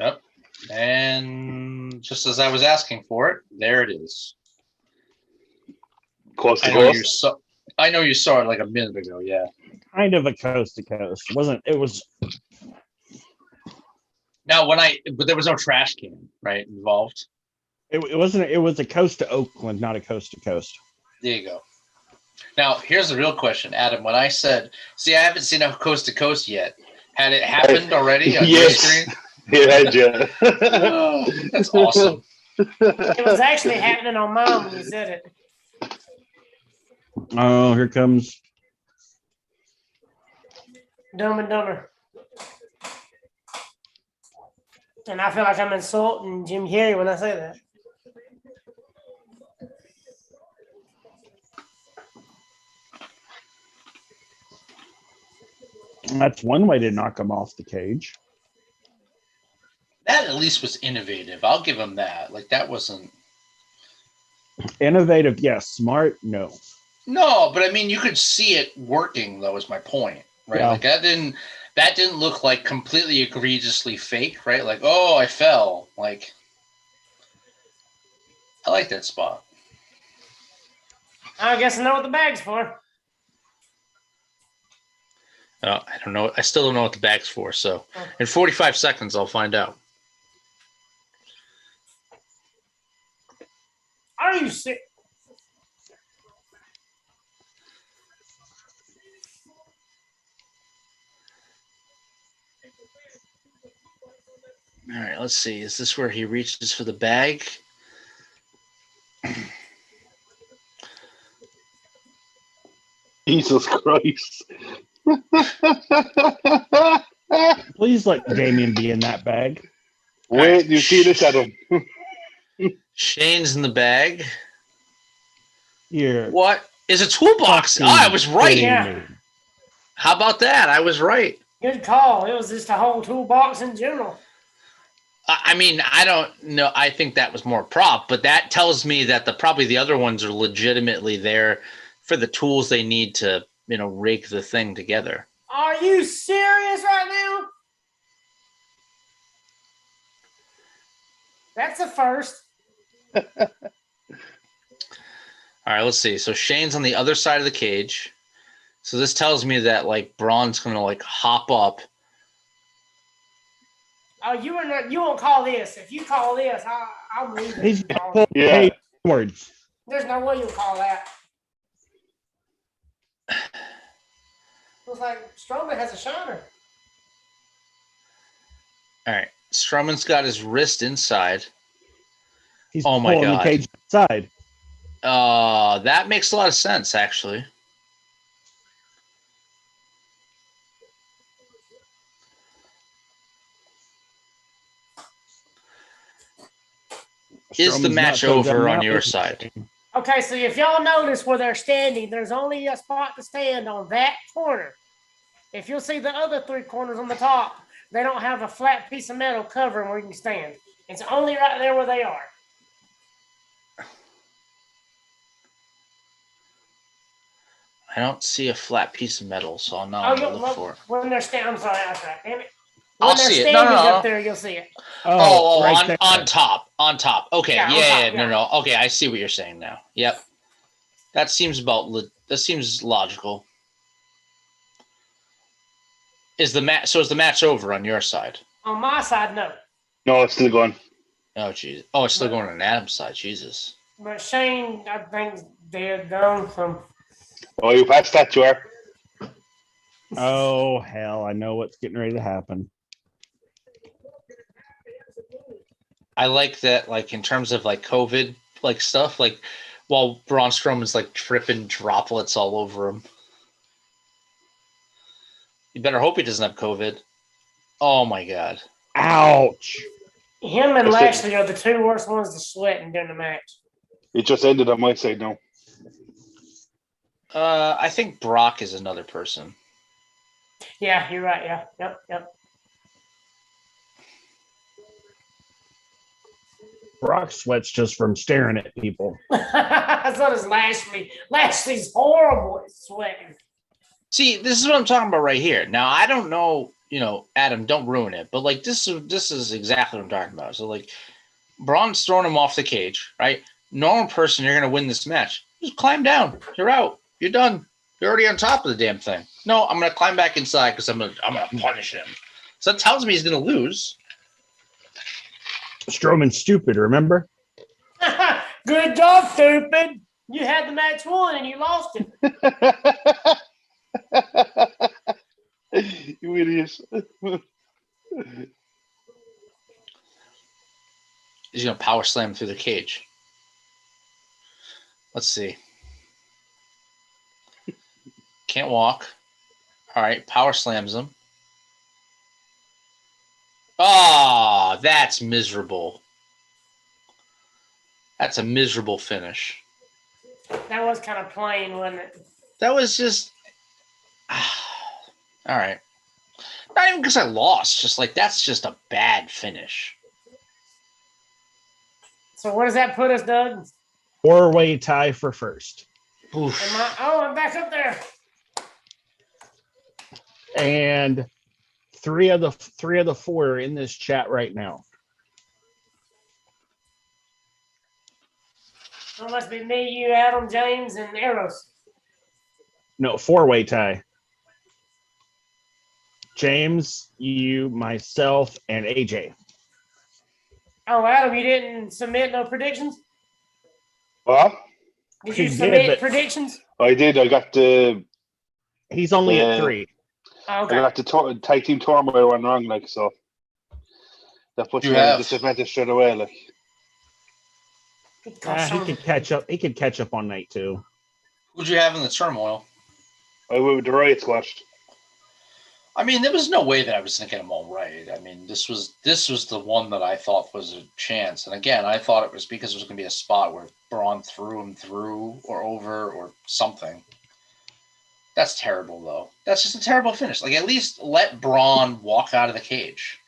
Yep. And just as I was asking for it, there it is. Coast to I know coast. I know you saw it like a minute ago. Yeah. Kind of a coast to coast. It was Now but there was no trash can, right, involved. it wasn't it was a coast to Oakland, not a coast to coast. There you go. Now here's the real question, Adam. When I said, see, I haven't seen a coast to coast yet. Had it happened already on your screen? Yeah. Oh, that's awesome. It was actually happening on mine when you said it. Oh, here comes Dumb and Dumber. And I feel like I'm insulting Jim Carrey when I say that. that's one way to knock him off the cage. That at least was innovative. I'll give him that. Like that wasn't Innovative, yes. Smart, no. No, but I mean you could see it working though, is my point. Right? Yeah. Like that didn't look like completely egregiously fake, right? Like, oh, I fell. Like I like that spot. I guess I know what the bag's for. I don't know. I still don't know what the bag's for. So in 45 seconds, I'll find out. Are you sick? All right, let's see. Is this where he reaches for the bag? Jesus Christ. Please let Damien be in that bag. Wait, you see this, Adam? Shane's in the bag. Here. What is a toolbox? Oh, I was right. Yeah. How about that? I was right. Good call. It was just a whole toolbox in general. I mean, I don't know. I think that was more prop, but that tells me that probably the other ones are legitimately there for the tools they need to, rake the thing together. Are you serious right now? That's a first. All right, let's see. So Shane's on the other side of the cage. So this tells me that like Braun's gonna like hop up. Oh, you won't call this. If you call this, I'll leave it. He's Yeah. words. There's no way you'll call that. Looks like Strowman has a shiner. All right, Strowman's got his wrist inside. He's Oh my pulling God. the cage outside. That makes a lot of sense, actually. Is the Strowman's match not so dumb over on now, your is he? side? Okay, so if y'all notice where they're standing, there's only a spot to stand on that corner. If you'll see the other three corners on the top, they don't have a flat piece of metal covering where you can stand. It's only right there where they are. I don't see a flat piece of metal, so I'm Oh, not gonna look for it. when they're standing, I'm sorry, that's right. Damn it. When I'll their see it. stand No, is no, up no. there, you'll see it. Oh, right on there. on top. Okay, Yeah, on yeah, top, yeah. no. Okay, I see what you're saying now. Yep, that seems logical. Is the match? So is the match over on your side? On my side, no. No, it's still going. Oh, jeez. Oh, it's still going on Adam's side. Jesus. But Shane, I think they're done. So Oh, you passed that, you are. Oh hell, I know what's getting ready to happen. I like that, like in terms of like COVID, like stuff, like while Braun Strowman's like dripping droplets all over him. You better hope he doesn't have COVID. Oh my god. Ouch. him and That's it. Lashley are the two worst ones to sweat during the match. It just ended on my side now. I think Brock is another person. Yeah, you're right. Yeah, yep. Brock sweats just from staring at people. So does Lashley. Lashley's horrible at sweating. See, this is what I'm talking about right here. Now, I don't know, Adam, don't ruin it, but like this is exactly what I'm talking about. So like Braun's throwing him off the cage, right? Normal person, you're gonna win this match. Just climb down. You're out. You're done. You're already on top of the damn thing. No, I'm gonna climb back inside because I'm gonna punish him. So that tells me he's gonna lose. Strowman's stupid, remember? Good job, stupid. You had the match won and you lost it. You idiot. He's gonna power slam through the cage. Let's see. Can't walk. All right, power slams him. Oh, that's miserable. That's a miserable finish. That was kind of plain, wasn't it? That was just all right. Not even because I lost. Just like that's just a bad finish. So where does that put us, Doug? 4-way tie for first. Oof. I'm back up there. And three of the four are in this chat right now. So it must be me, you, Adam, James, and Eros. No, 4-way tie. James, you, myself, and AJ. Oh, Adam, you didn't submit no predictions? What? Did you He did, submit but- predictions? I did. I got the. He's only at 3. Oh, I okay. got the tag team turmoil one wrong, like so. That puts You me at a have. disadvantage straight away, like. Gosh, He could catch up. He could catch up on night 2. Who'd you have in the turmoil? I went with the Riot Squad. I mean, there was no way that I was going to get them all right. I mean, this was the one that I thought was a chance. And again, I thought it was because it was going to be a spot where Braun threw him through or over or something. That's terrible, though. That's just a terrible finish. Like, at least let Braun walk out of the cage.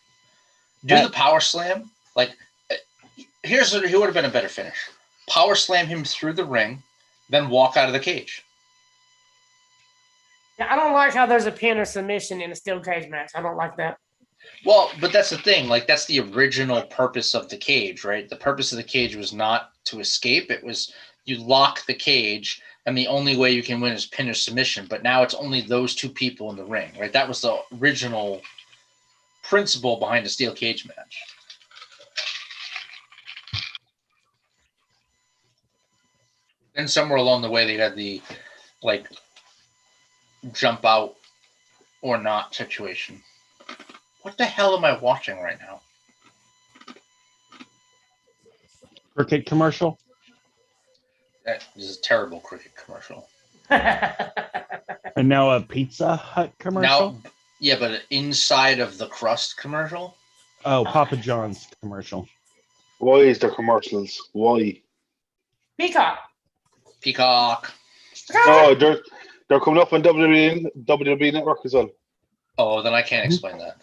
Do the power slam. Like, who would have been a better finish. Power slam him through the ring, then walk out of the cage. Yeah, I don't like how there's a pin or submission in a steel cage match. I don't like that. Well, but that's the thing. Like, that's the original purpose of the cage, right? The purpose of the cage was not to escape. It was you lock the cage, and the only way you can win is pin or submission. But now it's only those two people in the ring, right? That was the original principle behind a steel cage match. And somewhere along the way, they had the, like, jump out or not situation. What the hell am I watching right now? Cricket commercial. That is a terrible cricket commercial. And now a Pizza Hut commercial. Now, yeah, but inside of the crust commercial? Oh, Papa John's commercial. Why is there commercials? Why? Peacock. Peacock. Oh, they're coming up on WWE Network as well. Oh, then I can't explain that.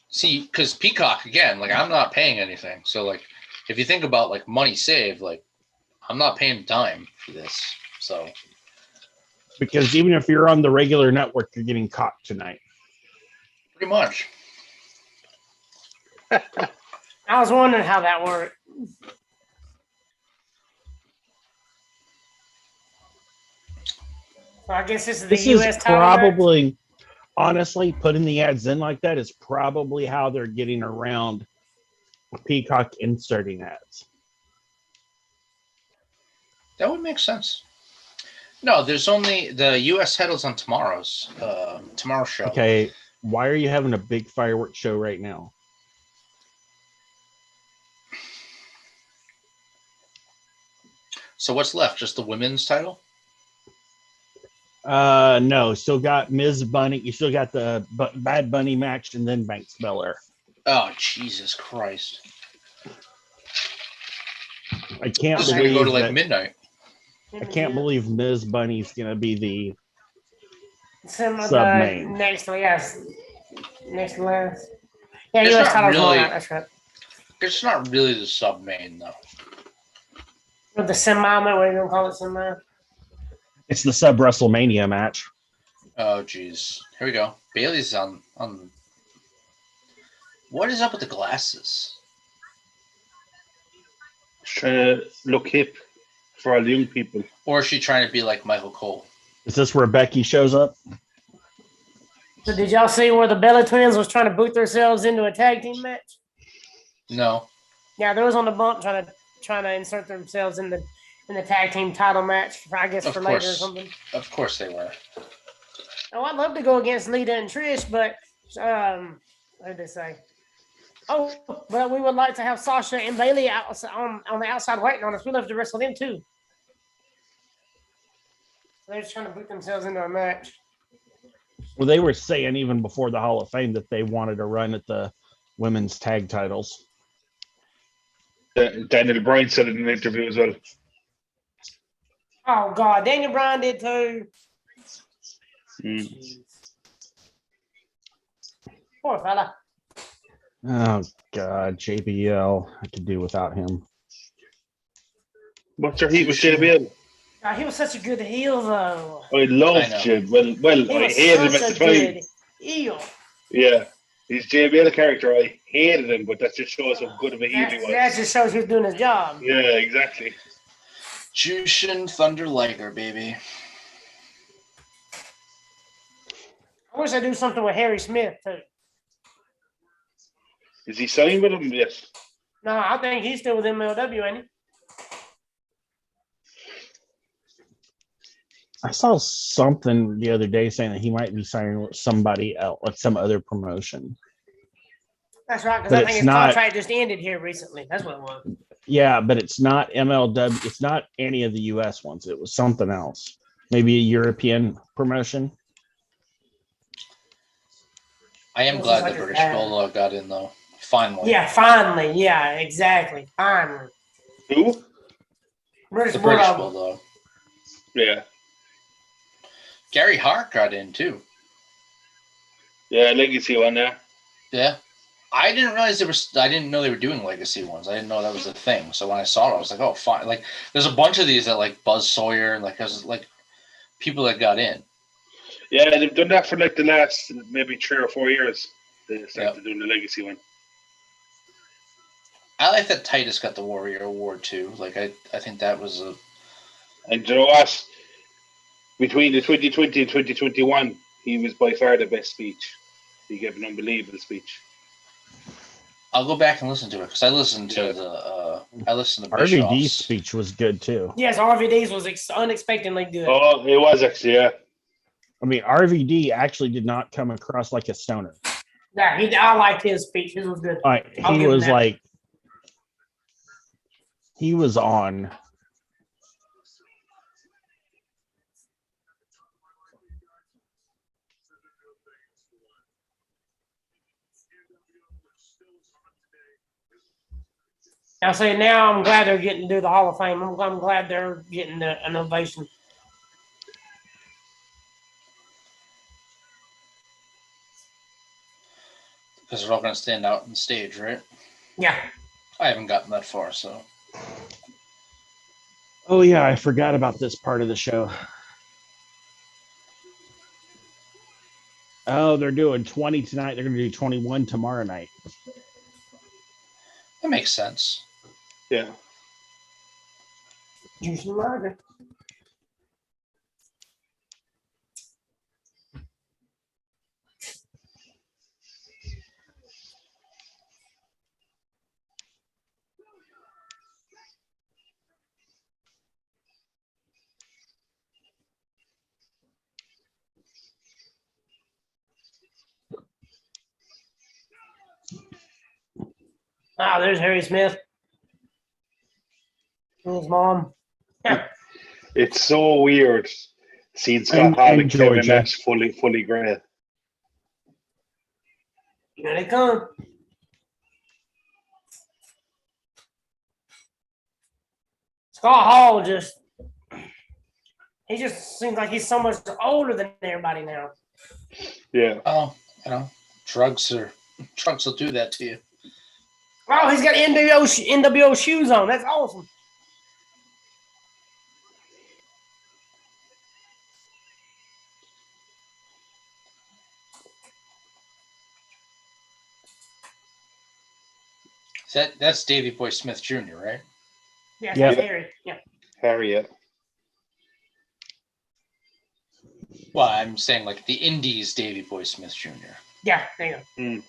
See, because Peacock, again, like, I'm not paying anything. So, like, if you think about, like, money saved, like, I'm not paying a dime for this. So, Because even if you're on the regular network, you're getting caught tonight. pretty much. I was wondering how that worked. So I guess this is the This is U.S. title match. probably, honestly, putting the ads in like that is probably how they're getting around Peacock inserting ads. That would make sense. No, there's only the U.S. titles on tomorrow's show. Okay, why are you having a big fireworks show right now? So what's left? Just the women's title? No, still got Ms. Bunny. You still got the Bad Bunny match and then Banks Belair. Oh, Jesus Christ. I can't This is going to believe go to like that- midnight. I can't believe Ms. Bunny's going to be the Sub Sub-main. next to next to last. Yeah, It's U.S. not title's really- going out. That's right. It's not really the sub main though. With the semi, what are you gonna call it? Semi. it's the sub WrestleMania match. Oh, geez. Here we go. Bailey's on. What is up with the glasses? Trying to look hip for all the young people. Or is she trying to be like Michael Cole? Is this where Becky shows up? So did y'all see where the Bella Twins was trying to boot themselves into a tag team match? No. Yeah, they was on the bump trying to insert themselves in the tag team title match. I guess Of for later or course. something. Of course they were. Oh, I'd love to go against Lita and Trish, but what did they say? Oh, but we would like to have Sasha and Bailey out on the outside waiting on us. We'd love to wrestle them too. They're just trying to boot themselves into a match. Well, they were saying even before the Hall of Fame that they wanted to run at the women's tag titles. Daniel Bryan said it in an interview as well. Oh God, Daniel Bryan did too. Poor fella. Oh God, JBL. I could do without him. What's your heat with JBL? God, he was such a good heel though. I love Jim. Well, He I was hated him at such the a time. good heel. Yeah, his JBL character, I hated him, but that just shows how good of a heel he was. That just shows he's doing his job. Yeah, exactly. Jushin Thunder Liger, baby. I wish I do something with Harry Smith too. Is he signed with him? Yes. No, I think he's still with MLW, ain't he? I saw something the other day saying that he might be signing with somebody else, like some other promotion. That's right, because But I it's think his not- contract just ended here recently. That's what it was. Yeah, but it's not MLW. It's not any of the US ones. It was something else. Maybe a European promotion. I am This glad is like the a British bad- Bulldog got in though. Finally. Yeah, finally. Yeah, exactly. Finally. Who? British The British Bulldog. Bulldog. Yeah. Gary Hart got in too. Yeah, legacy one, yeah. Yeah. I didn't realize I didn't know they were doing legacy ones. I didn't know that was a thing. So when I saw it, I was like, oh, fine. Like, there's a bunch of these that like Buzz Sawyer and like there's like people that got in. Yeah, they've done that for like the last maybe 3 or 4 years. They started doing the legacy one. I like that Titus got the Warrior Award too. Like I think that was a And you know what? Between the 2020 and 2021, he was by far the best speech. He gave an unbelievable speech. I'll go back and listen to it because I listened to RVD's Bischoff's. speech was good too. Yes, RVD's was unexpectedly good. Oh, it was actually, yeah. I mean, RVD actually did not come across like a stoner. Yeah, I liked his speech. His was good. I'll He give him was that. like, he was on. I say now I'm glad they're getting to do the Hall of Fame. I'm glad they're getting an ovation. Because they're all going to stand out on stage, right? Yeah. I haven't gotten that far, so. Oh yeah, I forgot about this part of the show. Oh, they're doing 20 tonight. They're going to do 21 tomorrow night. That makes sense. Yeah. Juice and lager. Ah, there's Harry Smith. And his mom. Yeah. It's so weird seeing Scott And Hall and Kevin Georgia. Nash fully great. Here they come. Scott Hall he just seems like he's so much older than everybody now. Yeah. Oh, drugs will do that to you. Oh, he's got NWO shoes on. That's awesome. That's Davy Boy Smith Jr., right? Yeah, Yep. that's Harry. Yeah. Harriet. Well, I'm saying like the Indies Davy Boy Smith Jr. Yeah, there you go. Mm.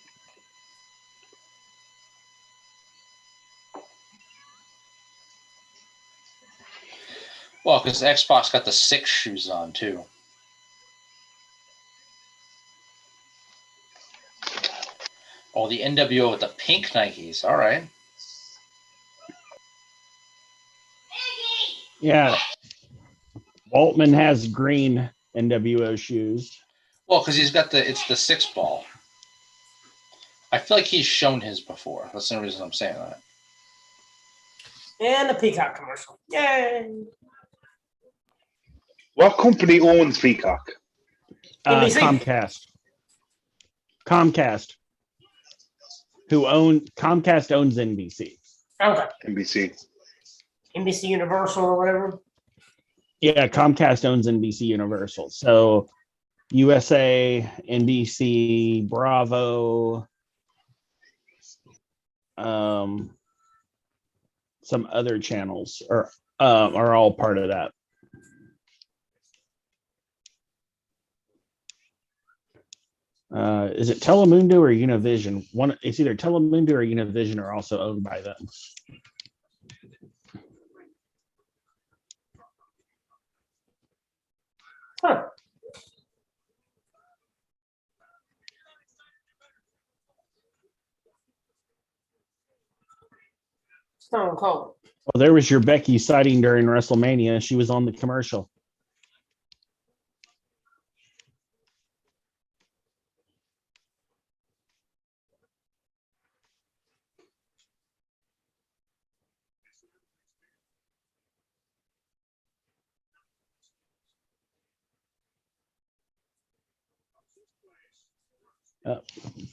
Well, because Xbox got the 6 shoes on too. Oh, the NWO with the pink Nikes. All right. Yeah. Waltman has green NWO shoes. Well, because it's the 6 ball. I feel like he's shown his before. That's the reason I'm saying that. And the Peacock commercial. Yay. What company owns Peacock? NBC. Comcast. Comcast owns NBC. Okay. NBC. NBC Universal or whatever. Yeah, Comcast owns NBC Universal. So USA, NBC, Bravo, some other channels are all part of that. Is it Telemundo or Univision? It's either Telemundo or Univision are also owned by them. Huh. Stone Cold. Well, there was your Becky sighting during WrestleMania. She was on the commercial.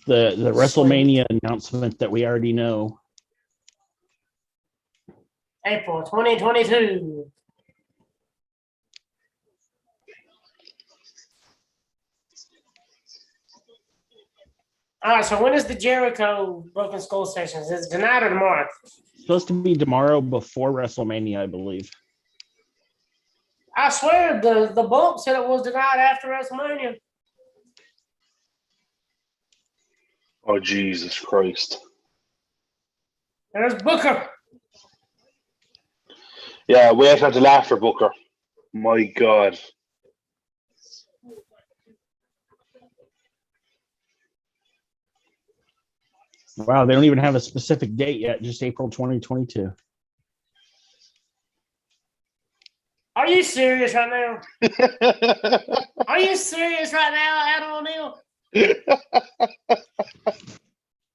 The WrestleMania announcement that we already know. April 2022. All right, so when is the Jericho Broken Skull sessions? Is it tonight or tomorrow? It's supposed to be tomorrow before WrestleMania, I believe. I swear the bump said it was tonight after WrestleMania. Oh, Jesus Christ. There's Booker. Yeah, wait until after Booker. My God. Wow, they don't even have a specific date yet, just April 2022. Are you serious right now? Are you serious right now, Adam O'Neil?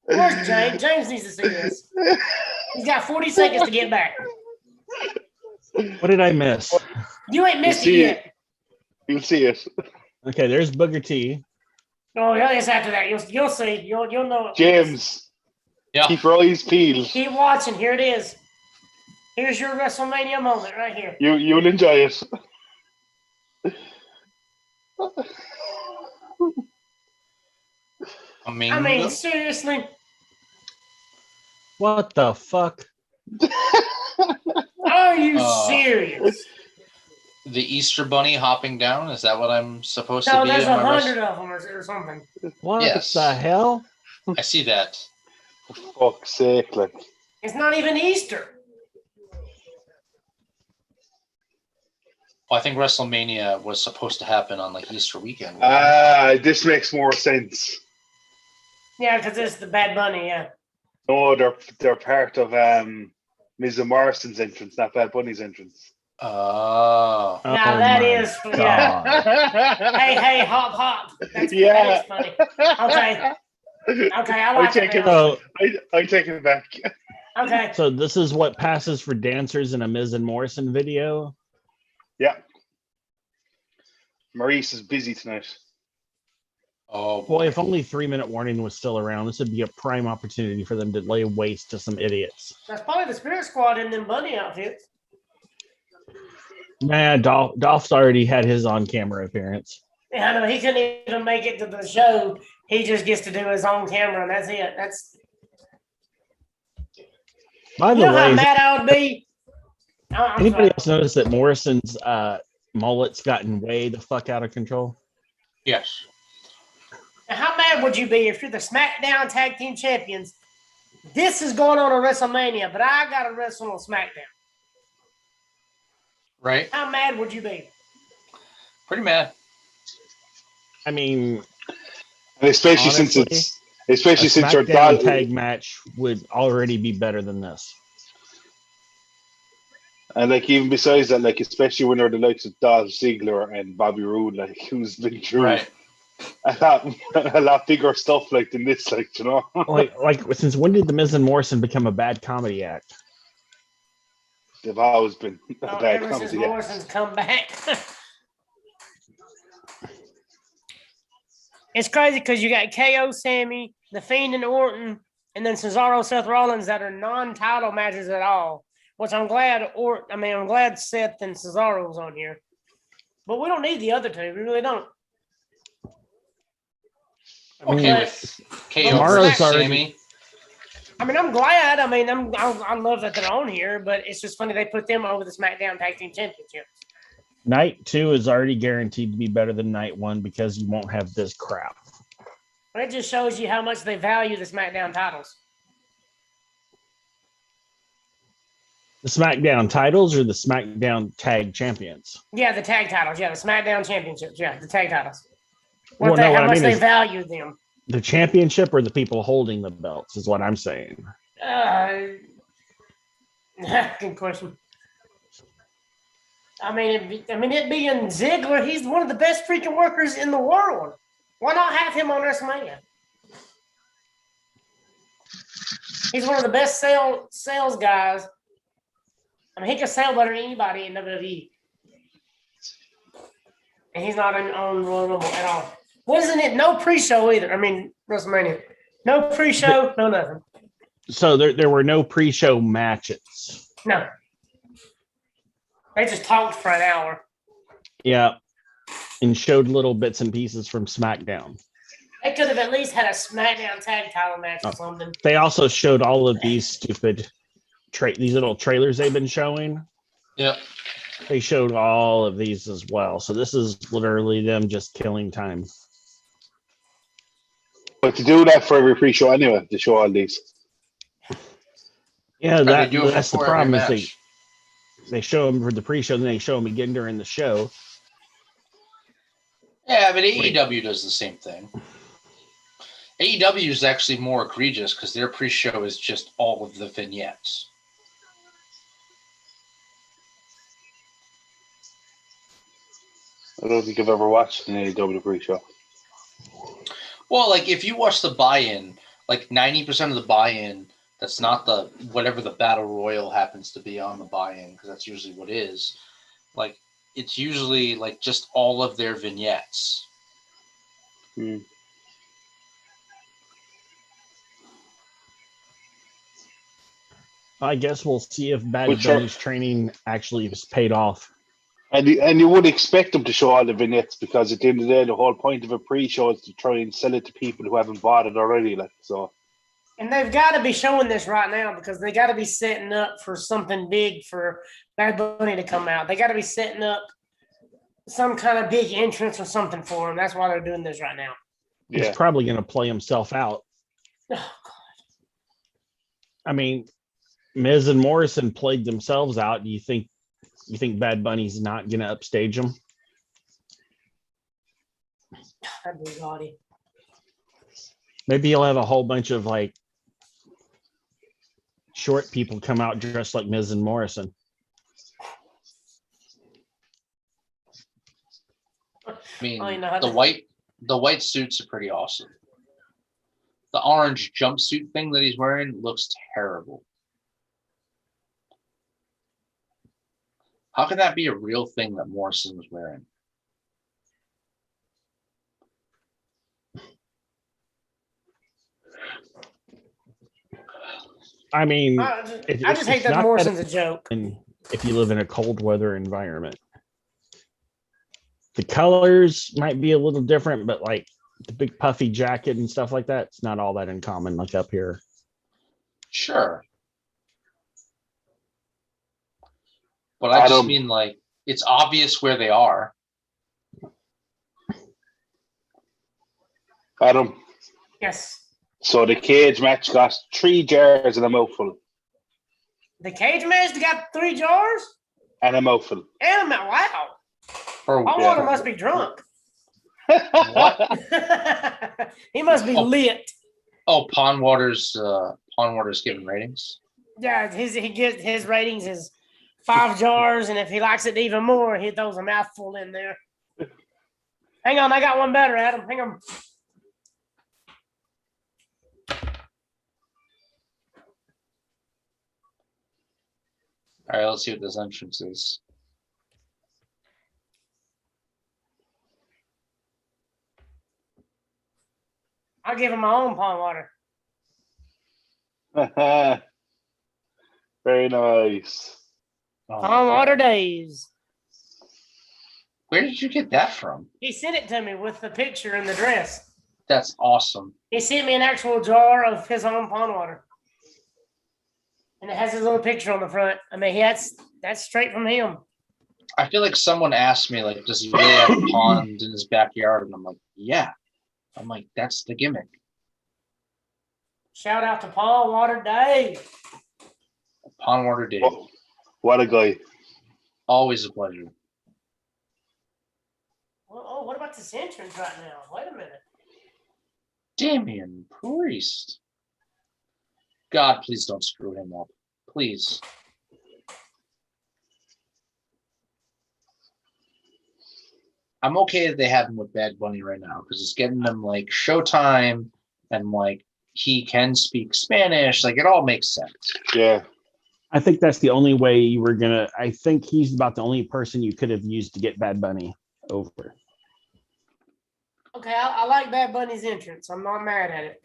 Where's James? James needs to see this. He's got 40 seconds to get back. What did I miss? You ain't missed it see yet. You'll see it. Okay, there's Booker T. Oh, yeah, it's after that. You'll see. You'll know. James. Yeah. Keep your eyes peeled. Keep watching. Here it is. Here's your WrestleMania moment right here. You'll enjoy it. I mean, seriously. What the fuck? Are you serious? The Easter Bunny hopping down. Is that what I'm supposed to No, be? there's in my 100 of them or something. What Yes. the hell? I see that. For fuck's sake, like. It's not even Easter. Well, I think WrestleMania was supposed to happen on like Easter weekend. This makes more sense. Yeah, because it's the Bad Bunny, yeah. No, they're part of Ms. Morrison's entrance, not Bad Bunny's entrance. Oh. Now Oh that my is, yeah. God. Hey, hop, hop. That Yeah. is funny. Okay, I like take it it. now. I take it back. Okay. So this is what passes for dancers in a Miz and Morrison video. Yeah. Maurice is busy tonight. Oh Boy, if only 3-minute warning was still around, this would be a prime opportunity for them to lay waste to some idiots. That's probably the Spirit Squad in them bunny outfits. Nah, Dolph's already had his on-camera appearance. Yeah, I know. He couldn't even make it to the show. He just gets to do his own camera, and that's it. That's By you the know how way, mad I would be. I'm anybody sorry. else notice that Morrison's mullet's gotten way the fuck out of control? yes. Now, how mad would you be if you're the SmackDown Tag Team Champions? This is going on WrestleMania, but I got to wrestle on SmackDown. Right. How mad would you be? Pretty mad. I mean, And especially honestly, since your SmackDown tag match would already be better than this. And like even besides that, like especially when they're the likes of Dolph Ziggler and Bobby Roode, like who's been through Right. a lot bigger stuff like than this, like, you know. like since when did the Miz and Morrison become a bad comedy act? They've always been a bad Ever since comedy act. Morrison's come back. It's crazy because you got KO, Sammy, The Fiend, and Orton, and then Cesaro, Seth Rollins that are non-title matches at all. Which I'm glad I'm glad Seth and Cesaro's on here. But we don't need the other two. We really don't. Okay But- with KO Tomorrow's versus already- Sammy. I'm glad. I love that they're on here, but it's just funny they put them over the SmackDown Tag Team Championships. Night 2 is already guaranteed to be better than Night 1 because you won't have this crap. It just shows you how much they value the SmackDown titles. The SmackDown titles or the SmackDown Tag Champions? Yeah, the tag titles. Yeah, the SmackDown Championships. Yeah, the tag titles. Well, no, how what I much mean they is value them. the championship or the people holding the belts is what I'm saying. Good question. It being Ziggler, he's one of the best freaking workers in the world. Why not have him on WrestleMania? He's one of the best sales guys. He can sell better than anybody in WWE. And he's not on Royal Rumble at all. Wasn't it? No pre-show either. WrestleMania. No pre-show, no nothing. So there were no pre-show matches. No. They just talked for an hour. Yeah. And showed little bits and pieces from SmackDown. They could have at least had a SmackDown tag title match or something. They also showed all of these stupid these little trailers they've been showing. Yep. They showed all of these as well. So this is literally them just killing time. But to do that for every pre-show anyway, to show all these. Yeah, They do it that's the before every problem is match. they show them for the pre-show, then they show them again during the show. Yeah, but AEW does the same thing. AEW is actually more egregious because their pre-show is just all of the vignettes. I don't think I've ever watched an AEW pre-show. Well, like if you watch the buy-in, like 90% of the buy-in, that's not the whatever the battle royal happens to be on the buy-in, because that's usually what it is. Like it's usually like just all of their vignettes. I guess we'll see if Bad Bunny's training actually has paid off. And you would expect them to show all the vignettes because at the end of the day, the whole point of a pre-show is to try and sell it to people who haven't bought it already. Like so. And they've got to be showing this right now because they got to be setting up for something big for Bad Bunny to come out. They got to be setting up some kind of big entrance or something for him. That's why they're doing this right now. Yeah. He's probably going to play himself out. Oh, I mean, Miz and Morrison played themselves out. Do you think Bad Bunny's not going to upstage him? that'd be gaudy. Maybe he'll have a whole bunch of like short people come out dressed like Miz and Morrison. I mean, Oh, you know how the white suits are pretty awesome. The orange jumpsuit thing that he's wearing looks terrible. How can that be a real thing that Morrison was wearing? I mean, I just hate that Morrison's a joke. And if you live in a cold weather environment, the colors might be a little different, but like the big puffy jacket and stuff like that, it's not all that uncommon like up here. Sure. But I just mean like it's obvious where they are. Adam. Yes. So the cage match got 3 jars and a mouthful. The cage match got 3 jars? And a mouthful. And a wow. Or Water must be drunk. what? He must be lit. Oh, Pond Water's giving ratings. Yeah, his ratings is 5 jars, and if he likes it even more, he throws a mouthful in there. Hang on, I got one better, Adam. Hang on. All right, let's see what this entrance is. I'll give him my own pond water. Very nice. Pond water days. Where did you get that from? He sent it to me with the picture and the dress. That's awesome. He sent me an actual jar of his own pond water. And it has his little picture on the front. I mean, that's straight from him. I feel like someone asked me, like, does he really have a pond in his backyard? And I'm like, yeah. I'm like, that's the gimmick. Shout out to Pond Water Dave. Pond Water Dave. What a guy. Always a pleasure. Oh, what about this entrance right now? Wait a minute. Damian Priest. God, please don't screw him up. Please. I'm okay that they have him with Bad Bunny right now because it's getting them like showtime and like he can speak Spanish. Like it all makes sense. Yeah. I think that's the only way you were gonna. I think he's about the only person you could have used to get Bad Bunny over. Okay, I like Bad Bunny's entrance. I'm not mad at it.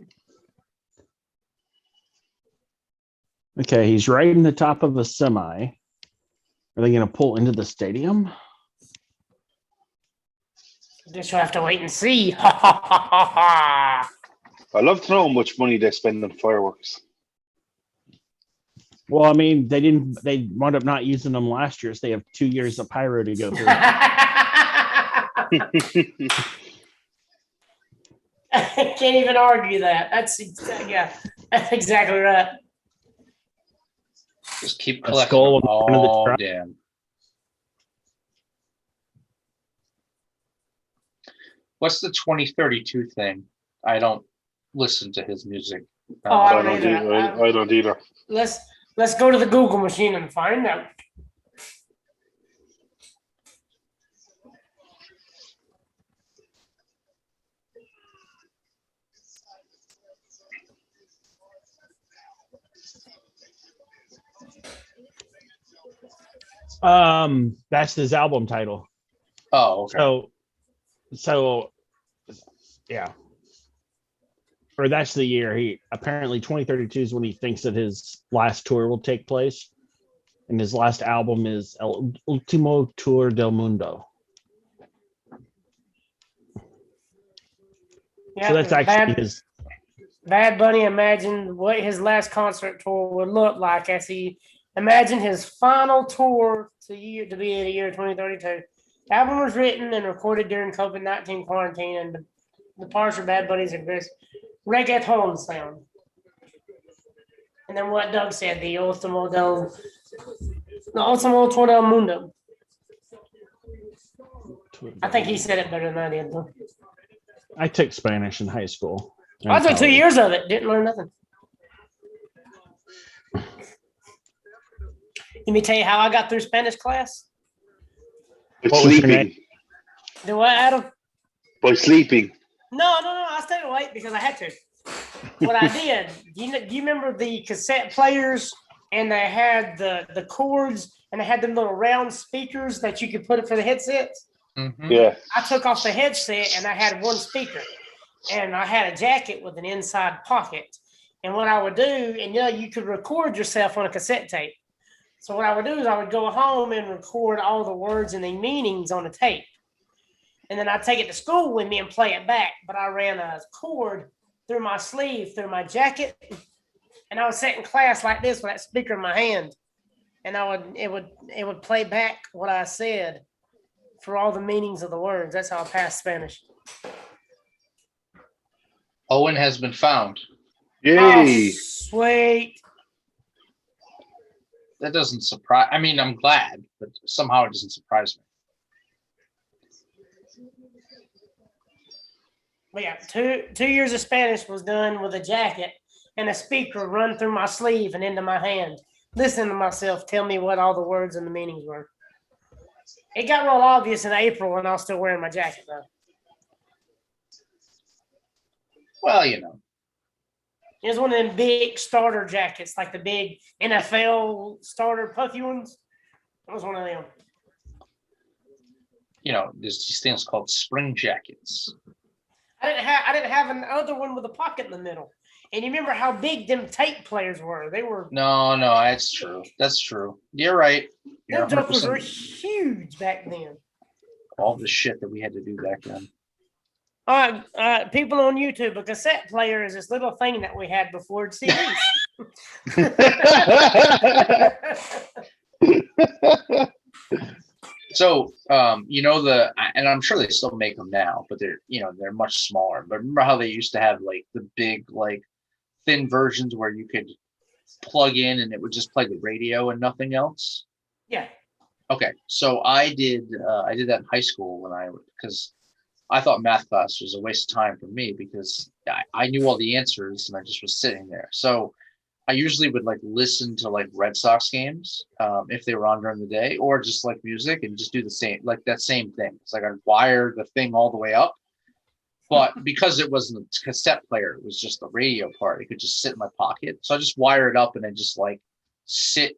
Okay, he's right in the top of a semi. Are they going to pull into the stadium? Guess we'll have to wait and see. Ha ha ha ha ha. I'd love to know how much money they spend on fireworks. Well, I mean, they wound up not using them last year, so they have 2 years of pyro to go through. I can't even argue that. That's exactly right. Just keep A collecting skull them. on the front of the Oh, truck. damn. What's the 2032 thing? I don't listen to his music. Oh, I I don't either. I don't either. Let's go to the Google machine and find out. That's his album title. Oh, okay. So yeah. Or that's the year he apparently 2032 is when he thinks that his last tour will take place. And his last album is El Último Tour del Mundo. Yeah, So that's actually his Bad Bunny imagined what his last concert tour would look like as he imagined his final tour to be in the year 2032. The album was written and recorded during COVID-19 quarantine, and the parts are Bad Bunny's aggressive reggaeton sound. And then what Doug said, the ultimo todo mundo. I think he said it better than I did, though. I took Spanish in high school. I took 2 years of it, didn't learn nothing. Let me tell you how I got through Spanish class. By What was your sleeping. Do what, Adam? By sleeping. No. I stayed awake because I had to. What I did, do you remember the cassette players and they had the cords and they had them little round speakers that you could put it for the headsets? Mhm. Yeah. I took off the headset and I had one speaker and I had a jacket with an inside pocket. And what I would do, and you could record yourself on a cassette tape. So what I would do is I would go home and record all the words and the meanings on the tape. And then I'd take it to school with me and play it back. But I ran a cord through my sleeve, through my jacket. And I would sit in class like this with that speaker in my hand. And it would play back what I said for all the meanings of the words. That's how I passed Spanish. Owen has been found. Yay. Oh, sweet. That doesn't surprise. I mean, I'm glad, but somehow it doesn't surprise me. But yeah, 2 years of Spanish was done with a jacket and a speaker run through my sleeve and into my hand. Listening to myself tell me what all the words and the meanings were. It got real obvious in April and I was still wearing my jacket though. Well, you know. It was one of them big starter jackets, like the big NFL starter puffy ones. It was one of them. You know, there's these things called spring jackets. I didn't have another one with a pocket in the middle. And you remember how big them tape players were? They were. No, that's true. That's true. You're right. You're Them jokers were 100% huge back then. all the shit that we had to do back then. All right, people on YouTube, a cassette player is this little thing that we had before CDs. So, and I'm sure they still make them now, but they're much smaller. But remember how they used to have like the big, like thin versions where you could plug in and it would just play the radio and nothing else? Yeah. Okay, so I did that in high school because I thought math class was a waste of time for me because I knew all the answers and I just was sitting there. So I usually would like listen to like Red Sox games if they were on during the day, or just like music and just do the same, like that same thing. It's like I'd wire the thing all the way up, but because it wasn't a cassette player, it was just the radio part. It could just sit in my pocket. So I just wire it up and then just like sit,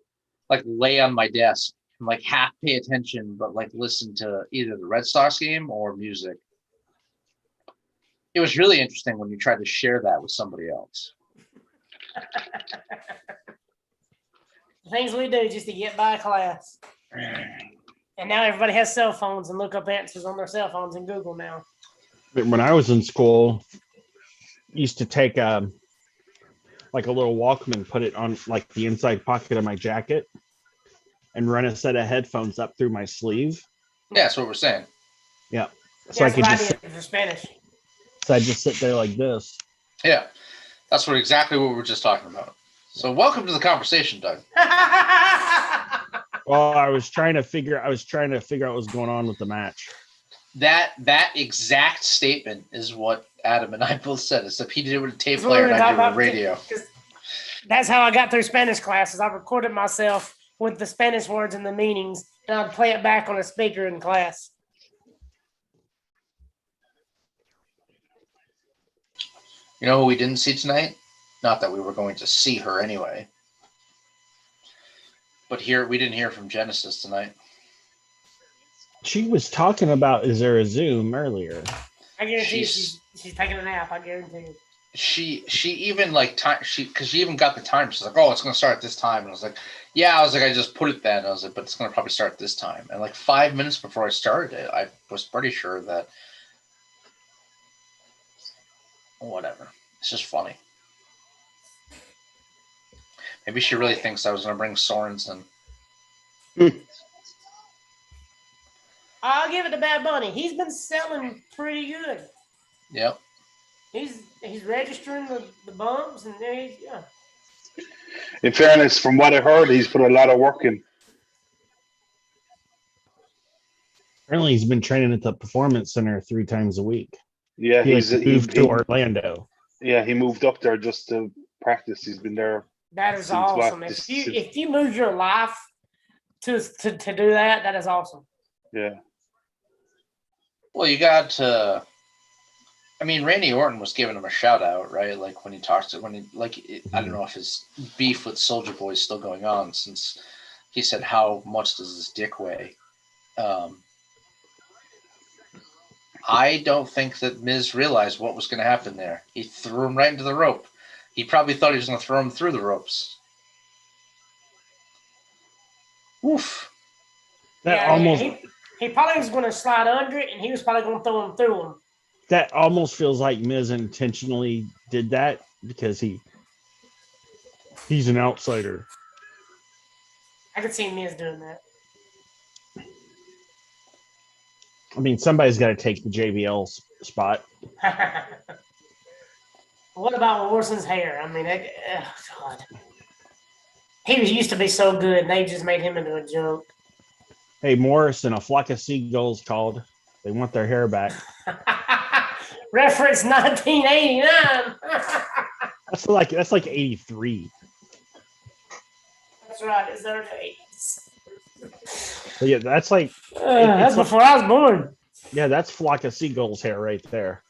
like lay on my desk and like half pay attention, but like listen to either the Red Sox game or music. It was really interesting when you tried to share that with somebody else. Things we do just to get by class. And now everybody has cell phones and look up answers on their cell phones in Google now. When I was in school, used to take like a little Walkman, put it on like the inside pocket of my jacket, and run a set of headphones up through my sleeve. Yeah, that's what we're saying. Yeah, so I could just for Spanish. So I just sit there like this. Yeah, that's exactly what we were just talking about. So welcome to the conversation, Doug. Well, I was trying to figure out what was going on with the match. That exact statement is what Adam and I both said, except he did it with a tape player and I did it with radio. That's how I got through Spanish classes. I recorded myself with the Spanish words and the meanings, and I'd play it back on a speaker in class. You know who we didn't see tonight? Not that we were going to see her anyway. But we didn't hear from Genesis tonight. She was talking about, is there a Zoom earlier? I guarantee she's taking a nap. I guarantee you. She even like time because she even got the time. She's like, oh, it's gonna start at this time. And I was like, yeah. I was like, I just put it then. I was like, but it's gonna probably start at this time. And like 5 minutes before I started it, I was pretty sure that whatever. It's just funny. Maybe she really thinks I was going to bring Sorensen. I'll give it to Bad Bunny. He's been selling pretty good. Yep. He's registering the bumps and there he's In fairness, from what I heard, he's put a lot of work in. Apparently, he's been training at the Performance Center 3 times a week. Yeah, He moved to Orlando. Yeah, he moved up there just to practice. He's been there. That is awesome. If you move your life to do that, that is awesome. Yeah. Well, you got. I mean, Randy Orton was giving him a shout out, right? Like when he talks to I don't know if his beef with Soulja Boy is still going on, since he said, "How much does his dick weigh?" I don't think that Miz realized what was going to happen there. He threw him right into the rope. He probably thought he was going to throw him through the ropes. Oof. He probably was going to slide under it, and he was probably going to throw him through him. That almost feels like Miz intentionally did that because he's an outsider. I could see Miz doing that. I mean, somebody's got to take the JBL spot. What about Morrison's hair? I mean, God. He used to be so good, and they just made him into a joke. Hey, Morrison, a flock of seagulls called. They want their hair back. Reference 1989. That's like 83. That's right. It's their days. But yeah, that's like that's before I was born. Yeah, that's flock of seagulls hair right there.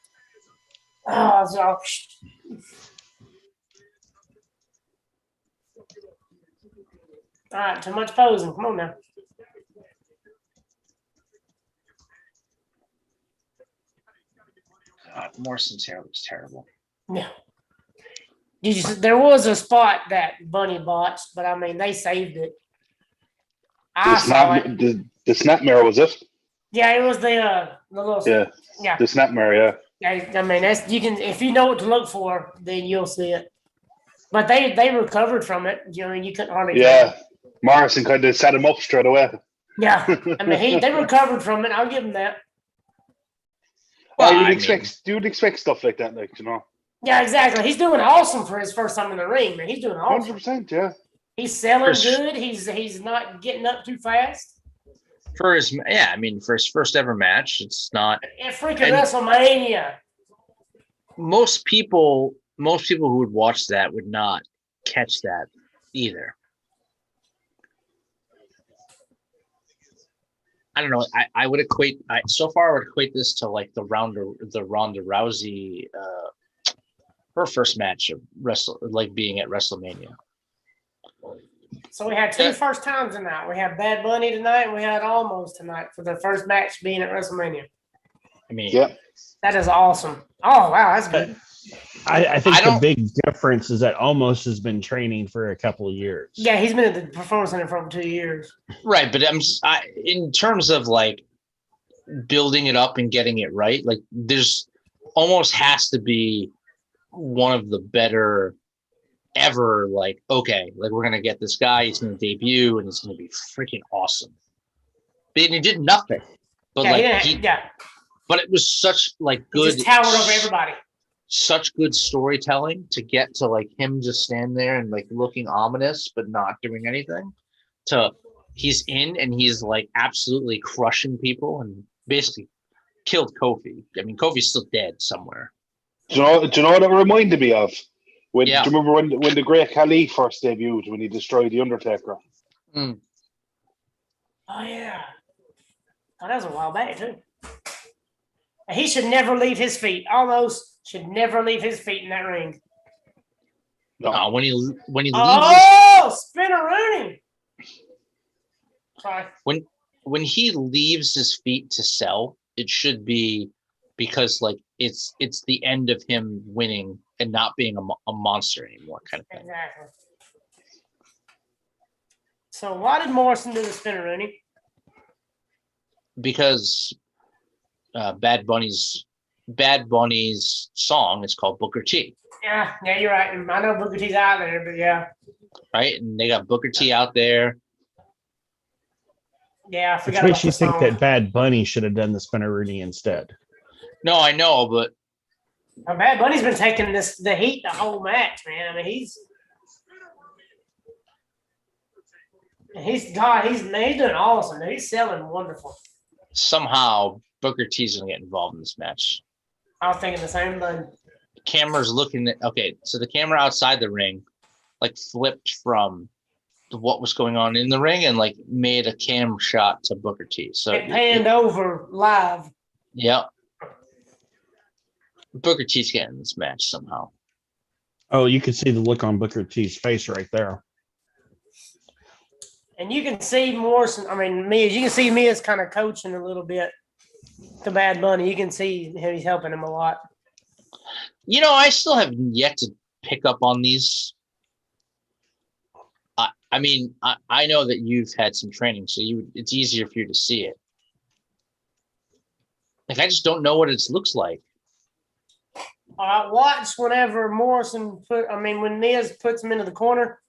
Oh, so. All right, too much posing. Come on now. God, Morrison's hair looks terrible. Yeah. There was a spot that Bunny botched, but I mean, they saved it. I saw it. The snapmare, was it? Yeah, it was the little. Yeah. The snapmare, yeah. I mean, that's you can if you know what to look for, then you'll see it. But they recovered from it. You know, you couldn't hardly. Yeah, Morrison kind of set him up straight away. Yeah, I mean, they recovered from it. I'll give him that. Well, you'd expect stuff like that, like, you know. Yeah, exactly. He's doing awesome for his first time in the ring, man. He's doing awesome. 100%, yeah. He's selling good. He's not getting up too fast. For his first ever match, it's not. And freaking WrestleMania. Most people who would watch that would not catch that either. I don't know. I would equate. So far, I would equate this to like the Ronda Rousey, her first match of being at WrestleMania. So we had two first times tonight. We had Bad Bunny tonight, and we had Almost tonight for the first match being at WrestleMania. I mean, that is awesome. Oh wow, that's good. I think the big difference is that Almost has been training for a couple of years. Yeah, he's been at the Performance Center for over 2 years. Right, but in terms of like building it up and getting it right, like there's almost has to be one of the better ever. Like, okay, like we're gonna get this guy. He's gonna debut, and he's gonna be freaking awesome. But he did nothing. But but it was such like good. He just towered over everybody. Such good storytelling to get to like him just stand there and like looking ominous but not doing anything, to he's in and he's like absolutely crushing people and basically killed Kofi. I mean, Kofi's still dead somewhere. Do you know what it reminded me of? Do you remember when the Great Khali first debuted, when he destroyed the Undertaker? Oh yeah, that was a while back too. He should never leave his feet. Almost should never leave his feet in that ring. No, when he leaves. Spinneroonie. Sorry. When he leaves his feet to sell, it should be because like it's the end of him winning and not being a monster anymore, kind of thing. Exactly. So why did Morrison do the Spinneroonie? Because Bad Bunny's Bad Bunny's song is called Booker T. Yeah, you're right. I know Booker T's out there, but yeah. Right? And they got Booker T out there. Yeah, I Which forgot makes about you the think song. that Bad Bunny should have done the Spinneroonie instead. No, I know, but Bad Bunny's been taking the heat the whole match, man. I mean, he's doing awesome. He's selling wonderful. somehow Booker T's going to get involved in this match. I was thinking the same thing. The camera's looking at, okay, so the camera outside the ring like flipped from what was going on in the ring and like made a cam shot to Booker T. So it panned over live. Yeah. Booker T's getting this match somehow. Oh, you can see the look on Booker T's face right there. And you can see Morrison. I mean, you can see Mia's kind of coaching a little bit to Bad Bunny. You can see he's helping him a lot. You know, I still have yet to pick up on these. I mean, I know that you've had some training, so it's easier for you to see it. Like, I just don't know what it looks like. Watch whenever when Miz puts him into the corner.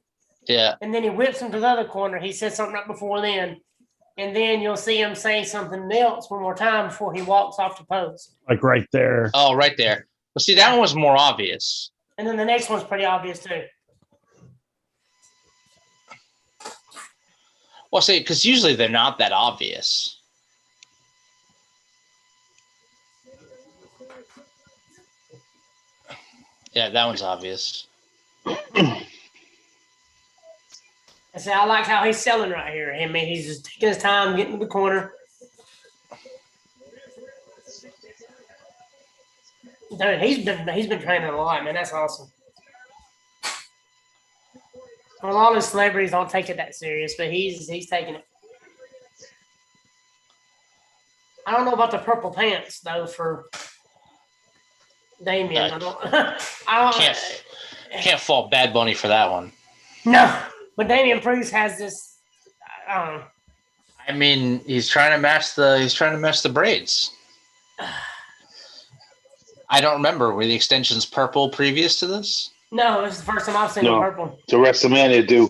Yeah. And then he whips him to the other corner. He said something right before then. And then you'll see him say something else one more time before he walks off the post. Like right there. Oh, right there. Well, see, that one was more obvious. And then the next one's pretty obvious, too. Well, see, because usually they're not that obvious. Yeah, that one's obvious. I say I like how he's selling right here. I mean, he's just taking his time, getting to the corner. Dude, he's been training a lot, man. That's awesome. A lot of celebrities don't take it that serious, but he's taking it. I don't know about the purple pants though for Damien. I don't. Can't fault Bad Bunny for that one. No, but Damien Priest has this. I mean, he's trying to match the braids. I don't remember. Were the extensions purple previous to this? No, this is the first time I've seen them purple. To WrestleMania, do.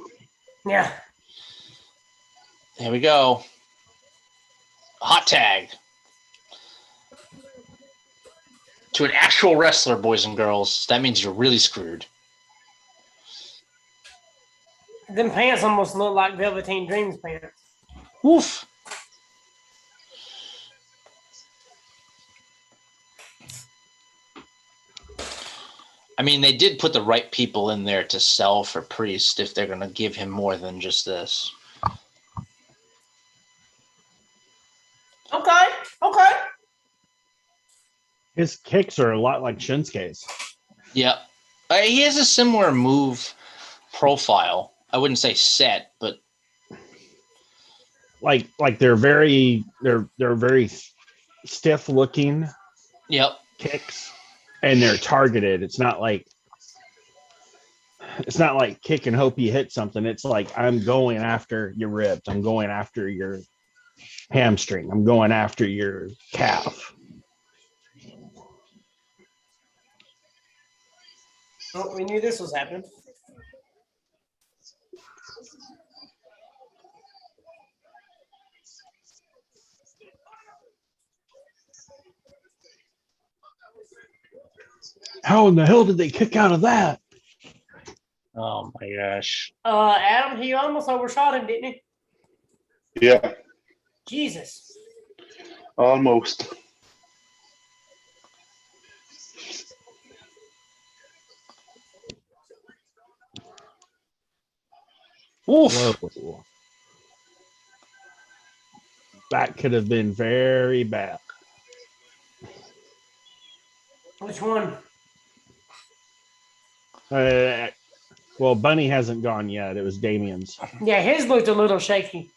Yeah. Here we go. Hot tag. To an actual wrestler, boys and girls. That means you're really screwed. Them pants almost look like Velveteen Dreams pants. Woof. I mean, they did put the right people in there to sell for Priest if they're going to give him more than just this. Okay. His kicks are a lot like Shinsuke's. Yeah. He has a similar move profile. I wouldn't say set, but like they're very stiff looking. Yep. Kicks, and they're targeted. It's not like kick and hope you hit something. It's like I'm going after your ribs. I'm going after your hamstring. I'm going after your calf. Well, we knew this was happening. How in the hell did they kick out of that? Oh my gosh. Adam, he almost overshot him, didn't he? Yeah. Jesus. Almost. Oof. Whoa. That could have been very bad. Which one? Well, Bunny hasn't gone yet. It was Damien's. Yeah, his looked a little shaky.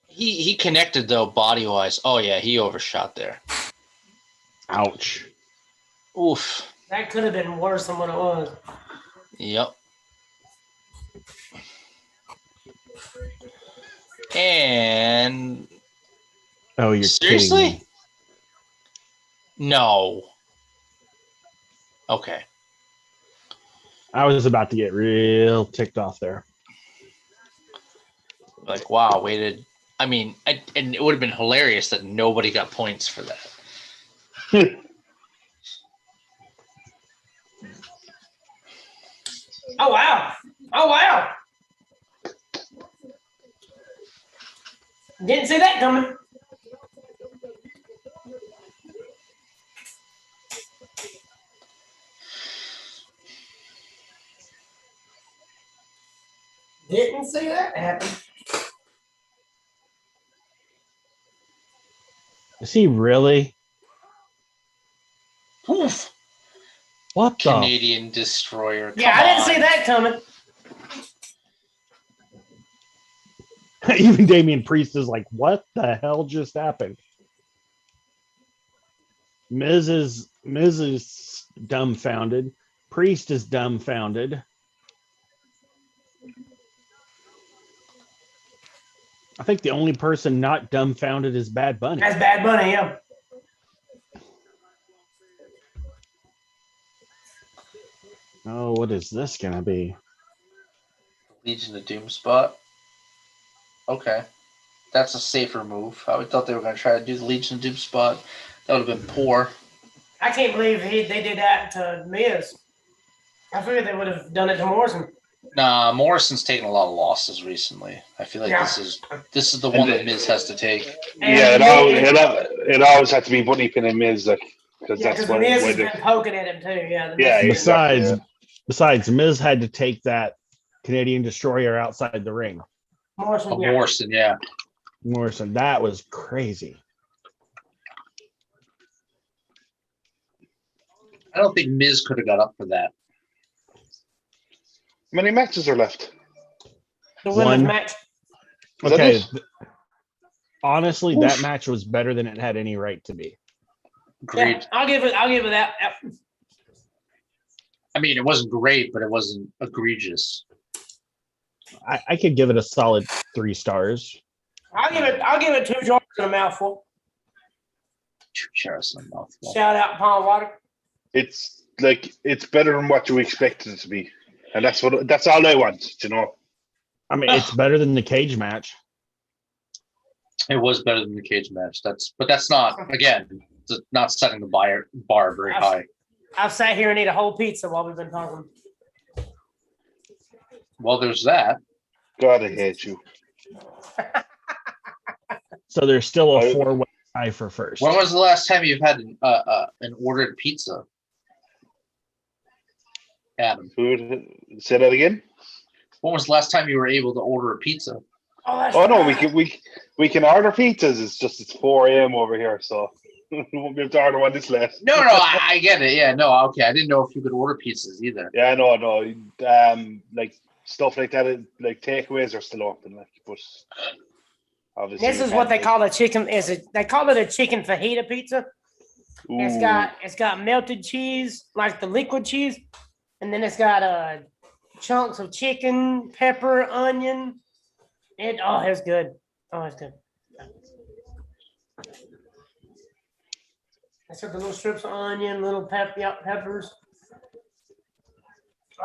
He connected though body wise. Oh yeah, he overshot there. Ouch. Oof. That could have been worse than what it was. Yep. And oh, you're seriously? kidding me. No. Okay. I was about to get real ticked off there. Like, wow, waited. I mean, and it would have been hilarious that nobody got points for that. Oh wow! Oh wow! Didn't see that coming. Didn't see that happen. Is he really? Oof. What the? Canadian destroyer. Yeah, Come I didn't on. see that coming. Even Damian Priest is like, what the hell just happened? Miz is dumbfounded. Priest is dumbfounded. I think the only person not dumbfounded is Bad Bunny. That's Bad Bunny, yeah. Oh, what is this gonna be? Legion of Doom spot. Okay. That's a safer move. I thought they were going to try to do the Legion of Doom spot. That would have been poor. I can't believe they did that to Miz. I figured they would have done it to Morrison. Nah, Morrison's taken a lot of losses recently. I feel like Yeah. this is the one that Miz has to take. Yeah, it always had to be Bunny pinning Miz, like, because Yeah, that's because what Miz has they been poking at him too. Yeah. Yeah, exactly, Besides, Miz had to take that Canadian destroyer outside the ring. Morrison, Morrison, yeah. Morrison, that was crazy. I don't think Miz could have got up for that. How many matches are left? The women's match. Okay. Honestly, that match was better than it had any right to be. Agreed. Yeah, I'll give it that. Yep. I mean, it wasn't great, but it wasn't egregious. I could give it a solid 3 stars. I'll give it 2 jars and a mouthful. 2 jars and a mouthful. Shout out Paul Water. It's better than what you expected it to be, and that's all I want. You know. I mean, it's better than the cage match. It was better than the cage match. But that's not not setting the bar very high. I've sat here and ate a whole pizza while we've been talking. Well, there's that. God, I hate you. So there's still a 4-way tie for first. When was the last time you've had an ordered pizza? Adam. Say that again. When was the last time you were able to order a pizza? Oh no, we can order pizzas. It's 4 a.m. over here, so we won't be able to order one this late. No, I get it. Yeah, no, okay. I didn't know if you could order pizzas either. Yeah, no. Like stuff like that, like takeaways are still open. Like, but obviously this is what they call a chicken. They call it a chicken fajita pizza. Ooh. It's got melted cheese, like the liquid cheese, and then it's got chunks of chicken, pepper, onion. It's good. Oh, it's good. I took the little strips of onion, little peppers.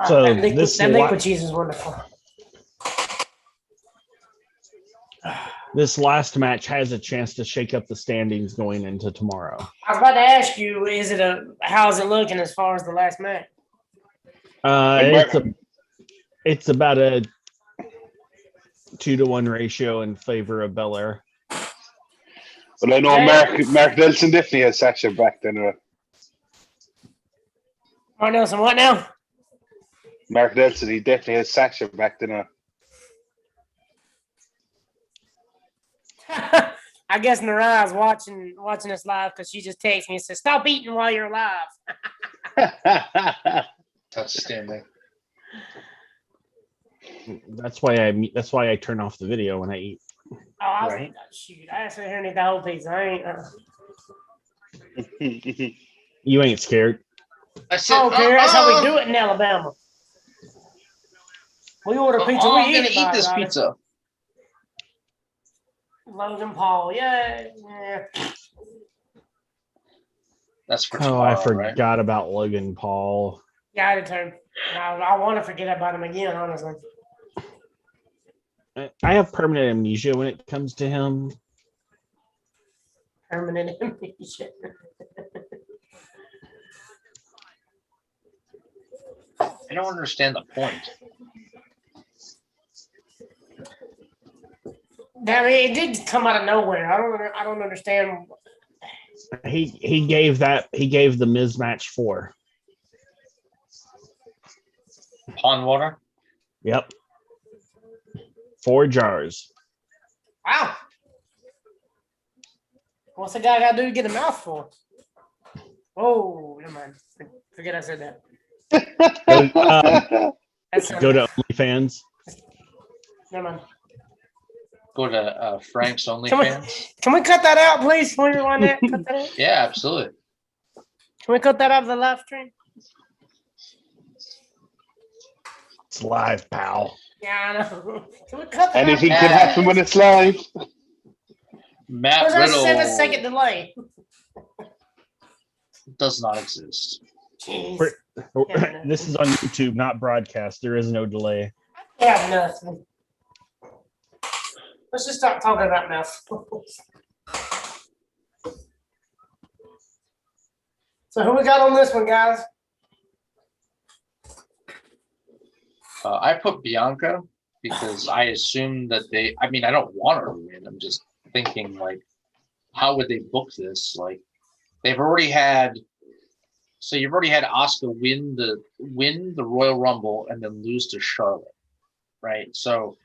So that liquid cheese is wonderful. This last match has a chance to shake up the standings going into tomorrow. I was about to ask you, how's it looking as far as the last match? It's about a 2-to-1 ratio in favor of Belair. Well, I know Mark Nelson definitely has Sasha back then. Mark Nelson, what now? Mark Nelson, he definitely has Sasha back then. I guess Narai's watching us live because she just texted me and said, "Stop eating while you're live." Outstanding. That's why I turn off the video when I eat. Oh, I was like, shoot! I actually here and eat the whole pizza. I ain't. You ain't scared. I said, that's how we do it in Alabama. We order pizza. We I'm gonna eat this pizza. Logan Paul, yeah. That's for Oh, tomorrow, I right? forgot about Logan Paul. Yeah, I did too. I want to forget about him again, honestly. I have permanent amnesia when it comes to him. Permanent amnesia. I don't understand the point. I mean, it did come out of nowhere. I don't understand. He gave the Miz match 4. Pond water? Yep. 4 jars. Wow. What's the guy got to do to get a mouthful? Oh, never mind. Forget I said that. Go to OnlyFans. Never mind. Go to Frank's OnlyFans? Can we cut that out, please? Can we rewind that? Cut that out? Yeah, absolutely. Can we cut that out of the live stream? It's live, pal. Yeah, I know. Can we cut that Anything out? can happen when it's live. Matt Where's our Riddle 7-second delay? does not exist. Jeez. This is on YouTube, not broadcast. There is no delay. Yeah, nothing. Let's just stop talking about mouthfuls. So who we got on this one, guys? I put Bianca because I assume that I don't want her to win. I'm just thinking, like, how would they book this? Like, you've already had Asuka win the Royal Rumble and then lose to Charlotte, right? So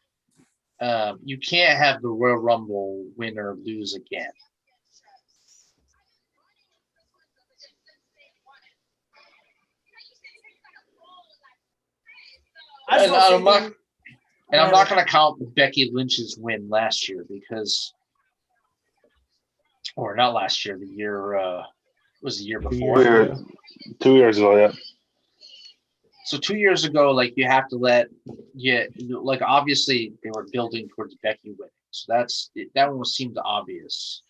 you can't have the Royal Rumble winner lose again. And I'm not going to count Becky Lynch's win last year or not last year, the year was the year before. 2 years ago, yeah. So 2 years ago, like, you have to obviously they were building towards Becky winning. So that one seemed obvious.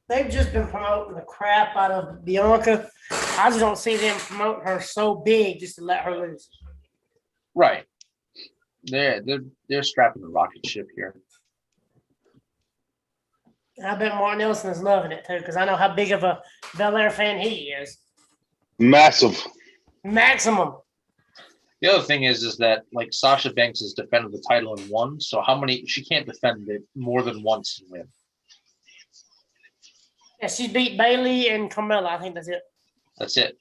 They've just been promoting the crap out of Bianca. I just don't see them promoting her so big just to let her lose. Right. They're strapping the rocket ship here. I bet Martin Nelson is loving it too, because I know how big of a Belair fan he is. Massive. Maximum. The other thing is that, like, Sasha Banks has defended the title and won, so she can't defend it more than once and win. Yeah, she beat Bailey and Carmella. I think that's it. That's it.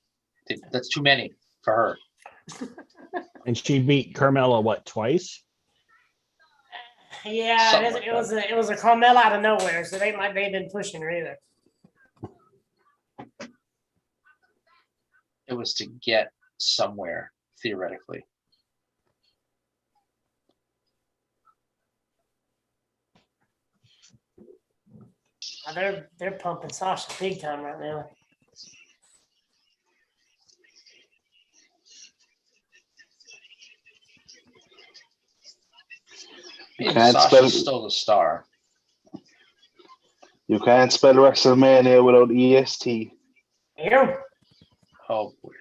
That's too many for her. And she beat Carmella, twice? Yeah, it was a Carmella out of nowhere, so they've been pushing her either. It was to get somewhere, theoretically. They're pumping Sasha big time right now. Sasha's still the star. You can't spell WrestleMania without EST. Yeah. Oh boy.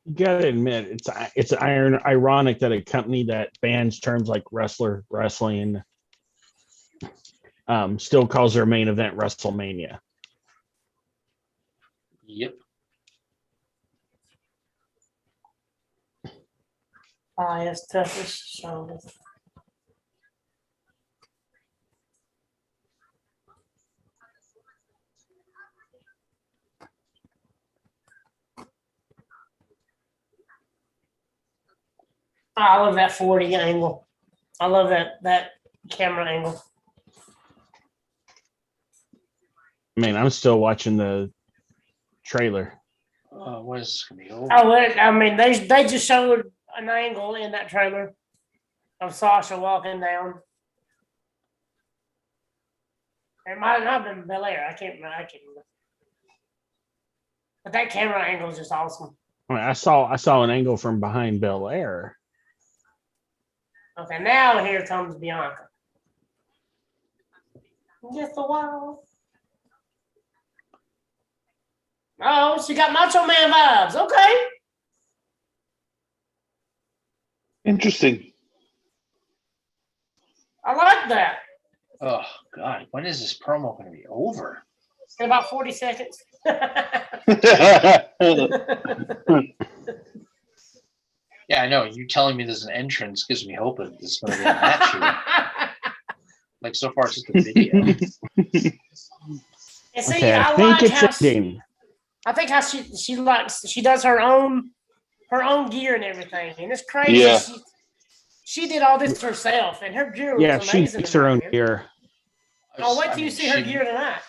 You gotta admit, it's ironic that a company that bans terms like wrestling, still calls their main event WrestleMania. Yep. Highest, toughest, strongest. I love that 40 angle. I love that camera angle. I'm still watching the trailer. What is this gonna be over? They just showed an angle in that trailer of Sasha walking down. It might not have been Belair. I can't remember. But that camera angle is just awesome. I saw an angle from behind Belair. Okay, now here comes Bianca. Just a while. Oh, she got Macho Man vibes. Okay. Interesting. I like that. Oh God, when is this promo going to be over? In about 40 seconds. Yeah, I know. You telling me there's an entrance gives me hope that there's going to be a match here. Like so far, it's just a video. And see, Okay, I I think like how it's ending. I think how she does her own gear and everything, and it's crazy. Yeah. She did all this herself, and her gear Yeah, was she amazing. makes her own tonight, man. gear. Oh, wait till you see her gear tonight.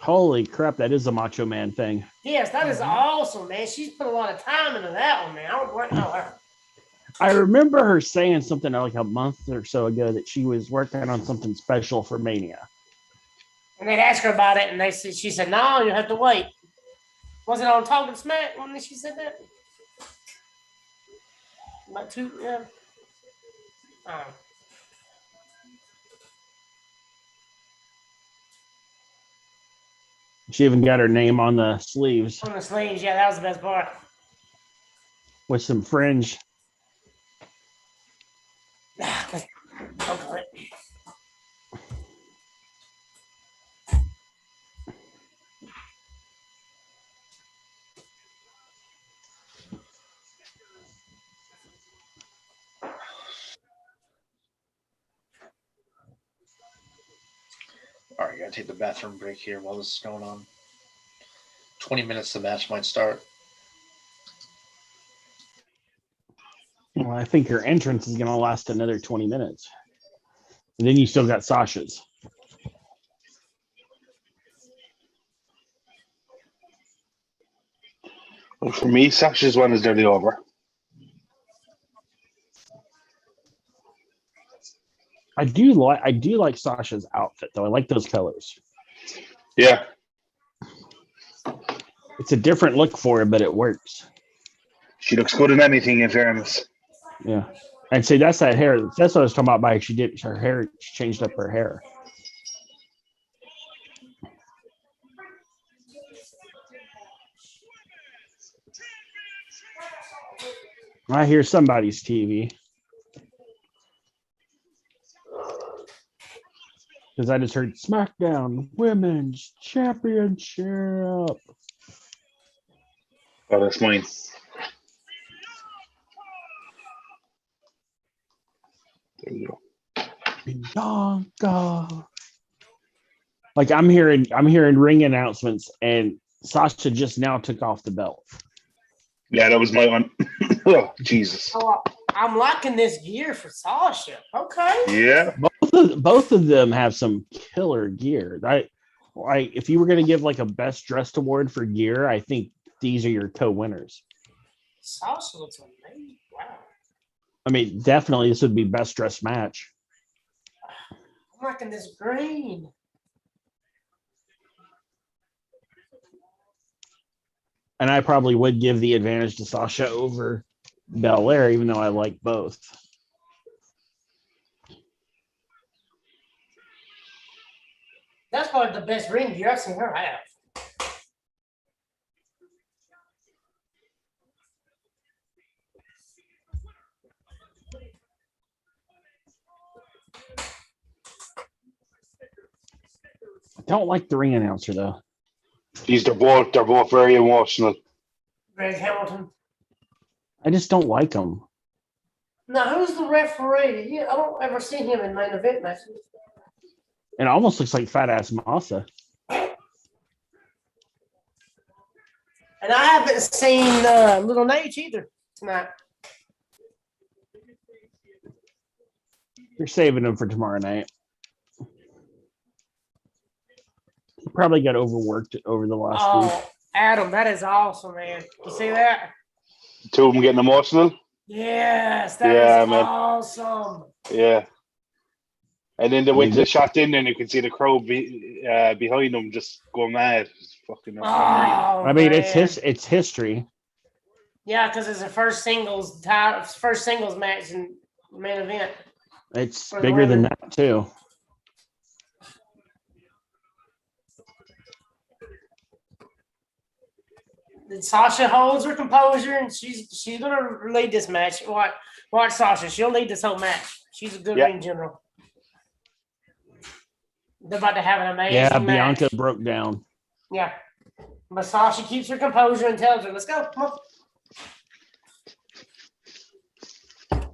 Holy crap, that is a Macho Man thing. Yes, that is awesome, man. She's put a lot of time into that one, man. I don't blame her. I remember her saying something like a month or so ago that she was working on something special for Mania. And they'd ask her about it, and she said, "No, you have to wait." Was it on Talking Smack when she said that? About two, yeah. She even got her name on the sleeves On the sleeves, yeah, that was the best part. with some fringe. Okay. All right, gotta take the bathroom break here while this is going on. 20 minutes, the match might start. Well, I think her entrance is going to last another 20 minutes. And then you still got Sasha's. Well, for me, Sasha's one is nearly over. I do like Sasha's outfit though. I like those colors. Yeah. It's a different look for her, but it works. She looks good in anything, in fairness. Yeah. And see, that's that hair. That's what I was talking about. By she did her hair, she changed up her hair. I hear somebody's TV. Because I just heard SmackDown Women's Championship. Oh, that's mine. There you go. Bianca. Like I'm hearing ring announcements, and Sasha just now took off the belt. Yeah, that was my one. Oh, Jesus. Oh, I'm liking this gear for Sasha. Okay. Yeah. Both of them have some killer gear. If you were going to give like a best dressed award for gear, I think these are your co-winners. Sasha looks amazing. Wow. I mean, definitely this would be best dressed match. I'm liking this green. And I probably would give the advantage to Sasha over Belair, even though I like both. That's probably the best ring gear I've seen her have. I don't like the ring announcer though. They're both very emotional. Greg Hamilton. I just don't like them. Now, who's the referee? I don't ever see him in main event matches. It almost looks like fat ass Massa. And I haven't seen Little Nate either tonight. You're saving him for tomorrow night. He probably got overworked over the last week. Adam, that is awesome, man. You see that? Two of them getting emotional. Yes, that is man. awesome. Yeah. And then they went to the shot in, and you can see the crowd behind them just go mad. It's fucking Oh, I mean, man. it's history. Yeah, because it's the first singles match in main event. It's For the bigger than women. that too. Sasha holds her composure, and she's gonna lead this match. Watch Sasha. She'll lead this whole match. She's a good Yeah. ring general. They're about to have an amazing Yeah, match. Bianca broke down. Yeah. But Sasha keeps her composure and tells her, let's go. Come on.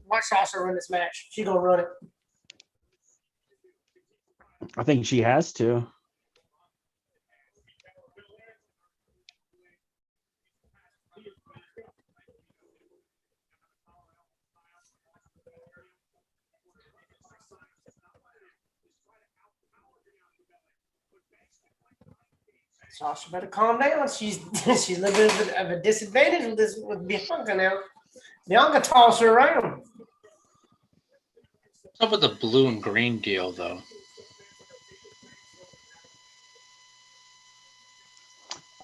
Watch Sasha run this match. She's gonna run it. I think she has to. Sasha better calm down. She's a little bit of a disadvantage with Bianca now. Bianca toss her around. What's up with the blue and green deal, though?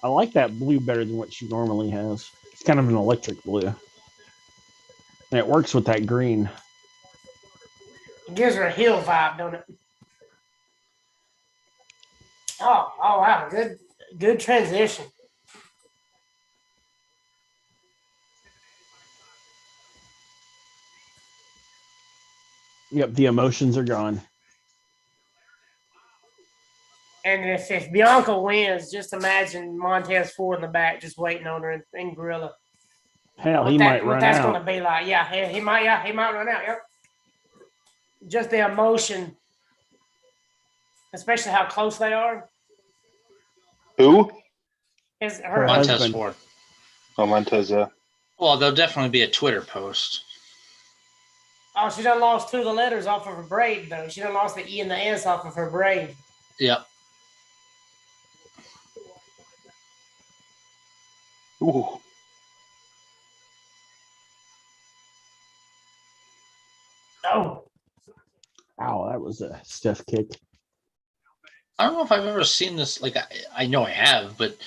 I like that blue better than what she normally has. It's kind of an electric blue. And it works with that green. It gives her a heel vibe, don't it? Oh wow. Good transition. Yep, the emotions are gone. And if Bianca wins, just imagine Montez Ford in the back just waiting on her in Gorilla. Hell, he might run what that's out. going to be like. Yeah, he might run out. Yep. Just the emotion, especially how close they are. Who? Her Montez husband. Ford. Oh, Montez, yeah. Well, there'll definitely be a Twitter post. Oh, she done lost 2 of the letters off of her braid, though. She done lost the E and the S off of her braid. Yep. Ooh. Oh. Ow, that was a stiff kick. I don't know if I've ever seen this. Like, I know I have, but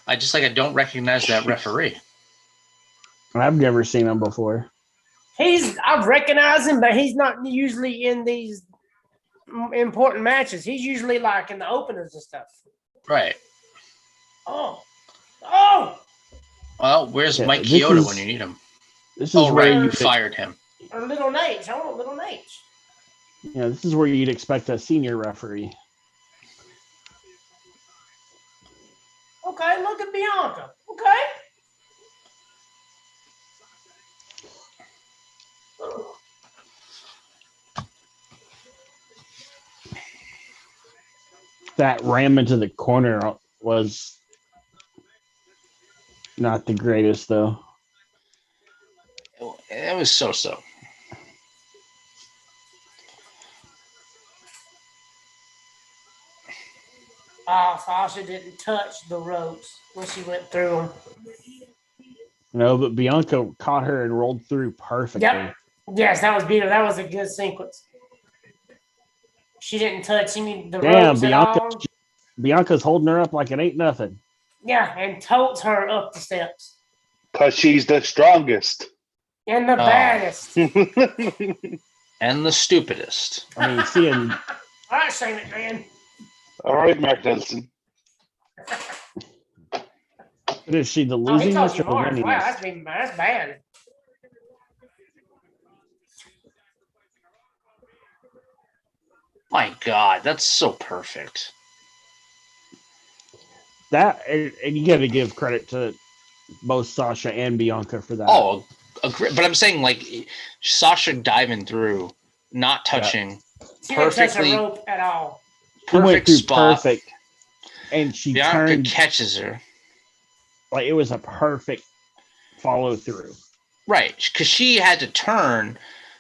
I don't recognize that referee. I've never seen him before. I've recognized him, but he's not usually in these important matches. He's usually like in the openers and stuff. Right. Oh. Well, where's Yeah, Mike this Chioda is- when you need him? This is where right. you You fired him. Or Little Nate. I want Little Nate. Yeah, this is where you'd expect a senior referee. Okay, look at Bianca. Okay. That ram into the corner was not the greatest, though. It was so-so. Sasha didn't touch the ropes when she went through them. No, but Bianca caught her and rolled through perfectly. Yep. Yes, that was beautiful. That was a good sequence. She didn't touch any the ropes Bianca, at all. Bianca's holding her up like it ain't nothing. Yeah, and totes her up the steps. Because she's the strongest. And the baddest. And the stupidest. I mean, seeing All right, shame it, man. All right, Mark Nelson. is she the Oh, he losing told this you or more. winning Wow, this? that's bad. My God, that's so perfect. That and you got to give credit to both Sasha and Bianca for that. Oh, but I'm saying like Sasha diving through, not touching, She didn't touch perfectly a rope at all. She went perfect through spot. perfect, and she Bianca turned catches her. like it was a perfect follow through. Right, because she had to turn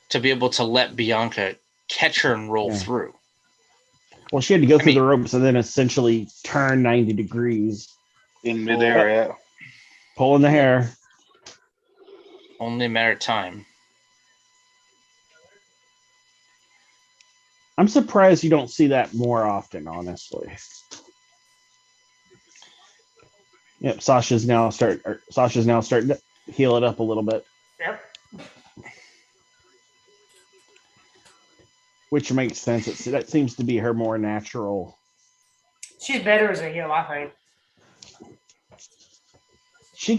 to be able to let Bianca catch her and roll through. Well, she had to go through the ropes and then essentially turn 90 degrees. In midair, yeah. Pulling the hair. Only a matter of time. I'm surprised you don't see that more often, honestly. Yep, Sasha's now starting to heal it up a little bit, Yep. which makes sense. That seems to be her more natural. She's better as a heel, I think. She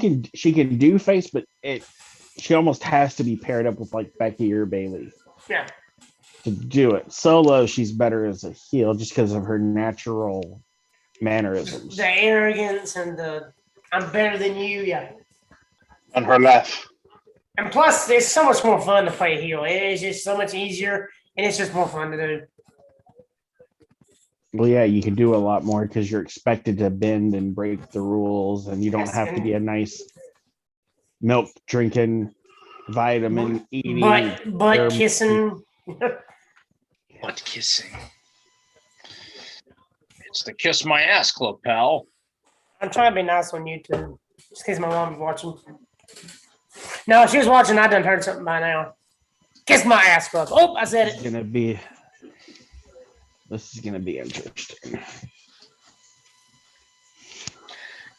can do face, but she almost has to be paired up with like Becky or Bailey. Yeah. To do it. Solo, she's better as a heel just because of her natural mannerisms. The arrogance and the I'm better than you, yeah. And her laugh. And plus, it's so much more fun to play heel. It's just so much easier, and it's just more fun to do. Well, yeah, you can do a lot more because you're expected to bend and break the rules, and you don't Yes, have to and- be a nice milk drinking, vitamin eating. But kissing. Butt kissing. It's the Kiss My Ass Club, pal. I'm trying to be nice on YouTube, just in case my mom's watching. No, if she was watching, I done heard something by now. Kiss my ass, club. Oh, I said This is it. gonna be interesting.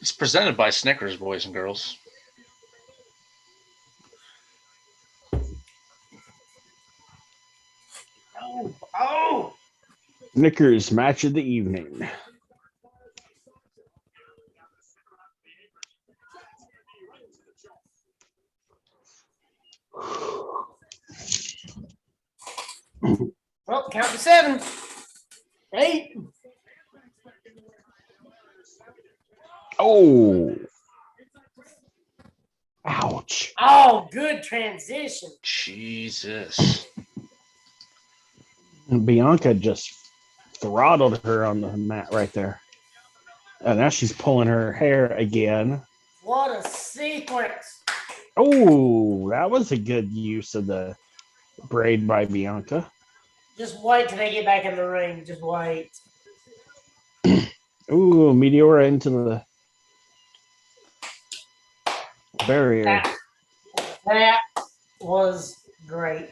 It's presented by Snickers, boys and girls. Oh. Snickers match of the evening. Well, count to 7. 8. Oh. Ouch. Oh, good transition. Jesus. And Bianca just throttled her on the mat right there. And now she's pulling her hair again. What a sequence. Oh, that was a good use of the braid by Bianca. Just wait till they get back in the ring. Just wait. Ooh, Meteora into the barrier. That was great.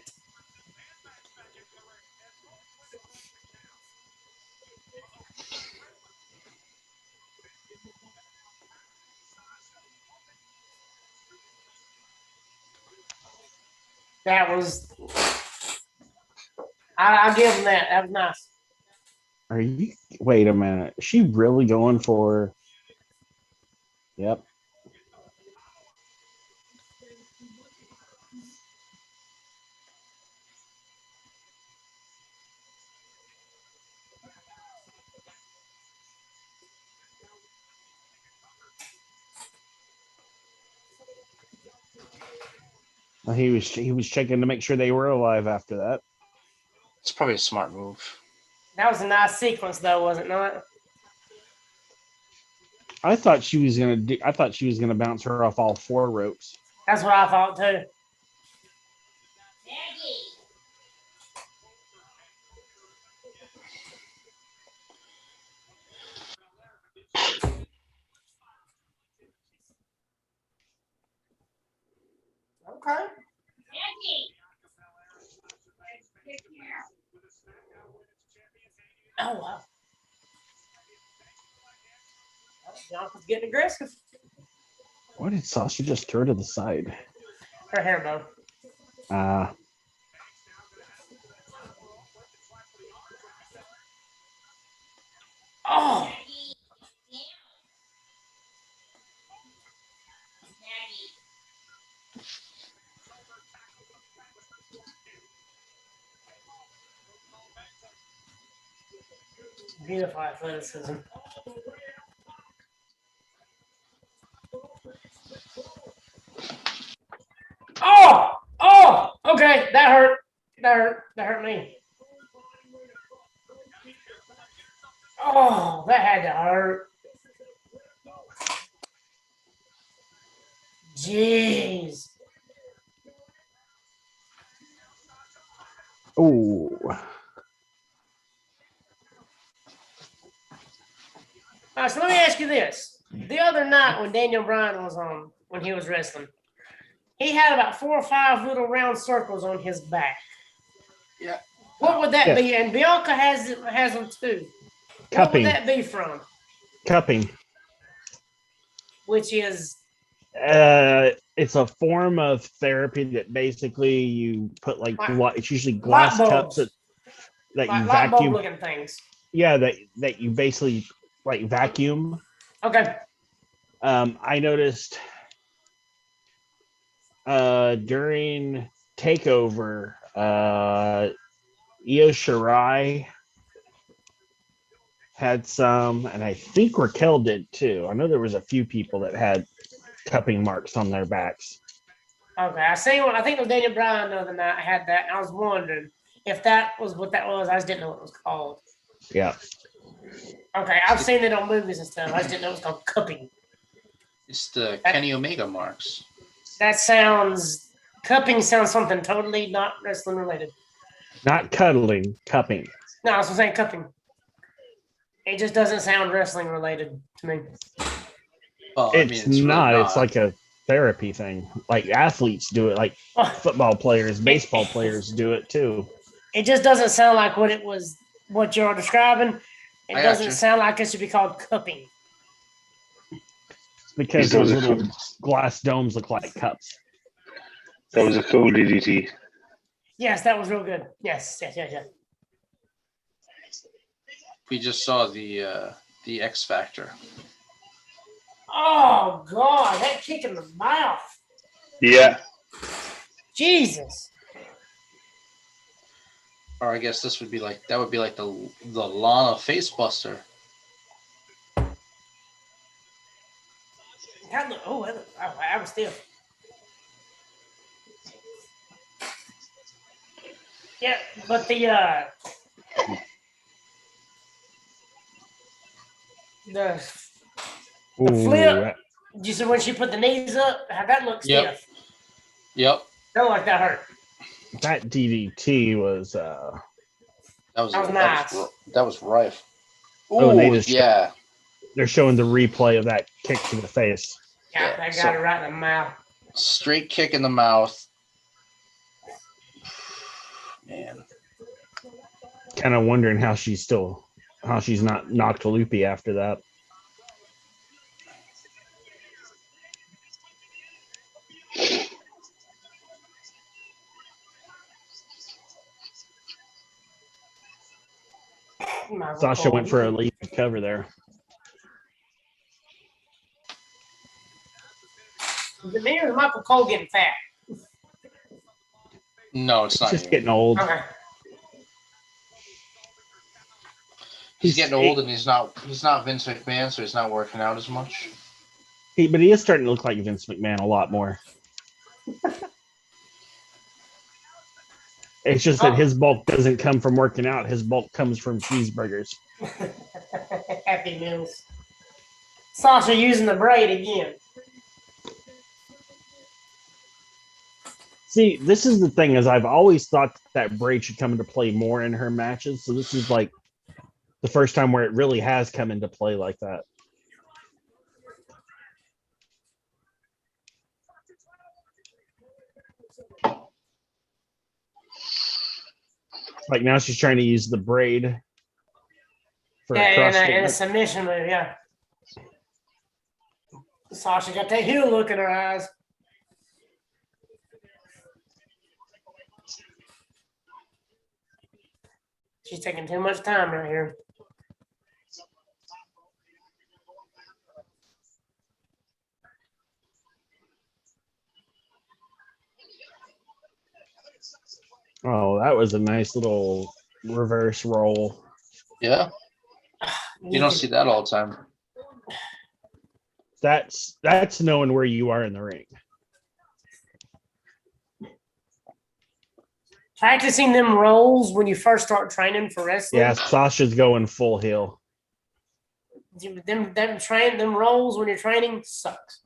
That was. I'll give them that. That was nice. Are you? Wait a minute. Is she really going for? Yep. Well, he was checking to make sure they were alive after that. It's probably a smart move. That was a nice sequence, though, was it not? I thought she was gonna bounce her off all 4 ropes. That's what I thought too. Okay. Oh wow. Bianca's getting aggressive. Why did Sasha just throw to the side? Her hair bow. Oh. Beautiful athleticism. Oh! Oh! Okay, that hurt. That hurt. That hurt me. Oh, that had to hurt. Jeez. Oh. All right, so let me ask you this. The other night when Daniel Bryan was on, when he was wrestling, he had about 4 or 5 little round circles on his back. Yeah. What would that Yeah. be? And Bianca has them too. What would Cupping. that be from? Cupping. which is It's a form of therapy that basically you put like it's usually light glass cups bulbs, that you light bulb vacuum. looking things. Yeah, that you basically like vacuum. Okay. I noticed during Takeover, Io Shirai had some, and I think Raquel did too. I know there was a few people that had cupping marks on their backs. Okay, I seen one. I think it was Daniel Bryan the other night had that. And I was wondering if that was what that was. I just didn't know what it was called. Yeah. Okay, I've seen it on movies and stuff. I just didn't know it was called cupping. It's the Kenny Omega marks. Cupping sounds something totally not wrestling related. Not cuddling, cupping. No, I was saying cupping. It just doesn't sound wrestling related to me. Well, It's not. It's like a therapy thing. Like athletes do it. Like football players, baseball players do it too. It just doesn't sound like what you're describing. It doesn't sound like it should be called cupping. Because those little glass domes look like cups. That was a cool DDT. Yes, that was real good. Yes. We just saw the X Factor. Oh God, that kick in the mouth. Yeah. Jesus. Or I guess that would be like the Lana face buster. I was stiff. Yeah, but the flip. You said when she put the knees up, how that looks stiff. Yep. That looked like that hurt. That DDT was that was nice. That was rife. Ooh, and they're showing the replay of that kick to the face. Yeah, that got it right in the mouth. Straight kick in the mouth. Man. Kind of wondering how she's not knocked loopy after that. Sasha went for a lead cover there. Is it me or is Michael Cole getting fat? No, it's not. Just getting old. Okay. He's getting old, and he's not Vince McMahon, so he's not working out as much. But he is starting to look like Vince McMahon a lot more. It's just that his bulk doesn't come from working out. His bulk comes from cheeseburgers. Happy Meals. Sasha using the braid again. See, this is the thing, is I've always thought that braid should come into play more in her matches. So this is like the first time where it really has come into play like that. Like now she's trying to use the braid for a submission move, yeah. Sasha got that heel look in her eyes. She's taking too much time right here. Oh, that was a nice little reverse roll. Yeah. You don't see that all the time. That's knowing where you are in the ring. Practicing them rolls when you first start training for wrestling. Yeah, Sasha's going full heel. Them rolls when you're training sucks.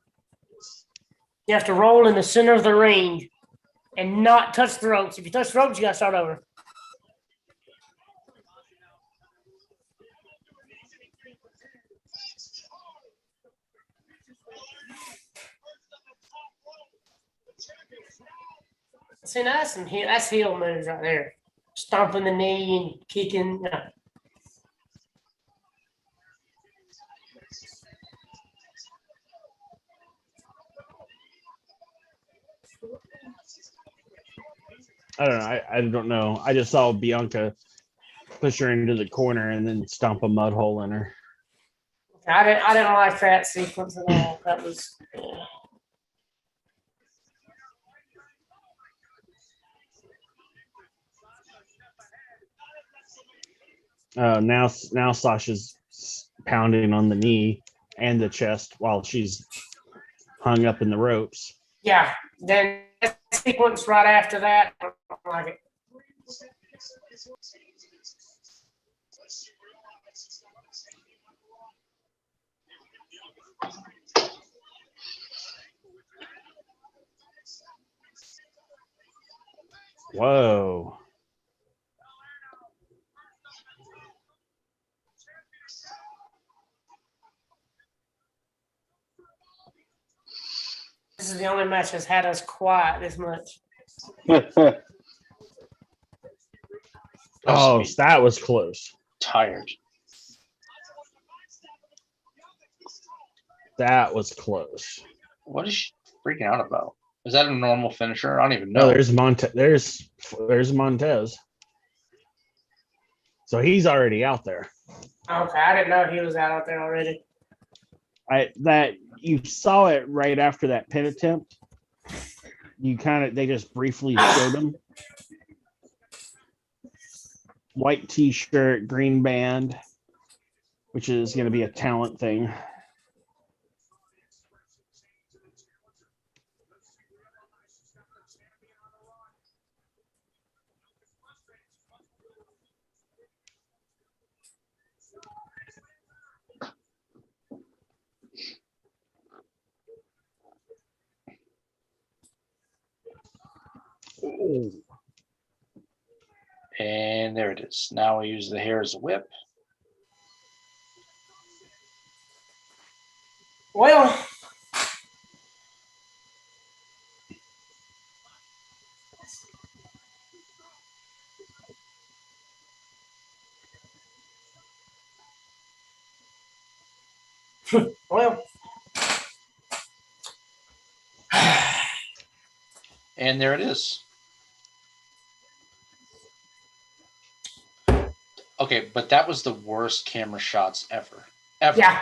You have to roll in the center of the ring and not touch the ropes. If you touch the ropes, you got to start over. See, that's heel moves right there. Stomping the knee and kicking. Yeah. I don't know. I don't know. I just saw Bianca push her into the corner and then stomp a mud hole in her. I didn't like that sequence at all. That was. Now Sasha's pounding on the knee and the chest while she's hung up in the ropes. Yeah. Then that sequence right after that, I don't like it. Whoa. This is the only match that's had us quiet this much. Oh, that was close. Tired. That was close. What is she freaking out about? Is that a normal finisher? I don't even know. No, there's Montez. So he's already out there. Okay, I didn't know he was out there already. You saw it right after that pin attempt. They just briefly showed him. White t-shirt, green band, which is going to be a talent thing. Ooh. And there it is. Now we use the hair as a whip. Well, well. And there it is. Okay, but that was the worst camera shots ever. Ever. Yeah.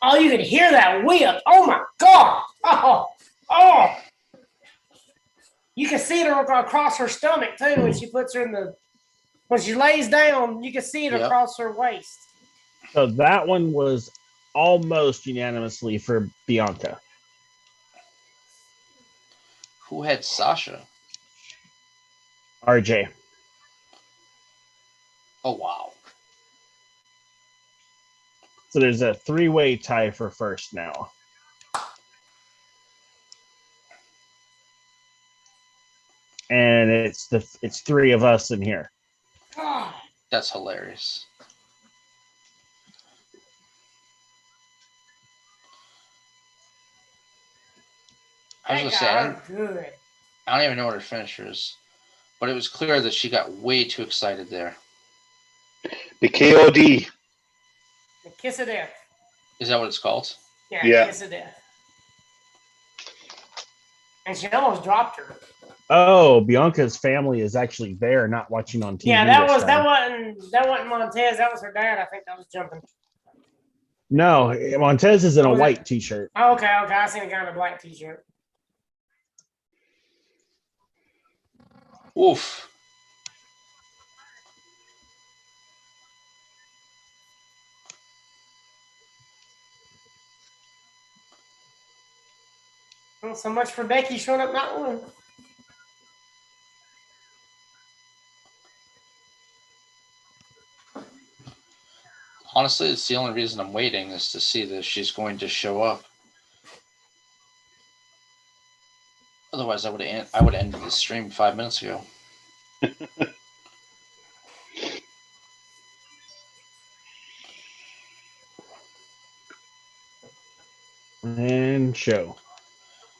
Oh, you can hear that whip. Oh my God. Oh. You can see it across her stomach too when she puts her when she lays down, you can see it across her waist. So that one was almost unanimously for Bianca. Who had Sasha? RJ. Oh, wow. So there's a 3-way tie for first now. And it's 3 of us in here. That's hilarious. I was going to say, I don't even know what her finisher is, but it was clear that she got way too excited there. The KOD. The kiss of death. Is that what it's called? Yeah. Kiss of death. And she almost dropped her. Oh, Bianca's family is actually there, not watching on TV. Yeah, that wasn't Montez. That was her dad. I think that was jumping. No, Montez is in a white t-shirt. Oh, okay. I seen a guy in a black t-shirt. Oof. Well, so much for Becky showing up not one. Honestly, it's the only reason I'm waiting is to see that she's going to show up. Otherwise, I would have ended the stream 5 minutes ago. And show.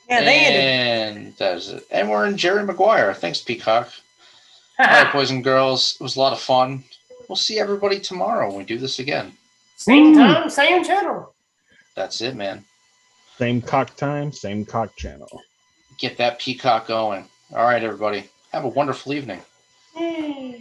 Yeah, they ended. And that's it. And we're in Jerry Maguire. Thanks, Peacock. All right, boys and girls. It was a lot of fun. We'll see everybody tomorrow when we do this again. Same time, same channel. That's it, man. Same cock time, same cock channel. Get that peacock going. All right, everybody. Have a wonderful evening. Yay.